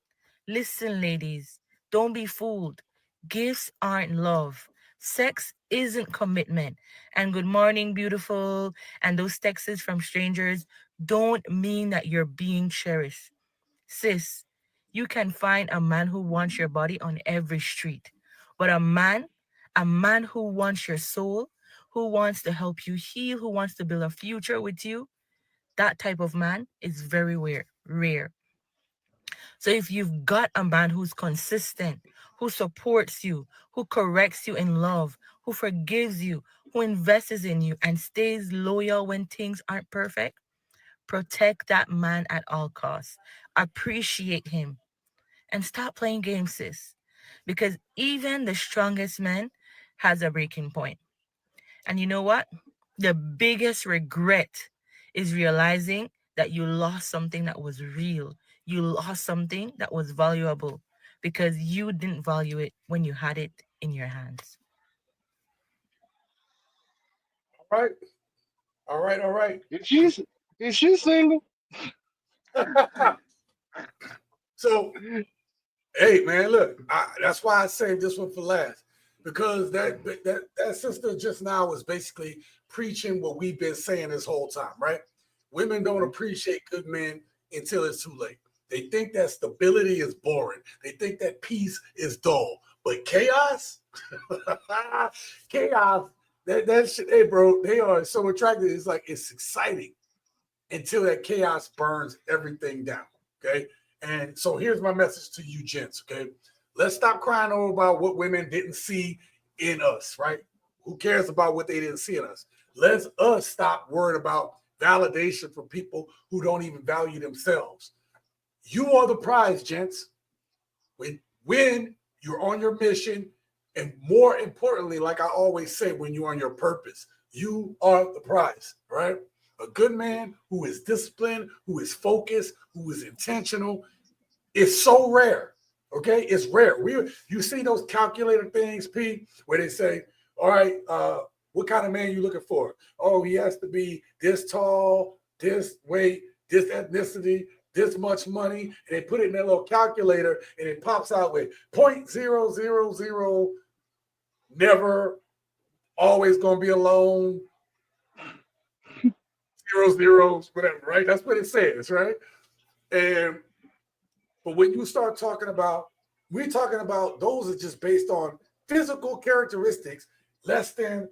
Listen, ladies, don't be fooled. Gifts aren't love. Sex isn't commitment. And good morning, beautiful. And those texts from strangers don't mean that you're being cherished. Sis, you can find a man who wants your body on every street. But a man who wants your soul, who wants to help you heal, who wants to build a future with you, that type of man is very rare. So if you've got a man who's consistent, who supports you, who corrects you in love, who forgives you, who invests in you and stays loyal when things aren't perfect, protect that man at all costs. Appreciate him and stop playing games, sis. Because even the strongest man has a breaking point. And you know what? The biggest regret is realizing that you lost something that was real. You lost something that was valuable because you didn't value it when you had it in your hands. All right. All right. All right. Is she single? So, hey, man, look, that's why I saved this one for last, because that sister just now was basically preaching what we've been saying this whole time, right? Women don't appreciate good men until it's too late. They think that stability is boring. They think that peace is dull. But chaos, chaos, that shit, hey, bro, they are so attractive. It's like it's exciting until that chaos burns everything down. Okay. And so here's my message to you, gents. Okay. Let's stop crying over about what women didn't see in us, right? Who cares about what they didn't see in us? Let's us stop worrying about validation from people who don't even value themselves. You are the prize, gents. When you're on your mission, and more importantly, like I always say, when you're on your purpose, you are the prize, right? A good man who is disciplined, who is focused, who is intentional, is so rare. Okay, it's rare. You see those calculator things, Pete, where they say, "All right, what kind of man you looking for? Oh, he has to be this tall, this weight, this ethnicity, this much money," and they put it in that little calculator, and it pops out with 0.000, never, always gonna be alone, 00, whatever, right? That's what it says, right? But when you start talking about, we're talking about those are just based on physical characteristics, less than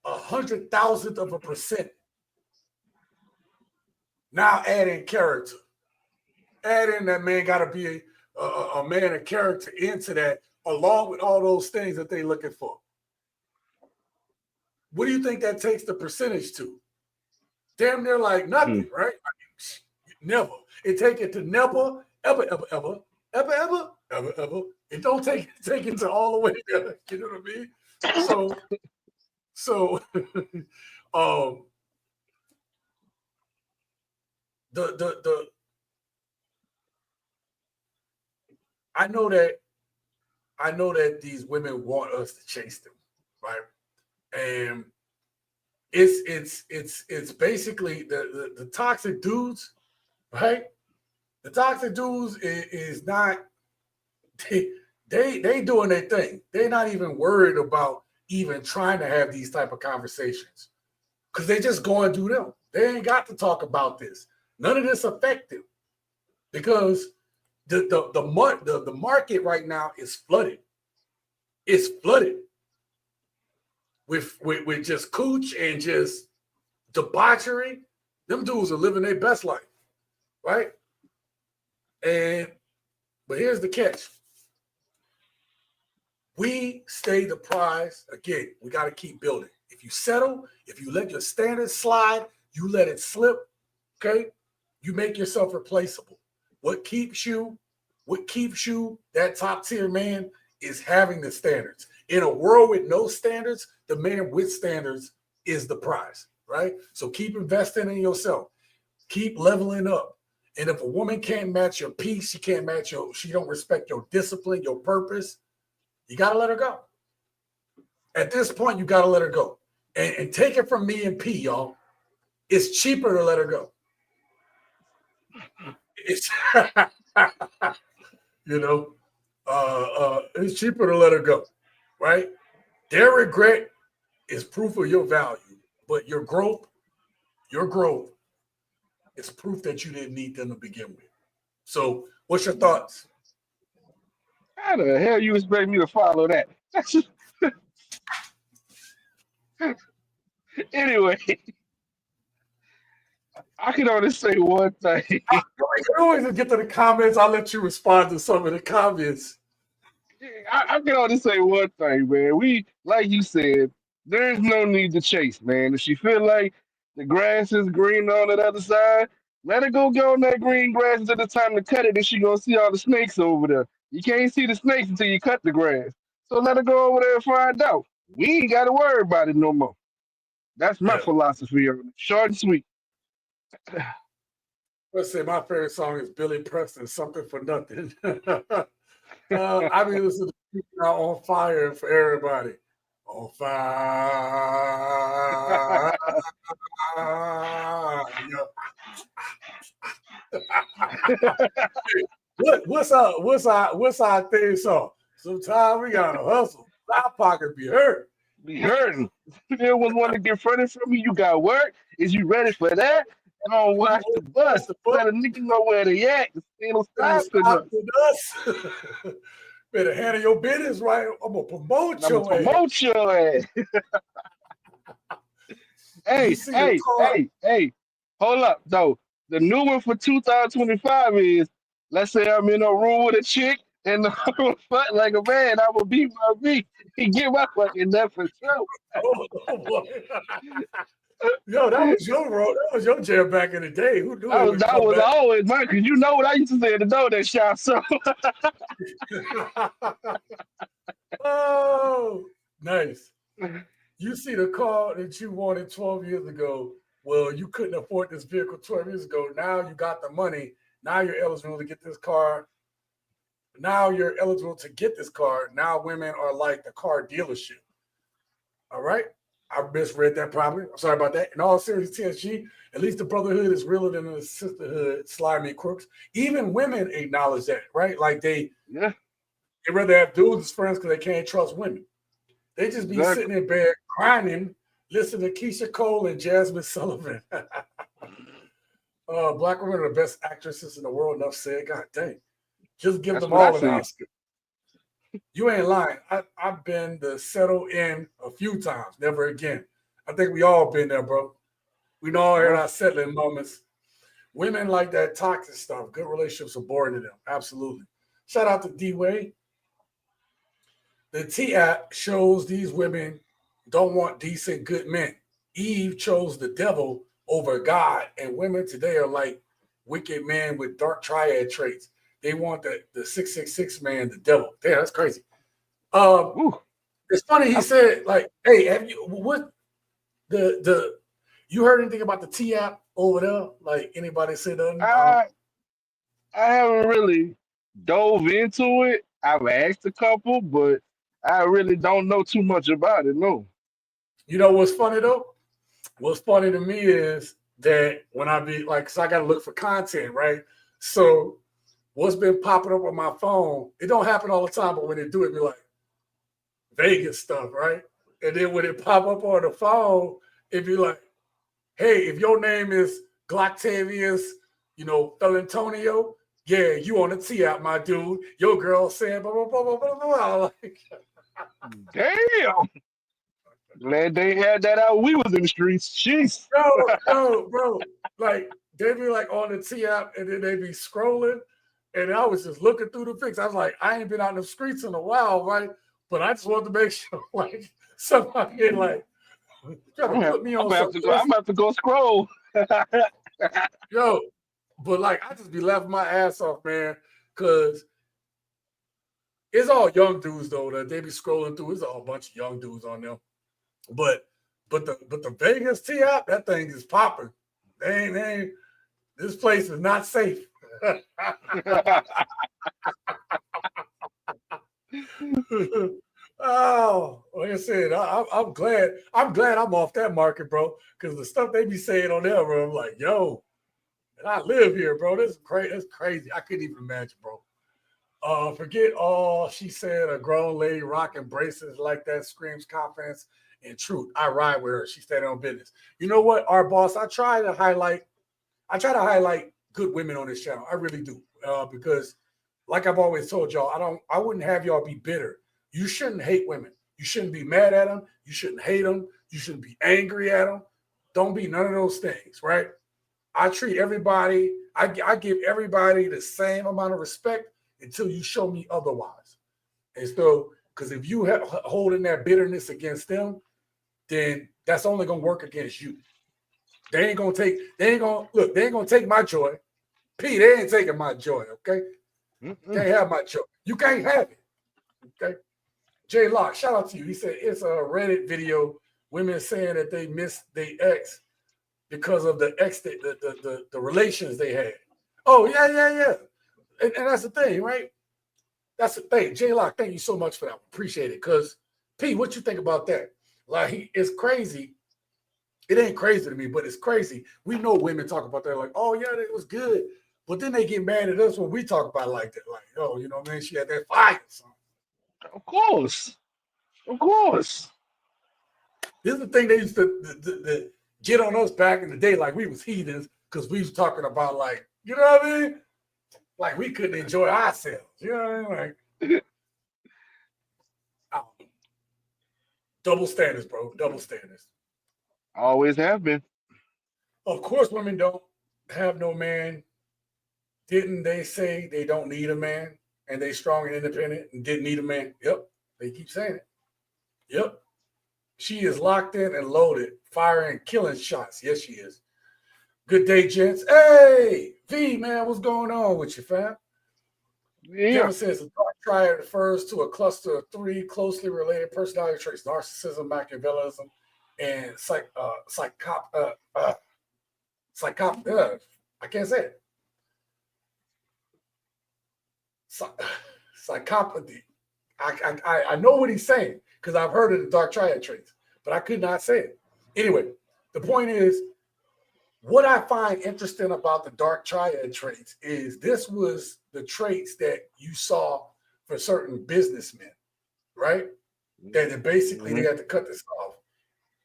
100,000th of a percent. Now add in character. Add in that man got to be a man of character into that, along with all those things that they're looking for. What do you think that takes the percentage to? Damn near like nothing, right? Never. It take it to never, ever. It don't take it to all the way there. You know what I mean? So the I know that these women want us to chase them, right? And it's basically the toxic dudes, right? The toxic dudes is not, they doing their thing. They're not even worried about even trying to have these type of conversations, because they just go and do them. They ain't got to talk about this. None of this affect them, because the market right now is flooded. It's flooded with just cooch and just debauchery, them dudes are living their best life, right? But here's the catch. We stay the prize. Again, we got to keep building. If you settle, if you let your standards slide, you let it slip, okay? You make yourself replaceable. What keeps you that top tier man is having the standards. In a world with no standards, the man with standards is the prize, right? So keep investing in yourself. Keep leveling up. And if a woman can't match your peace, she don't respect your discipline, your purpose, you got to let her go. At this point, you got to let her go. And take it from me and P, y'all. It's cheaper to let her go. It's, it's cheaper to let her go, right? Their regret is proof of your value, but your growth is proof that you didn't need them to begin with. So what's your thoughts? How the hell you expect me to follow that? Anyway, I can only say one thing. You always get to the comments. I'll let you respond to some of the comments. I can only say one thing, man. We, like you said, there's no need to chase, man. If she feel like the grass is green on the other side, let her go on that green grass until it's time to cut it, and she gonna see all the snakes over there. You can't see the snakes until you cut the grass. So let her go over there and find out. We ain't got to worry about it no more. That's my philosophy on it. Short and sweet. Let's say my favorite song is Billy Preston, Something for Nothing. I mean, listen to people out on fire for everybody. On fire. What's our theme song? Sometimes we gotta hustle. Our pocket be hurt. Be hurting. There was one to get further from you. You got work. Is you ready for that? Don't watch the bus. Let a nigga know where they at. Ain't no stopping us. Better handle your business right. I'm gonna promote your ass. Hey. Hold up, though. The new one for 2025 is, let's say I'm in a room with a chick and I'm fuck like a man. I will beat my beat and get my fucking nut for sure. Oh boy. Yo, that was your road. That was your jam back in the day. Who knew that was always mine, because you know what I used to say at the door that shop. So oh, nice. You see the car that you wanted 12 years ago. Well, you couldn't afford this vehicle 12 years ago. Now you got the money. Now you're eligible to get this car. Now women are like the car dealership. All right. I misread that probably. I'm sorry about that. In all seriousness, TSG, at least the brotherhood is realer than the sisterhood, slimy crooks. Even women acknowledge that, right? Like they rather have dudes as friends because they can't trust women. They just be sitting in bed grinding, listening to Keisha Cole and Jasmine Sullivan. Black women are the best actresses in the world. Enough said. God dang. Just give them all an Oscar. You ain't lying. I've been to settle in a few times. Never again. I think we all been there, bro. We all had our settling moments. Women like that toxic stuff. Good relationships are boring to them. Absolutely. Shout out to D-Wade. The T-app shows these women don't want decent, good men. Eve chose the devil over God, and women today are like wicked men with dark triad traits. They want the 666 man, the devil. Damn, that's crazy. It's funny he said, like, hey, have you you heard anything about the T-app over there? Like anybody said nothing? I haven't really dove into it. I've asked a couple, but I really don't know too much about it, no. You know what's funny though? What's funny to me is that when I be like, cause I gotta look for content, right? So what's been popping up on my phone, it don't happen all the time, but when it do, it be like Vegas stuff, right? And then when it pop up on the phone, it be like, hey, if your name is Gloctavius, Felantonio, yeah, you on the T-app, my dude. Your girl said blah, blah, blah, blah, blah, blah. Like, damn. Glad they had that out. We was in the streets. Jeez. Bro. Like they be like on the T app and then they be scrolling. And I was just looking through the pics. I was like, I ain't been out in the streets in a while, right? But I just wanted to make sure like somebody ain't like trying to put me on something. I'm about to go scroll. Yo, but like I just be laughing my ass off, man, because it's all young dudes though that they be scrolling through. It's all a bunch of young dudes on them. But the Vegas T app, that thing is popping. They ain't this place is not safe. Oh, like I said, I'm glad I'm off that market, bro. Because the stuff they be saying on there, bro, I'm like, yo, and I live here, bro. This is crazy. That's crazy. I couldn't even imagine, bro. Forget all she said. A grown lady rocking braces like that screams confidence and truth. I ride with her. She standing on business. You know what, our boss? I try to highlight good women on this channel. I really do, because, like I've always told y'all, I wouldn't have y'all be bitter. You shouldn't hate women. You shouldn't be mad at them. You shouldn't hate them. You shouldn't be angry at them. Don't be none of those things, right? I treat everybody. I give everybody the same amount of respect until you show me otherwise. And so, because if you have holding that bitterness against them, then that's only gonna work against you. They ain't gonna take my joy. P, they ain't taking my joy, okay? Can't have my joy. You can't have it. Okay. J Lock, shout out to you. He said it's a Reddit video, women saying that they missed their ex because of the relations they had. Oh, yeah. And that's the thing, right? That's the thing. J Lock, thank you so much for that. Appreciate it. Because P, what you think about that? Like, it's crazy. It ain't crazy to me, but it's crazy. We know women talk about that, like, oh, yeah, it was good. But then they get mad at us when we talk about it like that. Like, oh, you know what I mean? She had that fire. Of course. This is the thing they used to get on us back in the day, like we was heathens, because we was talking about, like, you know what I mean? Like we couldn't enjoy ourselves. You know what I mean? Like, I don't know. Double standards, bro. Double standards. Always have been. Of course, women don't have no man. Didn't they say they don't need a man and they strong and independent and didn't need a man? Yep. They keep saying it. Yep. She is locked in and loaded, firing, killing shots. Yes, she is. Good day, gents. Hey, V, man, what's going on with you, fam? Yeah. Kevin says the dark triad refers to a cluster of three closely related personality traits: narcissism, Machiavellism, and I can't say it. Psychopathy. I know what he's saying because I've heard of the dark triad traits, but I could not say it. Anyway, the point is, what I find interesting about the dark triad traits is this was the traits that you saw for certain businessmen, right? That basically they had to cut this off.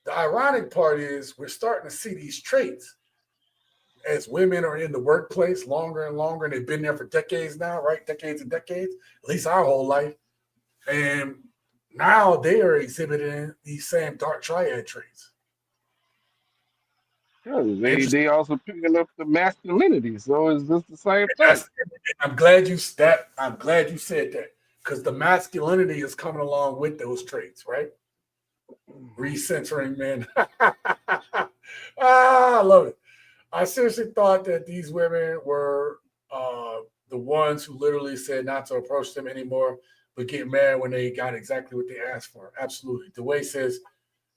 The ironic part is we're starting to see these traits as women are in the workplace longer and longer, and they've been there for decades now, right? Decades and decades, at least our whole life. And now they are exhibiting these same dark triad traits. Yeah, they also picking up the masculinity, so it's just the same thing. I'm glad you said that, because the masculinity is coming along with those traits, right? Recentering men. I love it. I seriously thought that these women were the ones who literally said not to approach them anymore, but get mad when they got exactly what they asked for. Absolutely. DeWay says,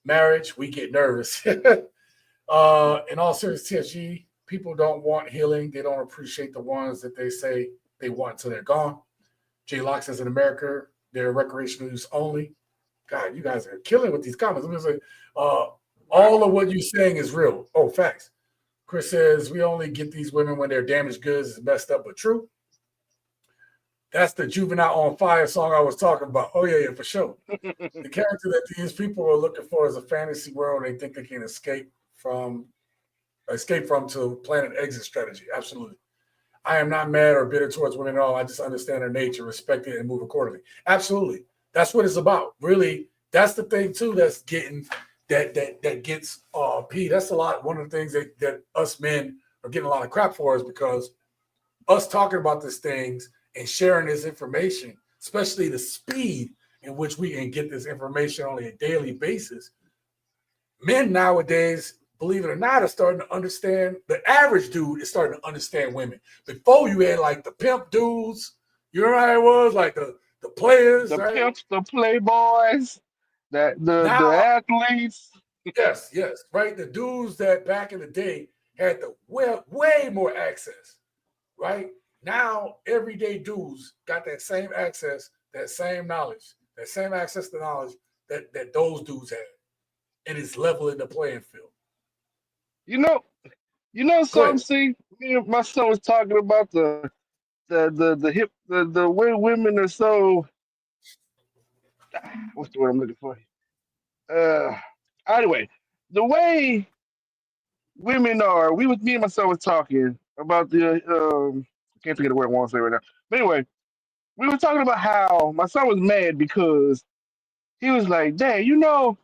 marriage, we get nervous. In all seriousness, TSG, people don't want healing. They don't appreciate the ones that they say they want until they're gone. J. Locke says, in America, they're recreational use only. God, you guys are killing with these comments. I'm going to say, all of what you're saying is real. Oh, facts. Chris says, we only get these women when they're damaged goods. It's messed up, but true. That's the Juvenile on Fire song I was talking about. Oh, yeah, for sure. The character that these people are looking for is a fantasy world they think they can escape from to plan an exit strategy. Absolutely. I am not mad or bitter towards women at all. I just understand their nature, respect it, and move accordingly. Absolutely. That's what it's about. Really, that's the thing, too, that's getting that gets P. That's a lot. One of the things that us men are getting a lot of crap for is because us talking about these things and sharing this information, especially the speed in which we can get this information on a daily basis. Men nowadays, believe it or not, are starting to understand. The average dude is starting to understand women. Before you had like the pimp dudes, you know how it was, like the players, The right? pimps, the playboys, the Now, athletes. yes, right. The dudes that back in the day had the way more access, right? Now, everyday dudes got that same access, that same knowledge, that same access to knowledge that those dudes had, and it's leveling the playing field. You know, you know Go something. ahead. See, me and my son was talking about the way women are so. What's the word I'm looking for? Uh, anyway, the way women are. Me and my son was talking about I can't think of the word I want to say right now. But anyway, we were talking about how my son was mad because he was like, "Dad, you know,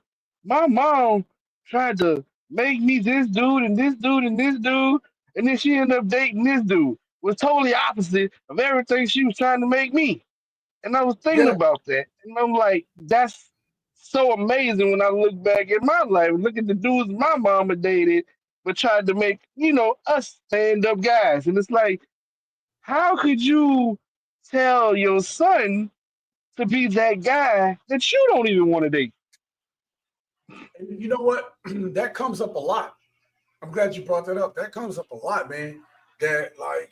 my mom tried to make me this dude and this dude and this dude, and then she ended up dating this dude. Was totally opposite of everything she was trying to make me." And I was thinking Yeah, about that, and I'm like, that's so amazing when I look back at my life, look at the dudes my mama dated, but tried to make, us stand up guys. And it's like, how could you tell your son to be that guy that you don't even want to date? and you know what? That comes up a lot. I'm glad you brought that up. That comes up a lot, man. That like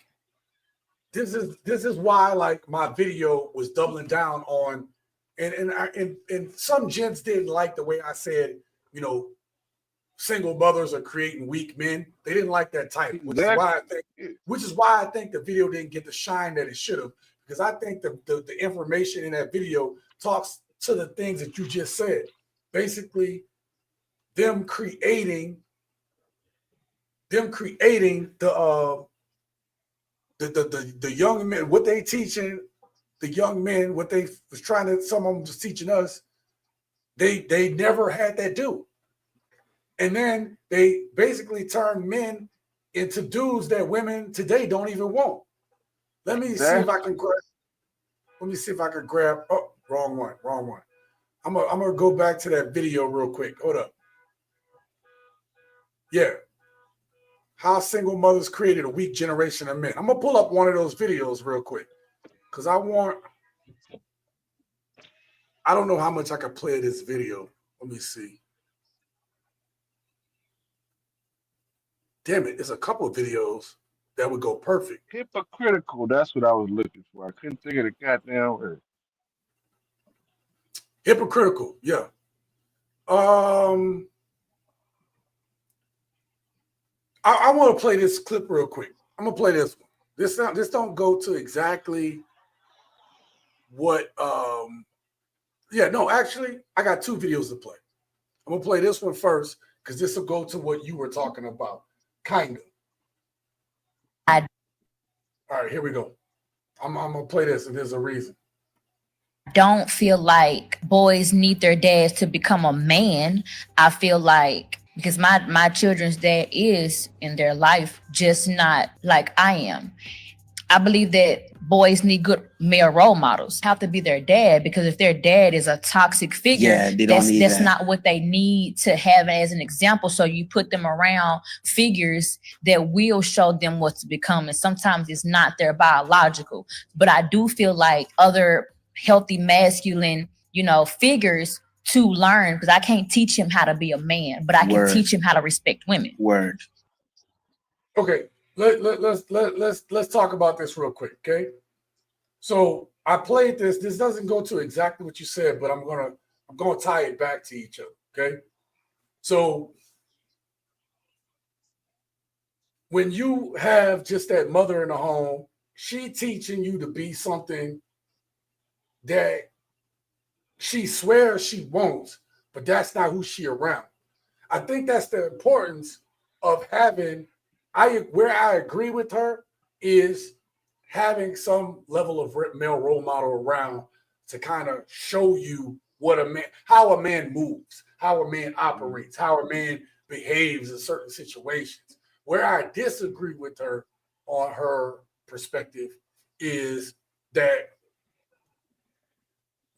this is why like my video was doubling down on, and some gents didn't like the way I said, you know, single mothers are creating weak men. They didn't like that title, Exactly. which is why I think the video didn't get the shine that it should have. Because I think the information in that video talks to the things that you just said. Basically, them creating the young men, what they teaching the young men, what they was trying to, some of them was teaching us, they never had that do. And then they basically turn men into dudes that women today don't even want. Let me see if I Exactly. can grab. Let me see if I can grab. Oh, wrong one. I'm gonna go back to that video real quick. Hold up. Yeah, how single mothers created a weak generation of men. I'm gonna pull up one of those videos real quick because I don't know how much I can play this video. Let me see. Damn it, there's a couple of videos that would go perfect. Hypocritical. That's what I was looking for. I couldn't think of the goddamn word. Hypocritical, yeah. Um, I want to play this clip real quick. I'm gonna play this one. This don't go to exactly what. Yeah, no, actually, I got two videos to play. I'm gonna play this one first because this will go to what you were talking about, kind of. All right, here we go. I'm gonna play this, and there's a reason. Don't feel like boys need their dads to become a man. I feel like because my children's dad is in their life, just not like I am. I believe that boys need good male role models. Have to be their dad, because if their dad is a toxic figure, that's not what they need to have as an example. So you put them around figures that will show them what to become. And sometimes it's not their biological. But I do feel like other healthy masculine, figures to learn, because I can't teach him how to be a man, but I can teach him how to respect women. Okay, let's talk about this real quick, okay? So I played this. This doesn't go to exactly what you said, but I'm gonna tie it back to each other, okay? So when you have just that mother in the home, she teaching you to be something that she swears she won't, but that's not who she around. I think that's the importance of having, where I agree with her is having some level of male role model around to kind of show you how a man moves, how a man operates, how a man behaves in certain situations. Where I disagree with her on her perspective is that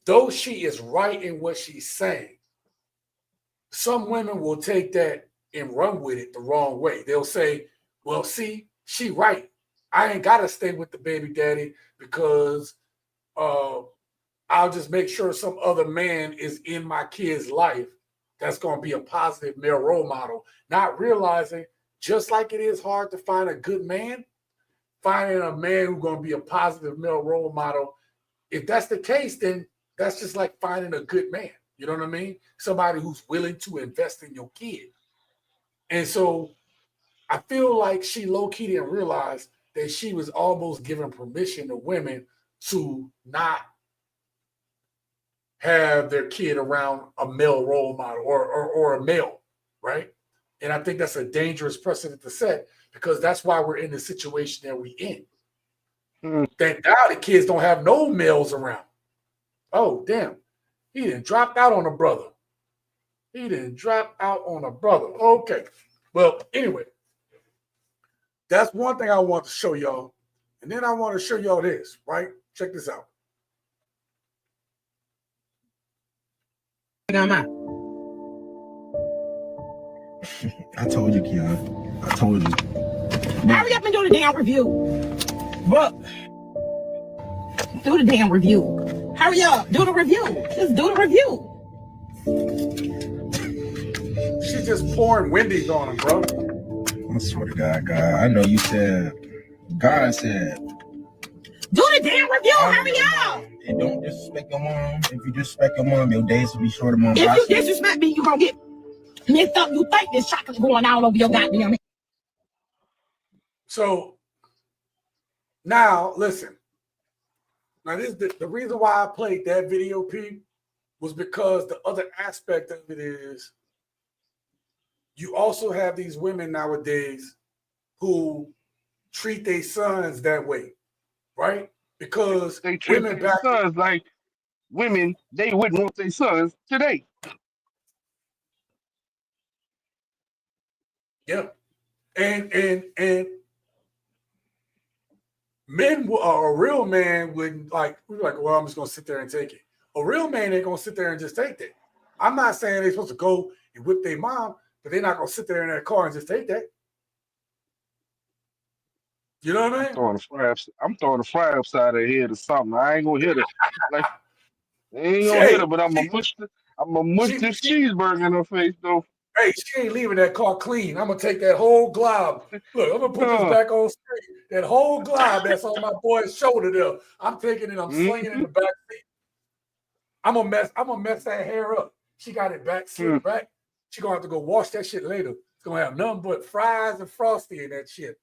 though she is right in what she's saying, some women will take that and run with it the wrong way. They'll say, well, see, she right. I ain't got to stay with the baby daddy because I'll just make sure some other man is in my kid's life that's going to be a positive male role model, not realizing just like it is hard to find a good man, finding a man who's going to be a positive male role model, if that's the case, then that's just like finding a good man. You know what I mean? Somebody who's willing to invest in your kid. And so I feel like she low-key didn't realize that she was almost giving permission to women to not have their kid around a male role model or a male, right? And I think that's a dangerous precedent to set because that's why we're in the situation that we're in. That now the kids don't have no males around. Oh, damn. He didn't drop out on a brother. Okay. Well, anyway, that's one thing I want to show y'all. And then I want to show y'all this, right? Check this out. I told you, Keon. I told you. Hurry up and do the damn review. Look. Do the damn review. Hurry up. Do the review. Just do the review. She's just pouring Wendy's on him, bro. I swear to God, I know you said, God said, do the damn review. Hurry up. And don't disrespect your mom. If you disrespect your mom, your days will be shorter, mom. If you disrespect me, you gonna get messed up. You think there's chocolate going all over your goddamn head. So now listen. Now this the reason why I played that video, P, was because the other aspect of it is you also have these women nowadays who treat their sons that way, right? Because they treat women their sons like women they wouldn't want their sons today. Yeah. And men, a real man wouldn't we're like, well, I'm just gonna sit there and take it. A real man ain't gonna sit there and just take that. I'm not saying they're supposed to go and whip their mom, but they're not gonna sit there in that car and just take that. You know what I mean? I'm throwing the fry upside her head or something. I ain't gonna hit her. Like I ain't gonna hit her, but I'm gonna mush this cheeseburger in her face though. Hey, she ain't leaving that car clean. I'm gonna take that whole glob. Look, I'm gonna put this back on screen. That whole glob that's on my boy's shoulder there. I'm taking it, I'm slinging it in the back seat. I'm gonna mess that hair up. She got it back, slick back. She gonna have to go wash that shit later. It's gonna have nothing but fries and frosty in that shit.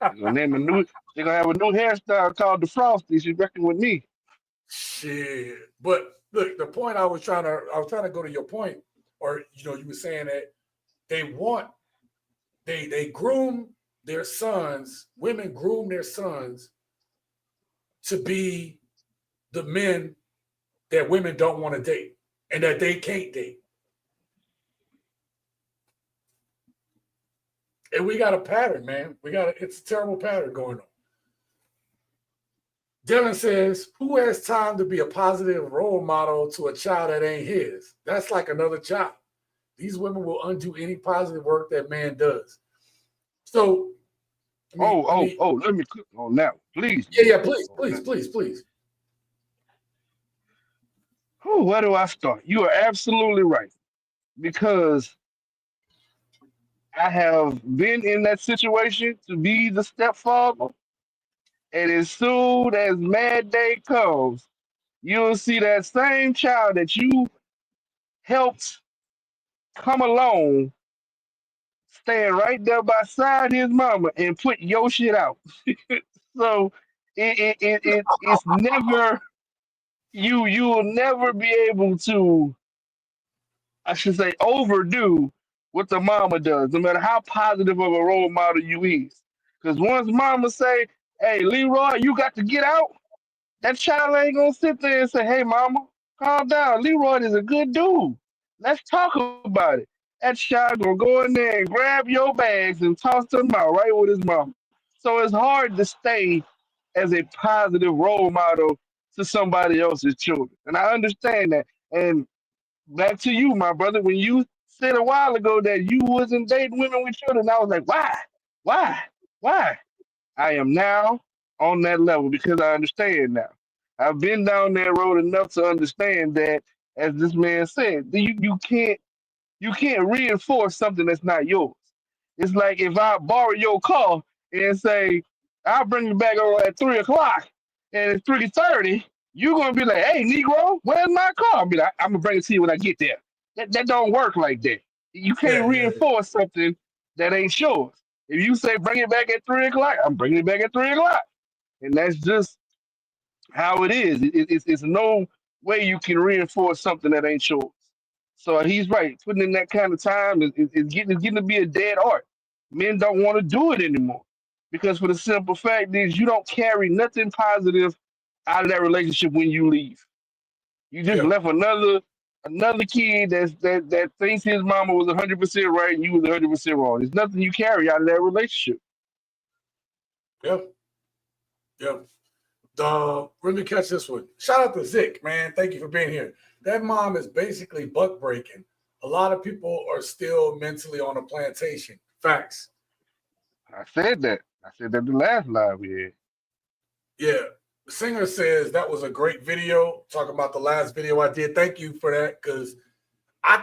And then they're gonna have a new hairstyle called the Frosty. She's working with me. Shit. But look, the point I was trying to go to your point, or you were saying that they groom their sons, women groom their sons to be the men that women don't want to date and that they can't date. And we got a pattern, man. It's a terrible pattern going on. Dylan says, who has time to be a positive role model to a child that ain't his? That's like another child. These women will undo any positive work that man does. So, let me click on that, please. Yeah, please. Where do I start? You are absolutely right. Because I have been in that situation to be the stepfather. And as soon as Mad Day comes, you'll see that same child that you helped come along, stand right there beside his mama and put your shit out. So it's never you will never be able to, I should say, overdo what the mama does, no matter how positive of a role model you is. Because once mama say, hey, Leroy, you got to get out, that child ain't gonna sit there and say, hey, mama, Calm down. Leroy is a good dude. Let's talk about it. That child gonna go in there and grab your bags and toss them out right with his mom. So it's hard to stay as a positive role model to somebody else's children. And I understand that. And back to you, my brother, when you said a while ago that you wasn't dating women with children, I was like, why? Why? Why? I am now on that level because I understand now. I've been down that road enough to understand that, as this man said, you can't reinforce something that's not yours. It's like if I borrow your car and say I'll bring you back over at 3 o'clock, and it's 3:30, you're gonna be like, "Hey, Negro, where's my car?" I'll be like, "I'm gonna bring it to you when I get there." That don't work like that. You Yeah, can't yeah, reinforce something that ain't yours. If you say bring it back at 3 o'clock, I'm bringing it back at 3 o'clock, and that's just how it is. It's no way you can reinforce something that ain't yours. So he's right. Putting in that kind of time is getting to be a dead art. Men don't want to do it anymore because for the simple fact is you don't carry nothing positive out of that relationship when you leave. You just yeah, left another kid that thinks his mama was 100% right and you was 100% wrong. There's nothing you carry out of that relationship. yeah, yeah. Let me catch this one. Shout out to Zick, man. Thank you for being here. That mom is basically buck breaking. A lot of people are still mentally on a plantation. Facts. I said that. I said that the last live we had. Yeah. The singer says that was a great video. Talking about the last video I did. Thank you for that because I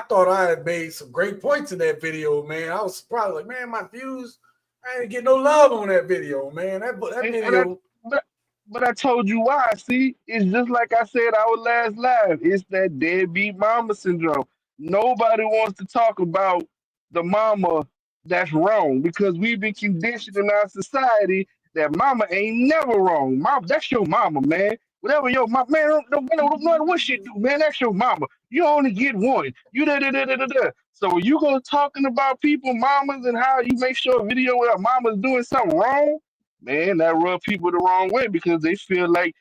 thought I had made some great points in that video, man. I was surprised, like, man, my views, I didn't get no love on that video, man. That And I video, but, but I told you why. See, it's just like I said our last live. It's that deadbeat mama syndrome. Nobody wants to talk about the mama that's wrong because we've been conditioned in our society that mama ain't never wrong. Mom, that's your mama, man. Whatever your mama, man, don't matter what she do, man. That's your mama. You only get one. You da da da da da da. So when you go talking about people, mamas, and how you make sure a video where a mama's doing something wrong, man, that rub people the wrong way because they feel like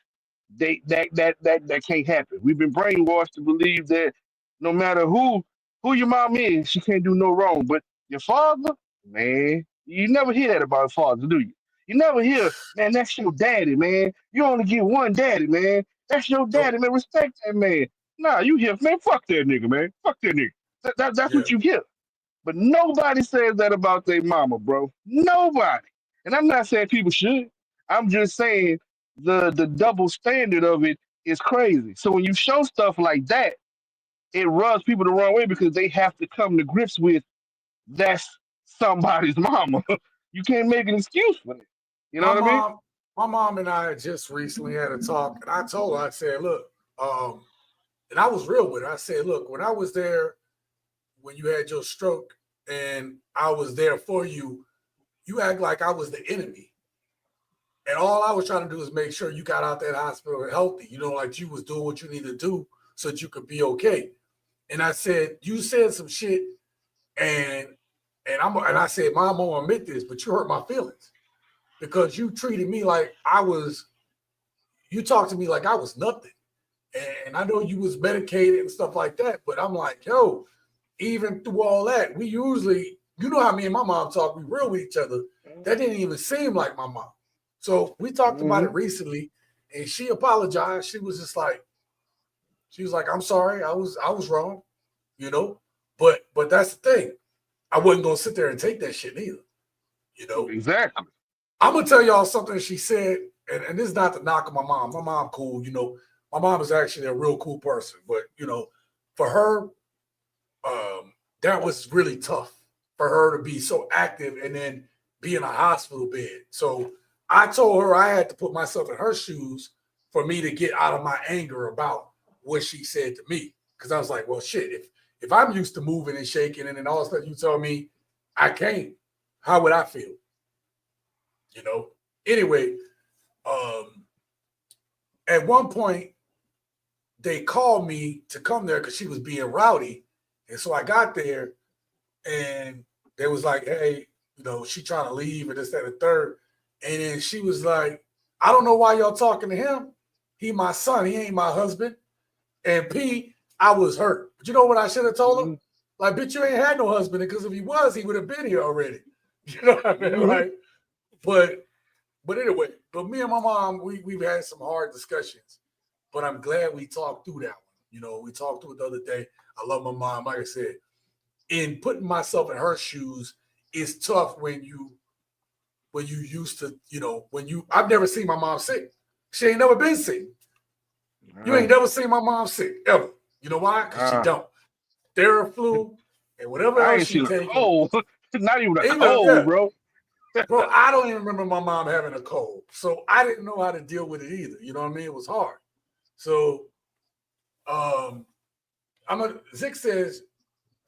that can't happen. We've been brainwashed to believe that no matter who your mom is, she can't do no wrong. But your father, man, you never hear that about a father, do you? You never hear, man, that's your daddy, man. You only get one daddy, man. That's your so daddy, man. Respect that man. Nah, you hear, man, fuck that nigga, man. Fuck that nigga. That's yeah. what you hear. But nobody says that about their mama, bro. Nobody. And I'm not saying people should. I'm just saying the double standard of it is crazy. So when you show stuff like that, it rubs people the wrong way because they have to come to grips with that's somebody's mama. You can't make an excuse for it. You know My what I mean? mom, my mom and I just recently had a talk, and I told her, I said, look, and I was real with her. I said, look, when I was there, when you had your stroke, and I was there for you, you act like I was the enemy. And all I was trying to do is make sure you got out that hospital healthy. You know, like you was doing what you needed to do so that you could be okay. And I said, you said some shit, and I said, Mom, I'm gonna admit this, but you hurt my feelings because you treated me like you talked to me like I was nothing. And I know you was medicated and stuff like that, but I'm like, yo, even through all that, we usually, you know how me and my mom talk, we real with each other. That didn't even seem like my mom. So we talked about Hmm. it recently, and she apologized. She was like, I'm sorry, I was wrong, you know. But that's the thing. I wasn't gonna sit there and take that shit either, you know. Exactly. I'm gonna tell y'all something she said, and this is not to knock on my mom. My mom cool, you know. My mom is actually a real cool person, but you know, for her, that was really tough for her to be so active and then be in a hospital bed. So I told her I had to put myself in her shoes for me to get out of my anger about what she said to me. Because I was like, well, shit, if I'm used to moving and shaking and then all of a sudden you tell me I can't, how would I feel? You know? Anyway, um, at one point they called me to come there because she was being rowdy. And so I got there and they was like, hey, you know, she trying to leave and this, that, and the third. And then she was like, I don't know why y'all talking to him. He my son. He ain't my husband. And P, I was hurt. But you know what I should have told him? Like, bitch, you ain't had no husband, because if he was, he would have been here already. You know what I mean? Like, but anyway, but me and my mom, we've had some hard discussions. But I'm glad we talked through that one. You know, we talked through it the other day. I love my mom. Like I said, in putting myself in her shoes, it's tough when you used to, you know, I've never seen my mom sick. She ain't never been sick. You ain't never seen my mom sick, ever. You know why? Because she don't. Theraflu and whatever I else ain't she seen a taking. cold. Not even a Yeah. cold, bro. Bro, I don't even remember my mom having a cold. So I didn't know how to deal with it either. You know what I mean? It was hard. So Zick says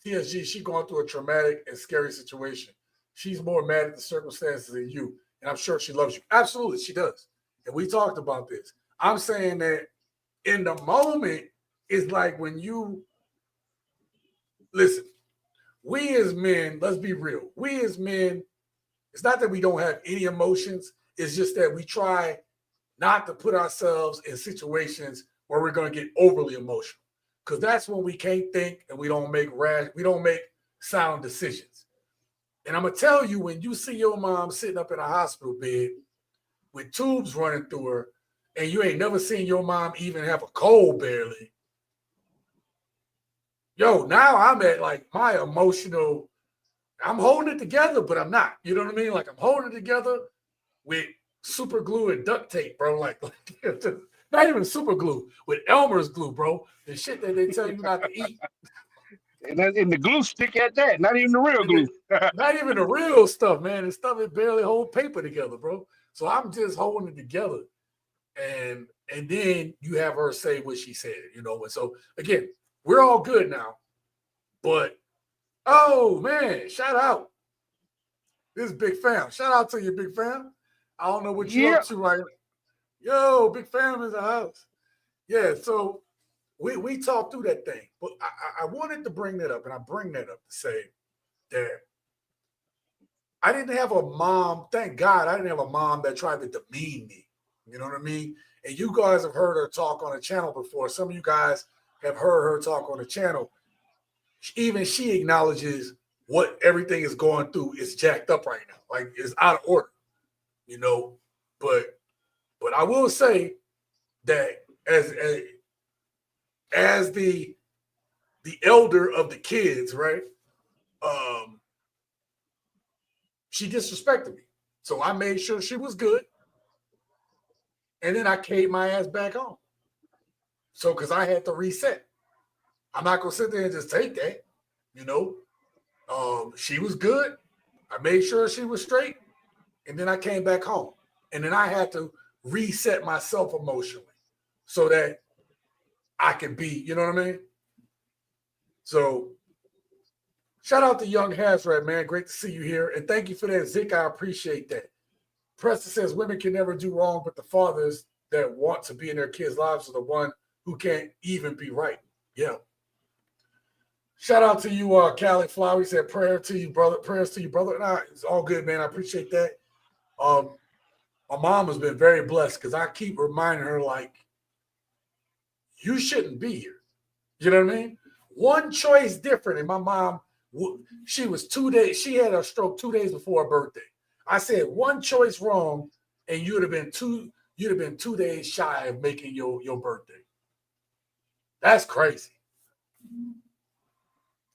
TSG, she going through a traumatic and scary situation. She's more mad at the circumstances than you. And I'm sure she loves you. Absolutely, she does. And we talked about this. I'm saying that in the moment, it's like when you listen, we as men, let's be real. We as men, it's not that we don't have any emotions. It's just that we try not to put ourselves in situations where we're going to get overly emotional. Because that's when we can't think and we don't make sound decisions. And I'm going to tell you, when you see your mom sitting up in a hospital bed with tubes running through her, and you ain't never seen your mom even have a cold barely, yo, now I'm at like my emotional, I'm holding it together, but I'm not. You know what I mean? Like, I'm holding it together with super glue and duct tape, bro. Like not even super glue, with Elmer's glue, bro. The shit that they tell you not to eat. And the glue stick at that, not even the real glue. Not even the real stuff, man. The stuff that barely hold paper together, bro. So I'm just holding it together. And then you have her say what she said, you know. And so again, we're all good now. But oh man, shout out. This is Big Fam. Shout out to you, Big Fam. I don't know what you're up to right now. Yo, Big Fam is the house. Yeah, so we talked through that thing. But I wanted to bring that up, and I bring that up to say that I didn't have a mom. Thank God I didn't have a mom that tried to demean me. You know what I mean? And you guys have heard her talk on the channel before. Some of you guys have heard her talk on the channel. Even she acknowledges what everything is going through is jacked up right now. Like, it's out of order, you know. But I will say that as the elder of the kids, right? She disrespected me. So I made sure she was good. And then I caved my ass back on. So, because I had to reset. I'm not going to sit there and just take that, you know. She was good. I made sure she was straight. And then I came back home. And then I had to reset myself emotionally so that I could be, you know what I mean? So, shout out to Young Hazrat, man. Great to see you here. And thank you for that, Zick. I appreciate that. Preston says women can never do wrong, but the fathers that want to be in their kids' lives are the one who can't even be right. Yeah. Shout out to you, Callie Flower. He said, prayers to you, brother. Nah, it's all good, man. I appreciate that. My mom has been very blessed because I keep reminding her, like, you shouldn't be here. You know what I mean? One choice different. And my mom, she was 2 days. She had a stroke 2 days before her birthday. I said one choice wrong, and you'd have been 2 days shy of making your birthday. That's crazy.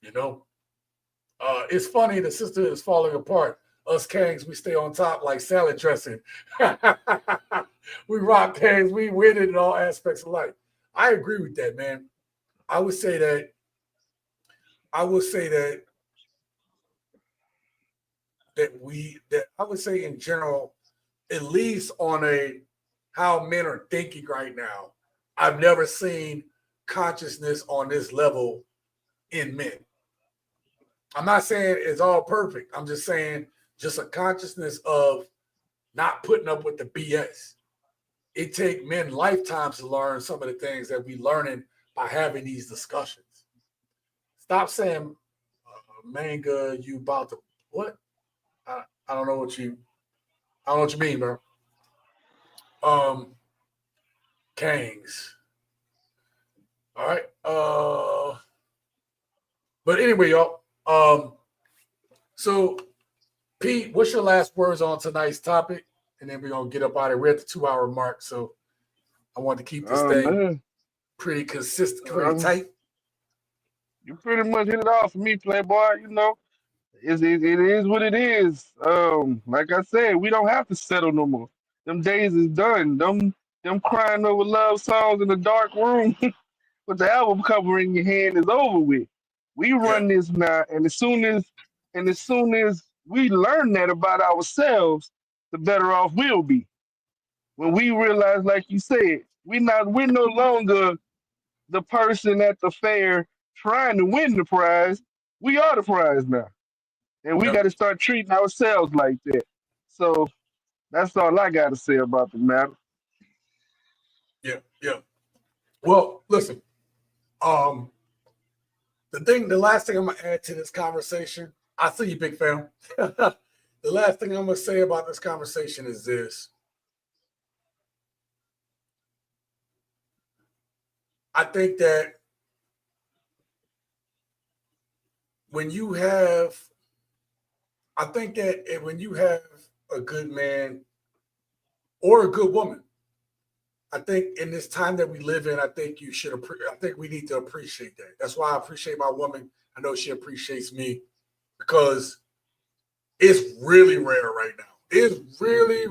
You know? It's funny the sisterhood is falling apart. Us Kangs, we stay on top like salad dressing. We rock Kangs, we win it in all aspects of life. I agree with that, man. I would say that I would say in general, at least on how men are thinking right now, I've never seen consciousness on this level in men. I'm not saying it's all perfect. I'm just saying just a consciousness of not putting up with the BS. It takes men lifetimes to learn some of the things that we learning by having these discussions. Stop saying, manga, you about to, what? I don't know what you mean, bro. Kangs. All right. But anyway, y'all. So Pete, what's your last words on tonight's topic? And then we're gonna get up out of here. We're at the 2 hour mark, so I want to keep this thing Man, pretty consistent, pretty tight. you pretty much hit it off for me, Playboy. You know, it is what it is. Like I said, we don't have to settle no more. Them days is done. Them crying over love songs in the dark room with the album cover in your hand is over with. We run this now, and as soon as we learn that about ourselves, the better off we'll be. When we realize, like you said, we're no longer the person at the fair trying to win the prize. We are the prize now. And we got to start treating ourselves like that. So that's all I got to say about the matter. Yeah. Well, listen. The last thing I'm gonna add to this conversation, I see you, big fam. The last thing I'm gonna say about this conversation is this. I think that when you have a good man or a good woman, I think in this time that we live in, I think we need to appreciate that. That's why I appreciate my woman. I know she appreciates me because it's really rare right now. It's really,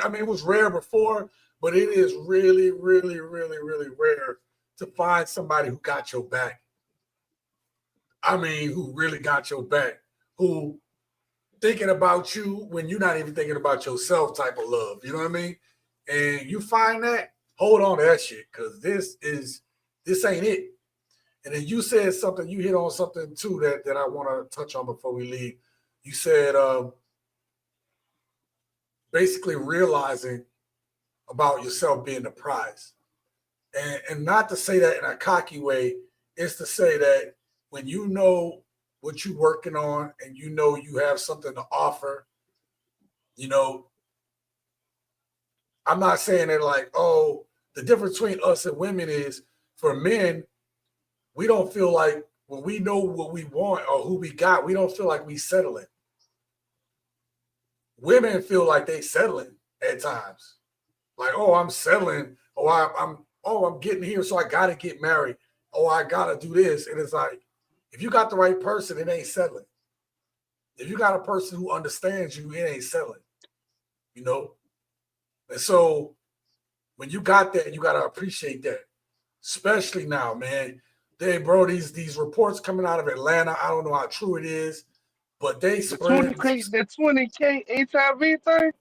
I mean, it was rare before, but it is really, really, really, really rare to find somebody who got your back. I mean, who really got your back, who thinking about you when you're not even thinking about yourself type of love. You know what I mean? And you find that, hold on to that shit, because this ain't it. And then you said something, you hit on something too that I want to touch on before we leave. You said basically realizing about yourself being the prize. And not to say that in a cocky way, it's to say that when you know what you're working on and you know you have something to offer, you know, I'm not saying that like, oh, the difference between us and women is for men, we don't feel like when we know what we want or who we got, we don't feel like we settling. Women feel like they settling at times. Like, oh, I'm settling. Oh, I'm getting here, so I gotta get married. Oh, I gotta do this. And it's like, if you got the right person, it ain't settling. If you got a person who understands you, it ain't settling. You know? And so when you got that, you gotta appreciate that. Especially now, man. Bro, these reports coming out of Atlanta, I don't know how true it is, but they spread the 20K HIV thing.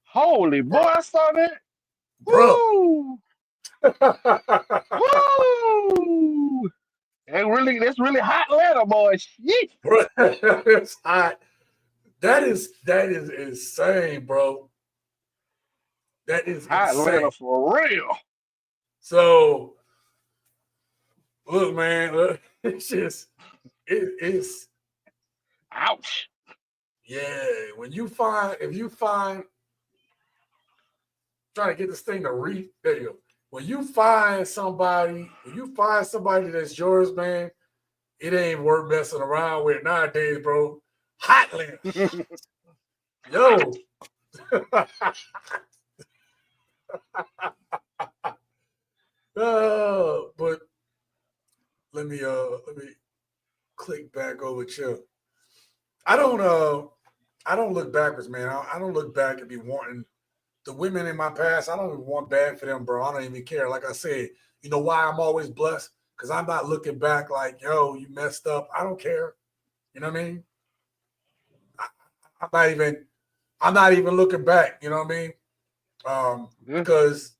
Holy boy, I saw that. Bro. Woo! Woo! That's really hot Atlanta, boy. Shit. Bro, it's hot. That is insane, bro. That is hot insane. Atlanta for real. So look, man, it's just it's ouch. Yeah, if you find trying to get this thing to read, there you go. When you find somebody that's yours, man, it ain't worth messing around with nowadays, bro. Hotland. Yo. But let me click back over chill. I don't look backwards, man. I don't look back and be wanting the women in my past. I don't even want bad for them, bro. I don't even care. Like I said, you know why I'm always blessed? Because I'm not looking back like, yo, you messed up. I don't care. You know what I mean? I'm not even looking back. You know what I mean? Because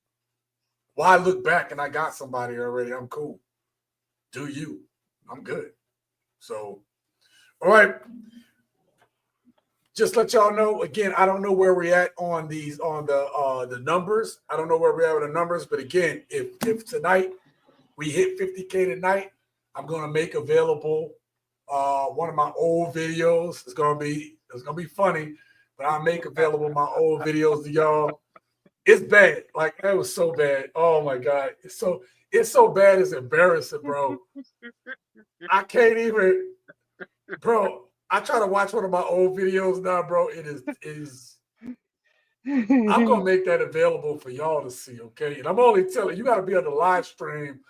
why look back and I got somebody already? I'm cool. Do you? I'm good. So, all right. Just let y'all know again. I don't know where we're at on the numbers. I don't know where we're at with the numbers, but again, if tonight we hit 50K tonight, I'm gonna make available one of my old videos. It's gonna be funny, but I'll make available my old videos to y'all. It's bad. Like, that was so bad. Oh my God. It's so bad, it's embarrassing, bro. I can't even, bro. I try to watch one of my old videos now, bro. It is. I'm gonna make that available for y'all to see, okay? And I'm only telling you, got to be on the live stream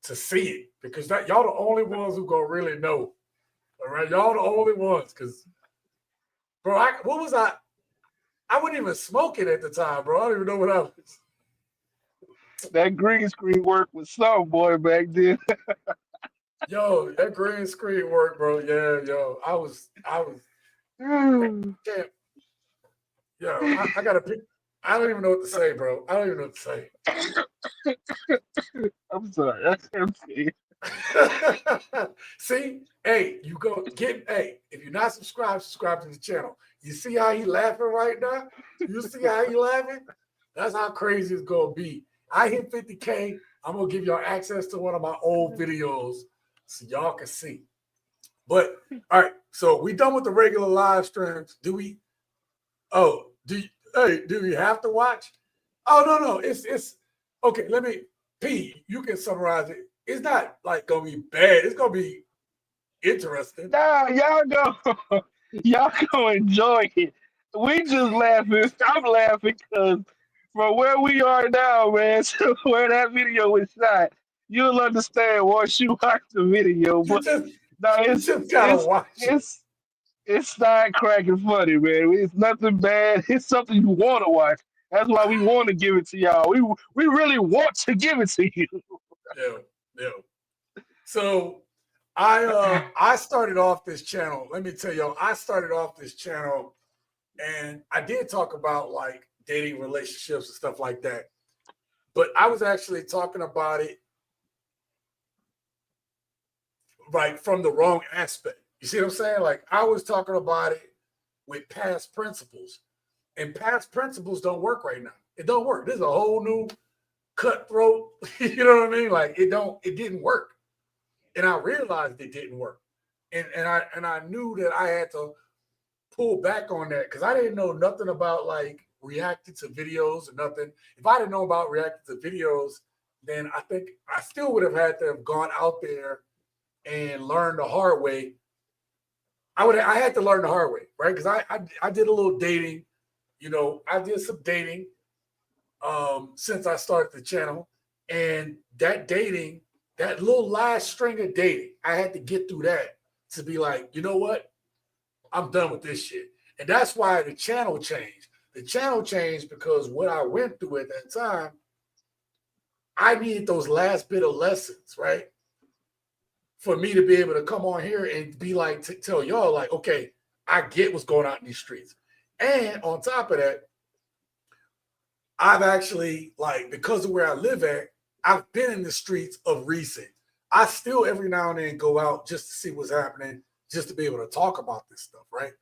to see it because that y'all the only ones who gonna really know. All right, y'all the only ones, because, bro, what was I? I wasn't even smoking at the time, bro. I don't even know what I was. That green screen work was some boy back then. Yo, that green screen work, bro. Yeah, yo, I was, damn, yo, I gotta pick. I don't even know what to say, bro. I don't even know what to say. I'm sorry. I can't see. See, hey, you go get. Hey, if you're not subscribed, subscribe to the channel. You see how he laughing right now? You see how he laughing? That's how crazy it's gonna be. I hit 50K. I'm gonna give y'all access to one of my old videos so y'all can see. But all right, so we done with the regular live streams. Do we? Oh, do we have to watch? Oh no, it's okay. Let me P. You can summarize it. It's not like gonna be bad. It's gonna be interesting. Nah, y'all go enjoy it. We just laughing. I'm laughing because from where we are now, man, to where that video was shot, you'll understand once you watch the video. You But just no, you just gotta watch it. it's not cracking funny, man. It's nothing bad. It's something you want to watch. That's why we want to give it to y'all. We really want to give it to you. Yeah. So I started off this channel. Let me tell y'all, I started off this channel and I did talk about like dating relationships and stuff like that. But I was actually talking about it like from the wrong aspect. You see what I'm saying? Like I was talking about it with past principles. And past principles don't work right now. It don't work. This is a whole new cutthroat. You know what I mean? Like it didn't work. And I realized it didn't work. And I knew that I had to pull back on that because I didn't know nothing about like reacting to videos or nothing. If I didn't know about reacting to videos, then I think I still would have had to have gone out there and learned the hard way. I had to learn the hard way, right? Because I did a little dating, you know, I did some dating since I started the channel. And that dating, that little last string of dating, I had to get through that to be like, you know what? I'm done with this shit. And that's why the channel changed. The channel changed because what I went through at that time, I needed those last bit of lessons, right? For me to be able to come on here and be like, to tell y'all, like, okay, I get what's going on in these streets. And on top of that, I've actually, like, because of where I live at, I've been in the streets of recent. I still every now and then go out just to see what's happening, just to be able to talk about this stuff, right?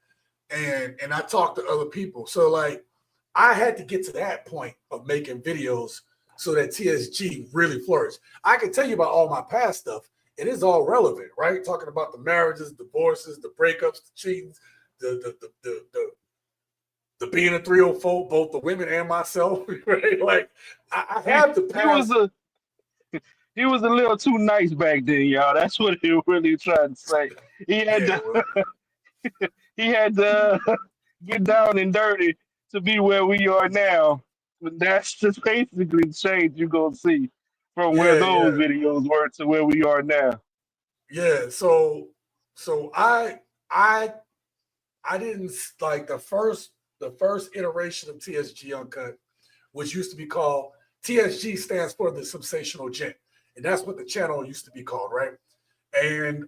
And I talk to other people. So like I had to get to that point of making videos so that TSG really flourished. I can tell you about all my past stuff. It is all relevant, right? Talking about the marriages, divorces, the breakups, the cheating, the being a 304, both the women and myself, right? Like I have the past. He was a little too nice back then, y'all. That's what he really tried to say. He had Yeah, well, he had to get down and dirty to be where we are now. But that's just basically the change you're gonna see from where yeah. those videos were to where we are now. Yeah, so I didn't like the first iteration of TSG Uncut, which used to be called TSG stands for the Sensational Gent, and that's what the channel used to be called, right? And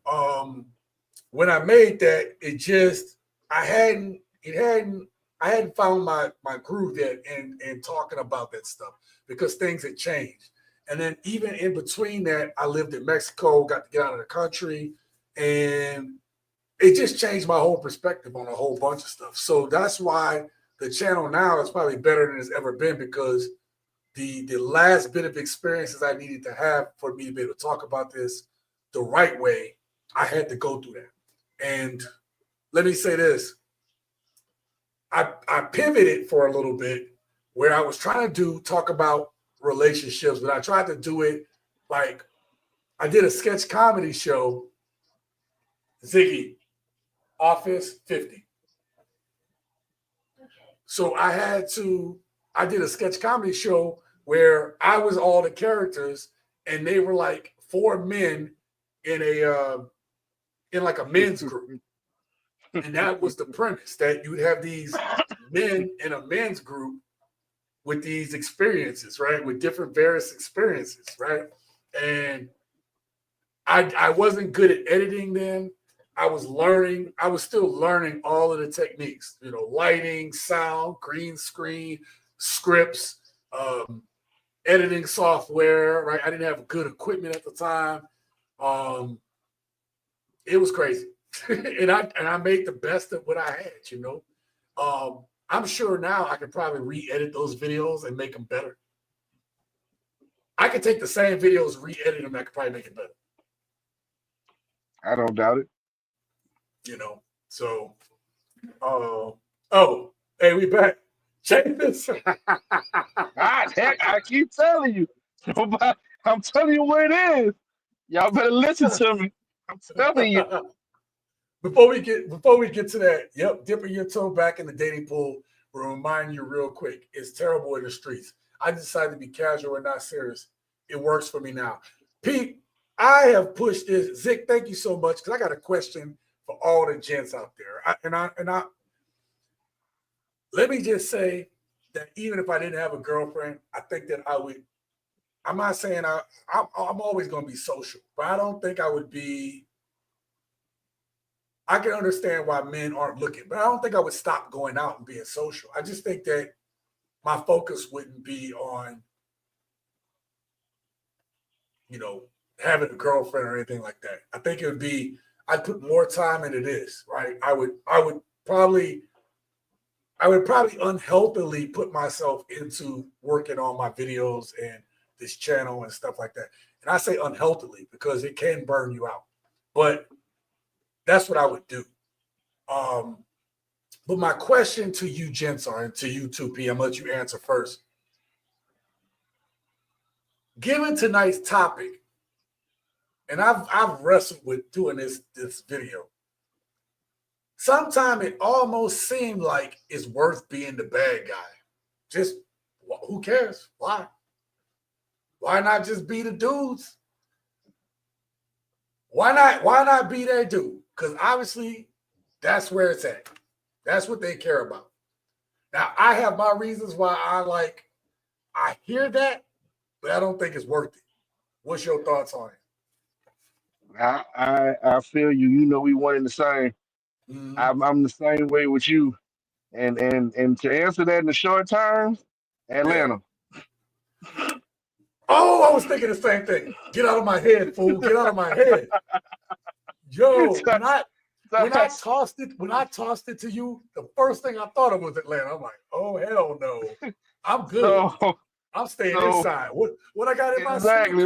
when I made that, it just I hadn't found my groove yet in talking about that stuff because things had changed. And then even in between that, I lived in Mexico, got to get out of the country, and it just changed my whole perspective on a whole bunch of stuff. So that's why the channel now is probably better than it's ever been because the last bit of experiences I needed to have for me to be able to talk about this the right way, I had to go through that. And let me say this. I pivoted for a little bit where I was trying to talk about relationships, but I tried to do it like I did a sketch comedy show, Ziggy, Office 50. So I did a sketch comedy show where I was all the characters and they were like 4 men in like a men's group. And that was the premise, that you would have these men in a men's group with these experiences, right? With different various experiences, right? And I wasn't good at editing then. I was still learning all of the techniques, lighting, sound, green screen, scripts, editing software, right? I didn't have good equipment at the time. It was crazy. and I made the best of what I had, I'm sure now I could probably re-edit those videos and make them better. I could take the same videos, re-edit them, I could probably make it better. I don't doubt it. So, hey, we back. Check this. Heck, I keep telling you. I'm telling you what it is. Y'all better listen to me. I'm telling you. Before we get to that, dipping your toe back in the dating pool will remind you real quick. It's terrible in the streets. I decided to be casual and not serious. It works for me now. Pete, I have pushed this. Zick, thank you so much, because I got a question for all the gents out there. Let me just say that even if I didn't have a girlfriend, I think that I would. I'm not saying I'm always going to be social, but I don't think I would be. I can understand why men aren't looking, but I don't think I would stop going out and being social. I just think that my focus wouldn't be on, having a girlfriend or anything like that. I think it would be, I'd put more time into this, right? I would probably unhealthily put myself into working on my videos and this channel and stuff like that. And I say unhealthily because it can burn you out. But that's what I would do. But my question to you gents and to you too, P, I'm gonna let you answer first. Given tonight's topic, and I've wrestled with doing this video. Sometimes it almost seemed like it's worth being the bad guy. Just who cares? Why? Why not just be the dudes? Why not be that dude? Because obviously that's where it's at. That's what they care about. Now, I have my reasons why I hear that, but I don't think it's worth it. What's your thoughts on it? I feel you. We one in the same. Mm-hmm. I'm the same way with you. And to answer that in the short term, Atlanta. Yeah. Oh, I was thinking the same thing. Get out of my head, fool. Get out of my head. Yo, when I tossed it to you, the first thing I thought of was Atlanta. I'm like, oh hell no. I'm good. I'm staying inside. What I got in my exactly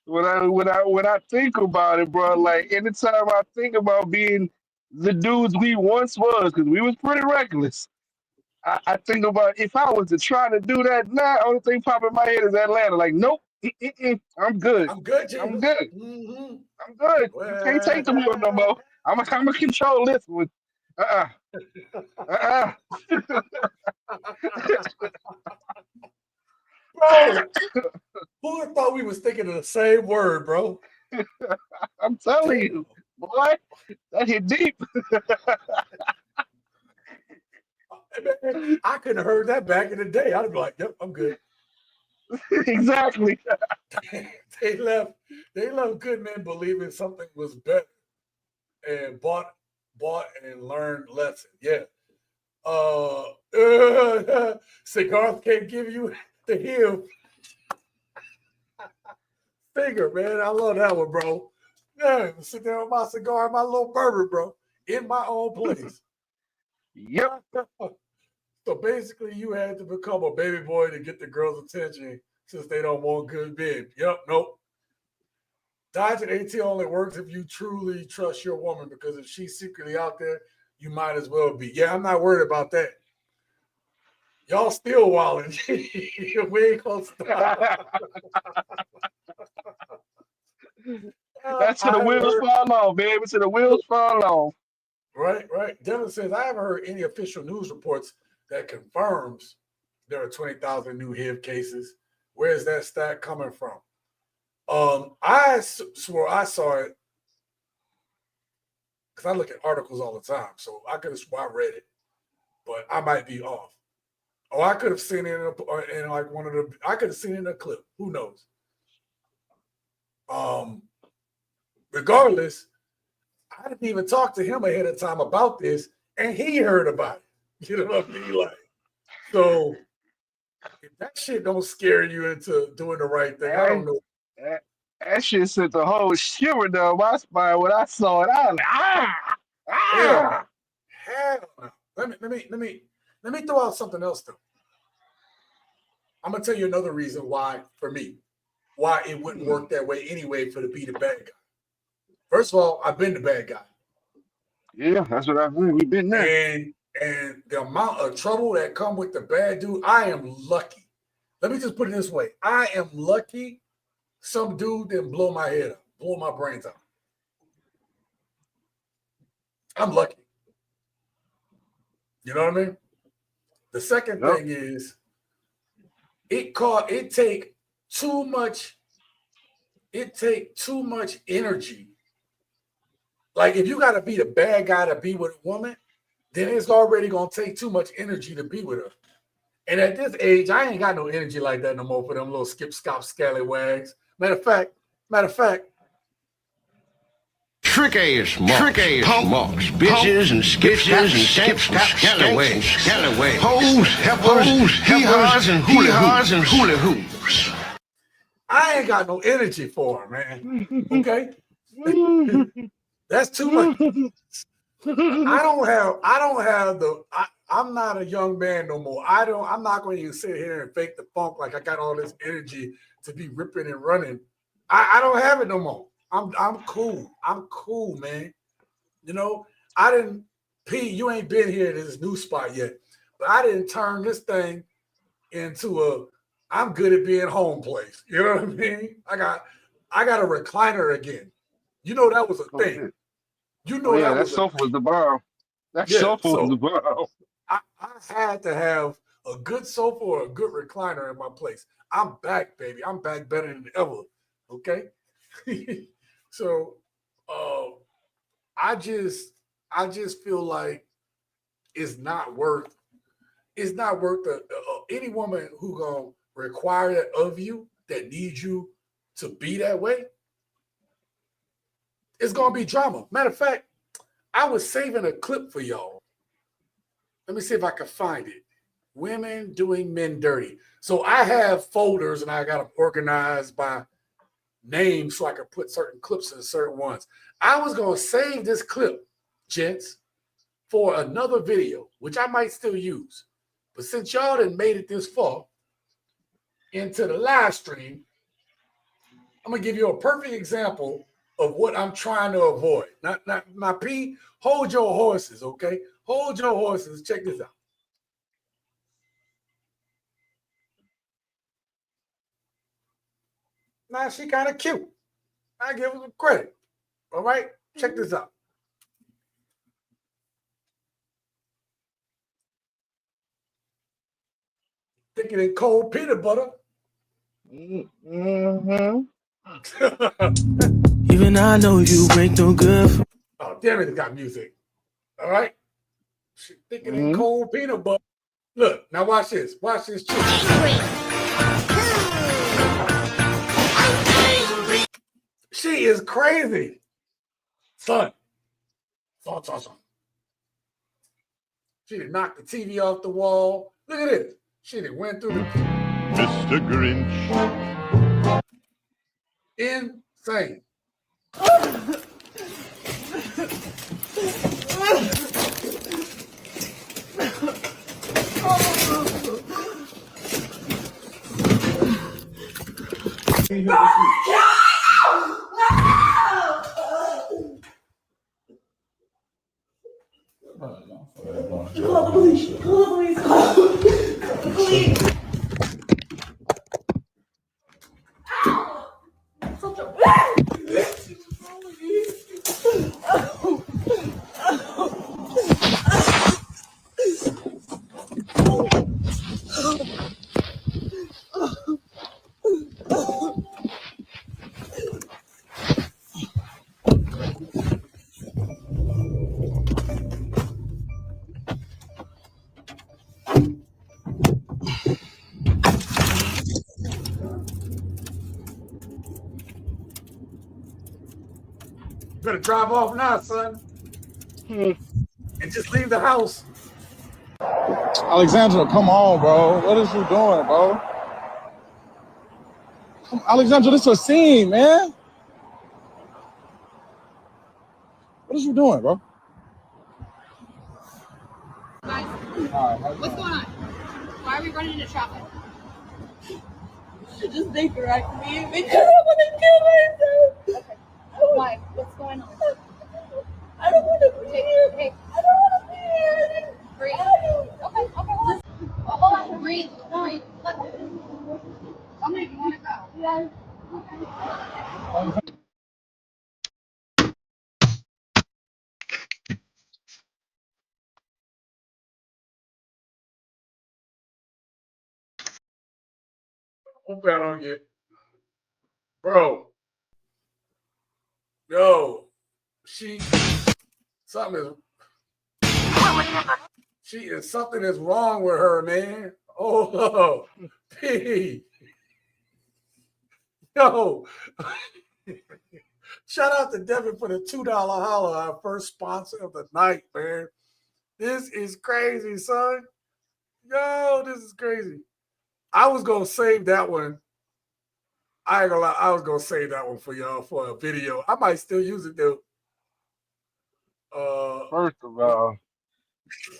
when I think about it, bro, like anytime I think about being the dudes we once was, because we was pretty reckless. I think about if I was to try to do that now, only thing popping in my head is Atlanta. Like, nope, I'm good. I'm good, James. I'm good. Mm-hmm. I'm good. You can't take the wheel no more. I'm gonna control this one. Bro, who would have thought we was thinking of the same word, bro? I'm telling you, boy, that hit deep. Man, I couldn't have heard that back in the day. I'd be like, yep, I'm good. Exactly. They left good men believing something was better and bought and learned lesson. Yeah. Cigars can't give you the heel finger, man. I love that one, bro. Yeah, sit there with my cigar and my little bourbon, bro, in my own place. Yep. So basically, you had to become a baby boy to get the girl's attention since they don't want good men. Yep, nope. Dodging AT only works if you truly trust your woman, because if she's secretly out there, you might as well be. Yeah, I'm not worried about that. Y'all still wilding. We ain't gonna stop. That's till the wheels fall off, baby. Till the wheels fall off. Right. Dylan says, I haven't heard any official news reports that confirms there are 20,000 new HIV cases. Where is that stat coming from? I swore I saw it because I look at articles all the time, so I could have swore I read it, but I might be off. Oh, I could have seen it in like one of the. I could have seen it in a clip. Who knows? Regardless, I didn't even talk to him ahead of time about this, and he heard about it. You know what I mean? Like, so if that shit don't scare you into doing the right thing, I don't know. That shit sent the whole shiver down my spine when I saw it. I was like, Hell no. Let me throw out something else though. I'm gonna tell you another reason why, for me, why it wouldn't work that way anyway for to be the bad guy. First of all, I've been the bad guy. Yeah, that's what I mean. We've been there. And the amount of trouble that come with the bad dude, I am lucky. Let me just put it this way. I am lucky some dude didn't blow my head up, blow my brains out. I'm lucky. You know what I mean? The second thing is it take too much energy. Like if you got to be the bad guy to be with a woman, then it's already going to take too much energy to be with her. And at this age, I ain't got no energy like that no more for them little skip, scop, scallywags. Matter of fact, trick ass marks, bitches and scallywags, hoes, hee-haws and hula hoops. I ain't got no energy for her, man. Okay? That's too much. I'm not a young man no more. I'm not going to even sit here and fake the funk like I got all this energy to be ripping and running. I don't have it no more. I'm cool. I'm cool, man. You know, you ain't been here at this new spot yet, but I didn't turn this thing into I'm good at being home place. You know what I mean? I got a recliner again. You know that was a thing. You know that sofa was the bomb. That sofa was the bomb. I had to have a good sofa or a good recliner in my place. I'm back, baby. I'm back better than ever. Okay. So I just feel like it's not worth any woman who gonna require that of you, that needs you to be that way. It's gonna be drama. Matter of fact, I was saving a clip for y'all. Let me see if I can find it. Women doing men dirty. So I have folders and I got them organized by name so I can put certain clips in certain ones. I was going to save this clip, gents, for another video, which I might still use. But since y'all done made it this far into the live stream, I'm going to give you a perfect example of what I'm trying to avoid. Now, P, hold your horses, okay? Hold your horses. Check this out. Now, she kind of cute. I give her some credit. All right? Check this out. Thicker than cold peanut butter. Mm-hmm. Even I know you ain't no good. Oh, damn it, it got music. All right? She thicker than cold peanut butter. Look, now watch this. Watch this chick. She is crazy. Son. She done knocked the TV off the wall. Look at this. She done went through the... Mr. Grinch. Insane. Call the police. Call the police. Better drive off now, son. And just leave the house. Alexandra, come on, bro. What is you doing, bro? Alexandra, this is a scene, man. What is you doing, bro? Guys, what's going on? Why are we running into traffic? Just make the right me because I want to kill myself. Okay. Why? What's going on? I don't want to be here. Hey, I don't want to be here. breathe. Okay, hold on. Breathe. Breathe. Tell me if you want to go. Yes. Hope I don't get, bro. Yo, something is wrong with her, man. Oh, P. Yo, shout out to Devin for the $2 holler, our first sponsor of the night, man. This is crazy, son. Yo, this is crazy. I was gonna save that one. I ain't gonna lie, I was gonna save that one for y'all for a video. I might still use it though. First of all,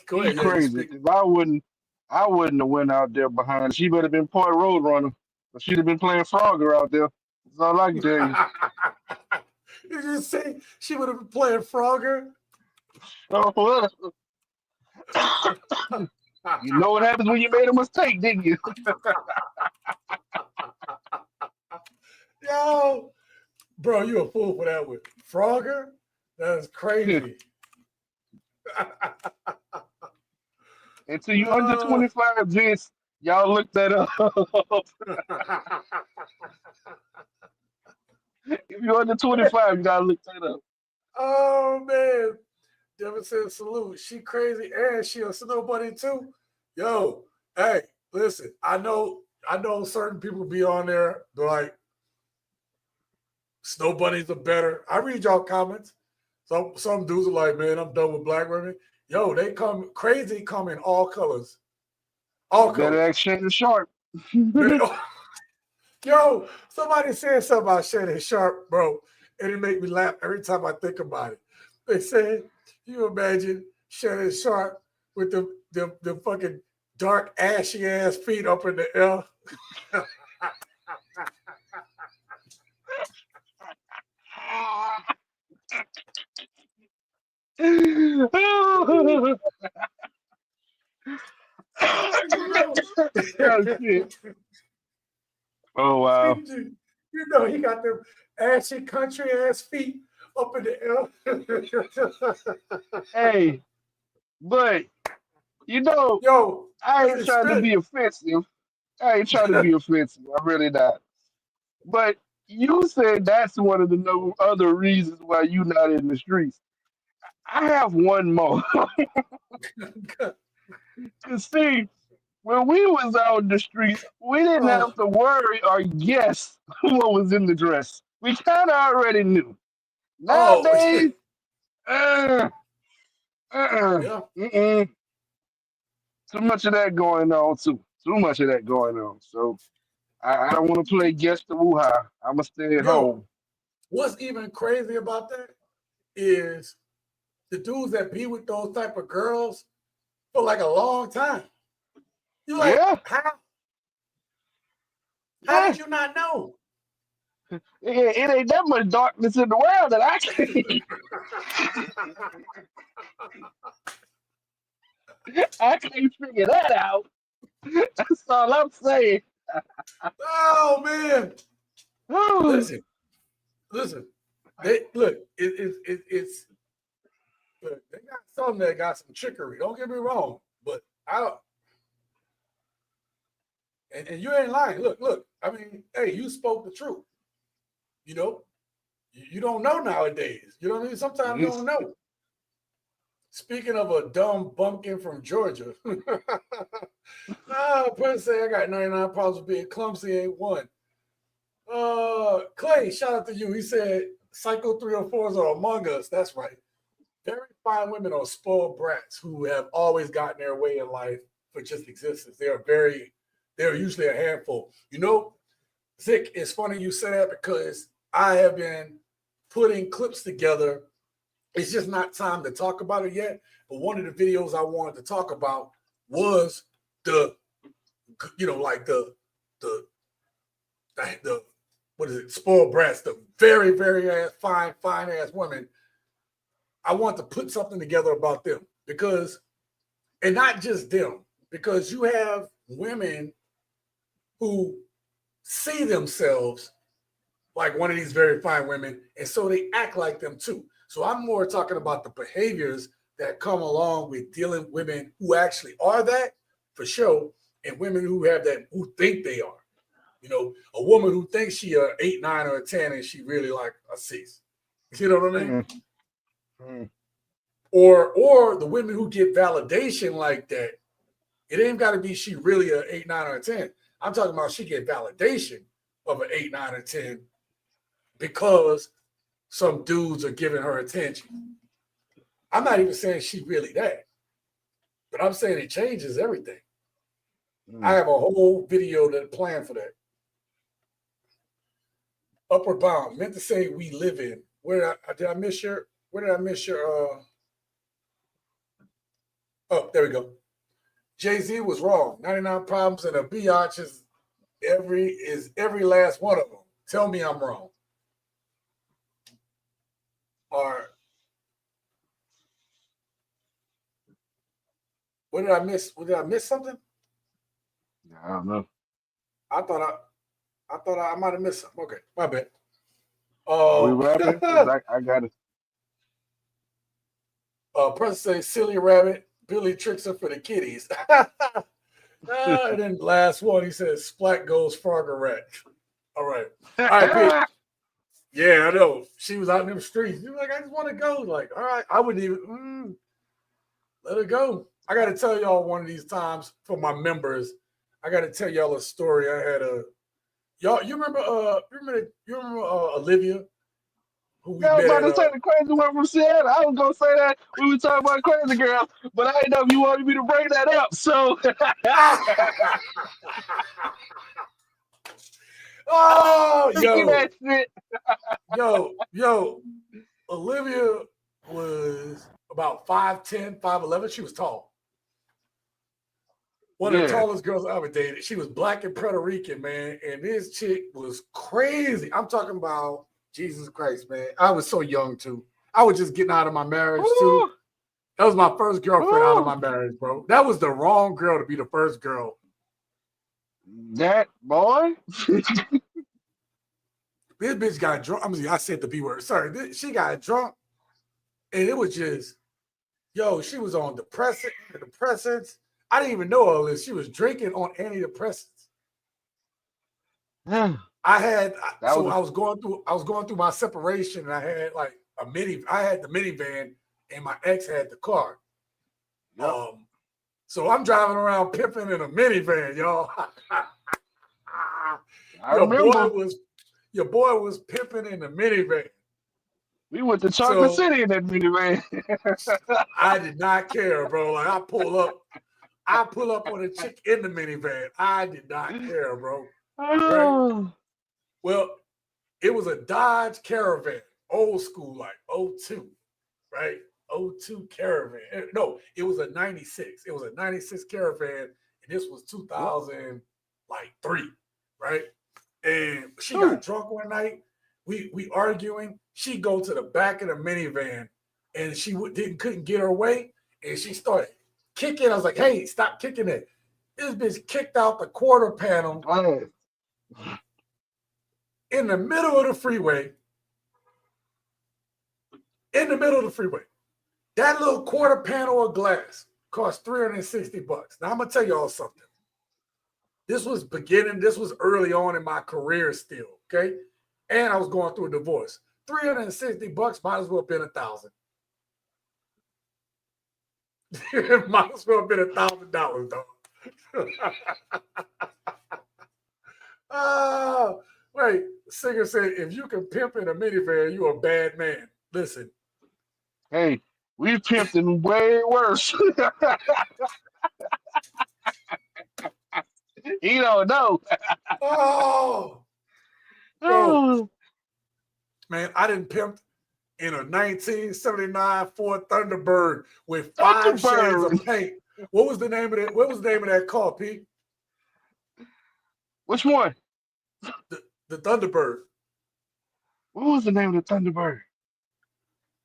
Go he ahead, yeah, you crazy. speak. If I wouldn't have went out there behind her. She better been Point Roadrunner. But she'd have been playing Frogger out there. That's all I can tell you. Did you say she would have been playing Frogger? Oh, you know what happens when you made a mistake, didn't you? Yo, bro, you a fool for that one. Frogger? That's crazy. Until you under 25, Vince, y'all look that up. If you're under 25, you gotta look that up. Oh man. Devin said salute. She crazy and she a snow bunny too. Yo, hey, listen, I know certain people be on there, they're like, snow bunnies are better. I read y'all comments. Some dudes are like, man, I'm done with black women. Yo, they come in all colors. All Better colors. ask Shannon Sharp. Yo, somebody said something about Shannon Sharp, bro, and it made me laugh every time I think about it. They said, you imagine Shannon Sharp with the fucking dark, ashy ass feet up in the air. Oh, shit. Oh, wow. You know, he got them ashy country ass feet up in the air. Hey, but you know, yo, I ain't trying to be offensive. I ain't trying to be offensive. I'm really not. But you said that's one of the no other reasons why you not in the streets. I have one more. Cause see, when we was out in the streets, we didn't have to worry or guess what was in the dress. We kind of already knew. Nowadays, yeah. too much of that going on too. Too much of that going on. So I don't want to play guess the woo-ha. I'm gonna stay at home. What's even crazy about that is the dudes that be with those type of girls for like a long time. You like, how did you not know? It ain't that much darkness in the world that I can't. I can't figure that out. That's all I'm saying. Oh man! Listen. It's look, they got some that got some trickery. Don't get me wrong, but I don't. And you ain't lying. Look. I mean, hey, you spoke the truth. You know, you don't know nowadays. You know what I mean? Sometimes you don't know. Speaking of a dumb bumpkin from Georgia, Prince say I got 99 problems with being clumsy, ain't one. Clay, shout out to you. He said Psycho 304s are among us. That's right. Very fine women are spoiled brats who have always gotten their way in life for just existence. They're usually a handful. You know, Zick, it's funny you say that because I have been putting clips together. It's just not time to talk about it yet. But one of the videos I wanted to talk about was the what is it? Spoiled brats, the very, very fine ass women. I want to put something together about them because, and not just them, because you have women who see themselves like one of these very fine women, and so they act like them too. So I'm more talking about the behaviors that come along with dealing with women who actually are that for sure, and women who have that who think they are. You know, a woman who thinks she a 8, 9, or a 10, and she really like a 6. You know what I mean? Or the women who get validation like that. It ain't got to be she really a 8, 9, or a 10. I'm talking about she get validation of an 8, 9, or 10 because some dudes are giving her attention. I'm not even saying she really that, but I'm saying it changes everything. I have a whole video that planned for that. Upward bound, meant to say we live in. Where did I miss your? Oh, there we go. Jay-Z was wrong. 99 problems and a biatch is every last one of them. Tell me I'm wrong. Or what did I miss? Did I miss something? I don't know. I thought I might have missed something. Okay, my bad. Are we rapping? 'Cause I got it. President says silly rabbit, Billy tricks her for the kitties. And then last one, he says Splat goes Frogger rat. All right. All right, Pete. Yeah, I know. She was out in them streets. She was like, I just want to go. Like, all right, I wouldn't even let her go. I got to tell y'all one of these times for my members. I got to tell y'all a story. I had you remember Olivia? Who we I was met about at, to say the crazy one from Seattle. I was gonna say that we were talking about crazy girl, but I didn't know if you wanted me to bring that up. So oh, that shit. yo, Olivia was about 5'10", 5'11". She was tall. One of the tallest girls I ever dated. She was black and Puerto Rican, man. And this chick was crazy. I'm talking about Jesus Christ, man. I was so young, too. I was just getting out of my marriage, too. That was my first girlfriend out of my marriage, bro. That was the wrong girl to be the first girl. That boy? This bitch got drunk. I said the B word. Sorry. She got drunk. And it was just, she was on depressants. I didn't even know all this. She was drinking on antidepressants. I was going through my separation, and I had like I had the minivan, and my ex had the car. So I'm driving around pimping in a minivan, y'all. Your boy was pimping in the minivan. We went to Chocolate City in that minivan. I did not care, bro. Like I pull up on a chick in the minivan. I did not care, bro. Right? Well, it was a Dodge Caravan, old school, like 02, right? 02 Caravan. No, it was a 96. It was a 96 Caravan, and this was 2003, right? And she got drunk one night. We arguing. She go to the back of the minivan, and she couldn't get her way, and she started kicking. I was like, "Hey, stop kicking it!" This bitch kicked out the quarter panel in the middle of the freeway. In the middle of the freeway, that little quarter panel of glass cost $360. Now I'm gonna tell y'all something. This was early on in my career still, okay? And I was going through a divorce. $360 might as well have been $1,000. It might as well have been $1,000, dog. Oh, wait. Singer said, if you can pimp in a minivan, you a bad man. Listen. Hey, we pimped him way worse. He don't know. Oh, bro. Man, I didn't pimp in a 1979 Ford Thunderbird with 5 shades of paint. What was the name of that? What was the name of that car, Pete? Which one? The Thunderbird. What was the name of the Thunderbird?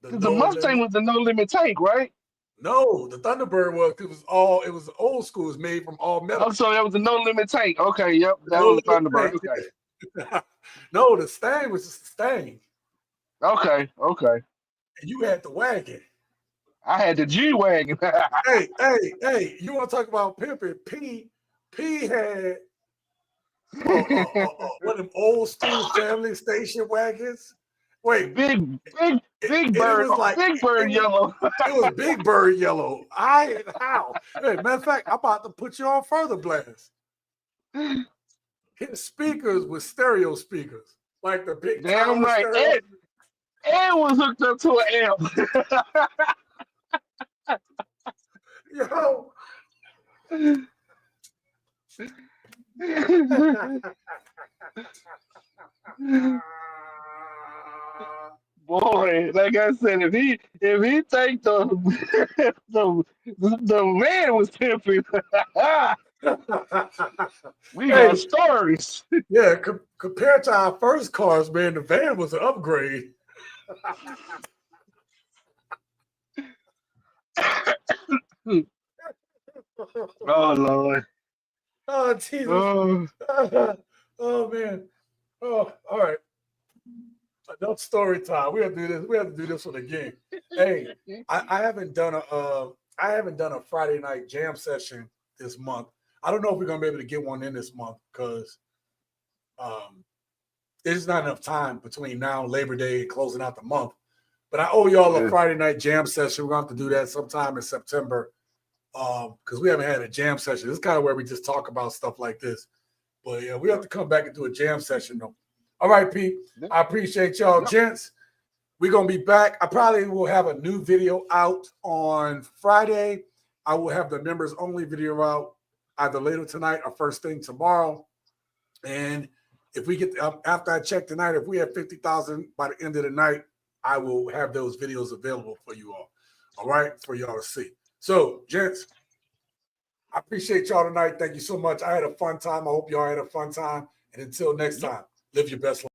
The Because the No Mustang Limit. was the no limit tank, right? No, the Thunderbird it was old school. It was made from all metal. Oh, so that was the no limit tank. Okay, yep, that No was the Limit Thunderbird. tank. Okay, No, the Stang was just the Stang. okay. And you had the wagon. I had the G wagon. Hey! You want to talk about pimping? P had one of them old school family station wagons. Wait, big it bird, was like big bird yellow. it was Big Bird yellow. How? Hey, matter of fact, I'm about to put you on further blast. His speakers were stereo speakers, like the big Damn tower right. stereo. And was hooked up to an amp. Boy, like I said, if he think the man was pimping, we got stories. Yeah, compared to our first cars, man, the van was an upgrade. Oh Lord. Oh Jesus. Oh man. Oh, all right. Enough story time. We have to do this. We have to do this one again. Hey, I haven't done a Friday night jam session this month. I don't know if we're gonna be able to get one in this month because there's not enough time between now and Labor Day and closing out the month. But I owe y'all a Friday night jam session. We're gonna have to do that sometime in September because we haven't had a jam session. This is kind of where we just talk about stuff like this. But yeah, we have to come back and do a jam session though. All right, Pete. I appreciate y'all, gents. We're going to be back. I probably will have a new video out on Friday. I will have the members only video out either later tonight or first thing tomorrow. And if we get, after I check tonight, if we have 50,000 by the end of the night, I will have those videos available for you all. All right, for y'all to see. So, gents, I appreciate y'all tonight. Thank you so much. I had a fun time. I hope y'all had a fun time. And until next time, live your best life.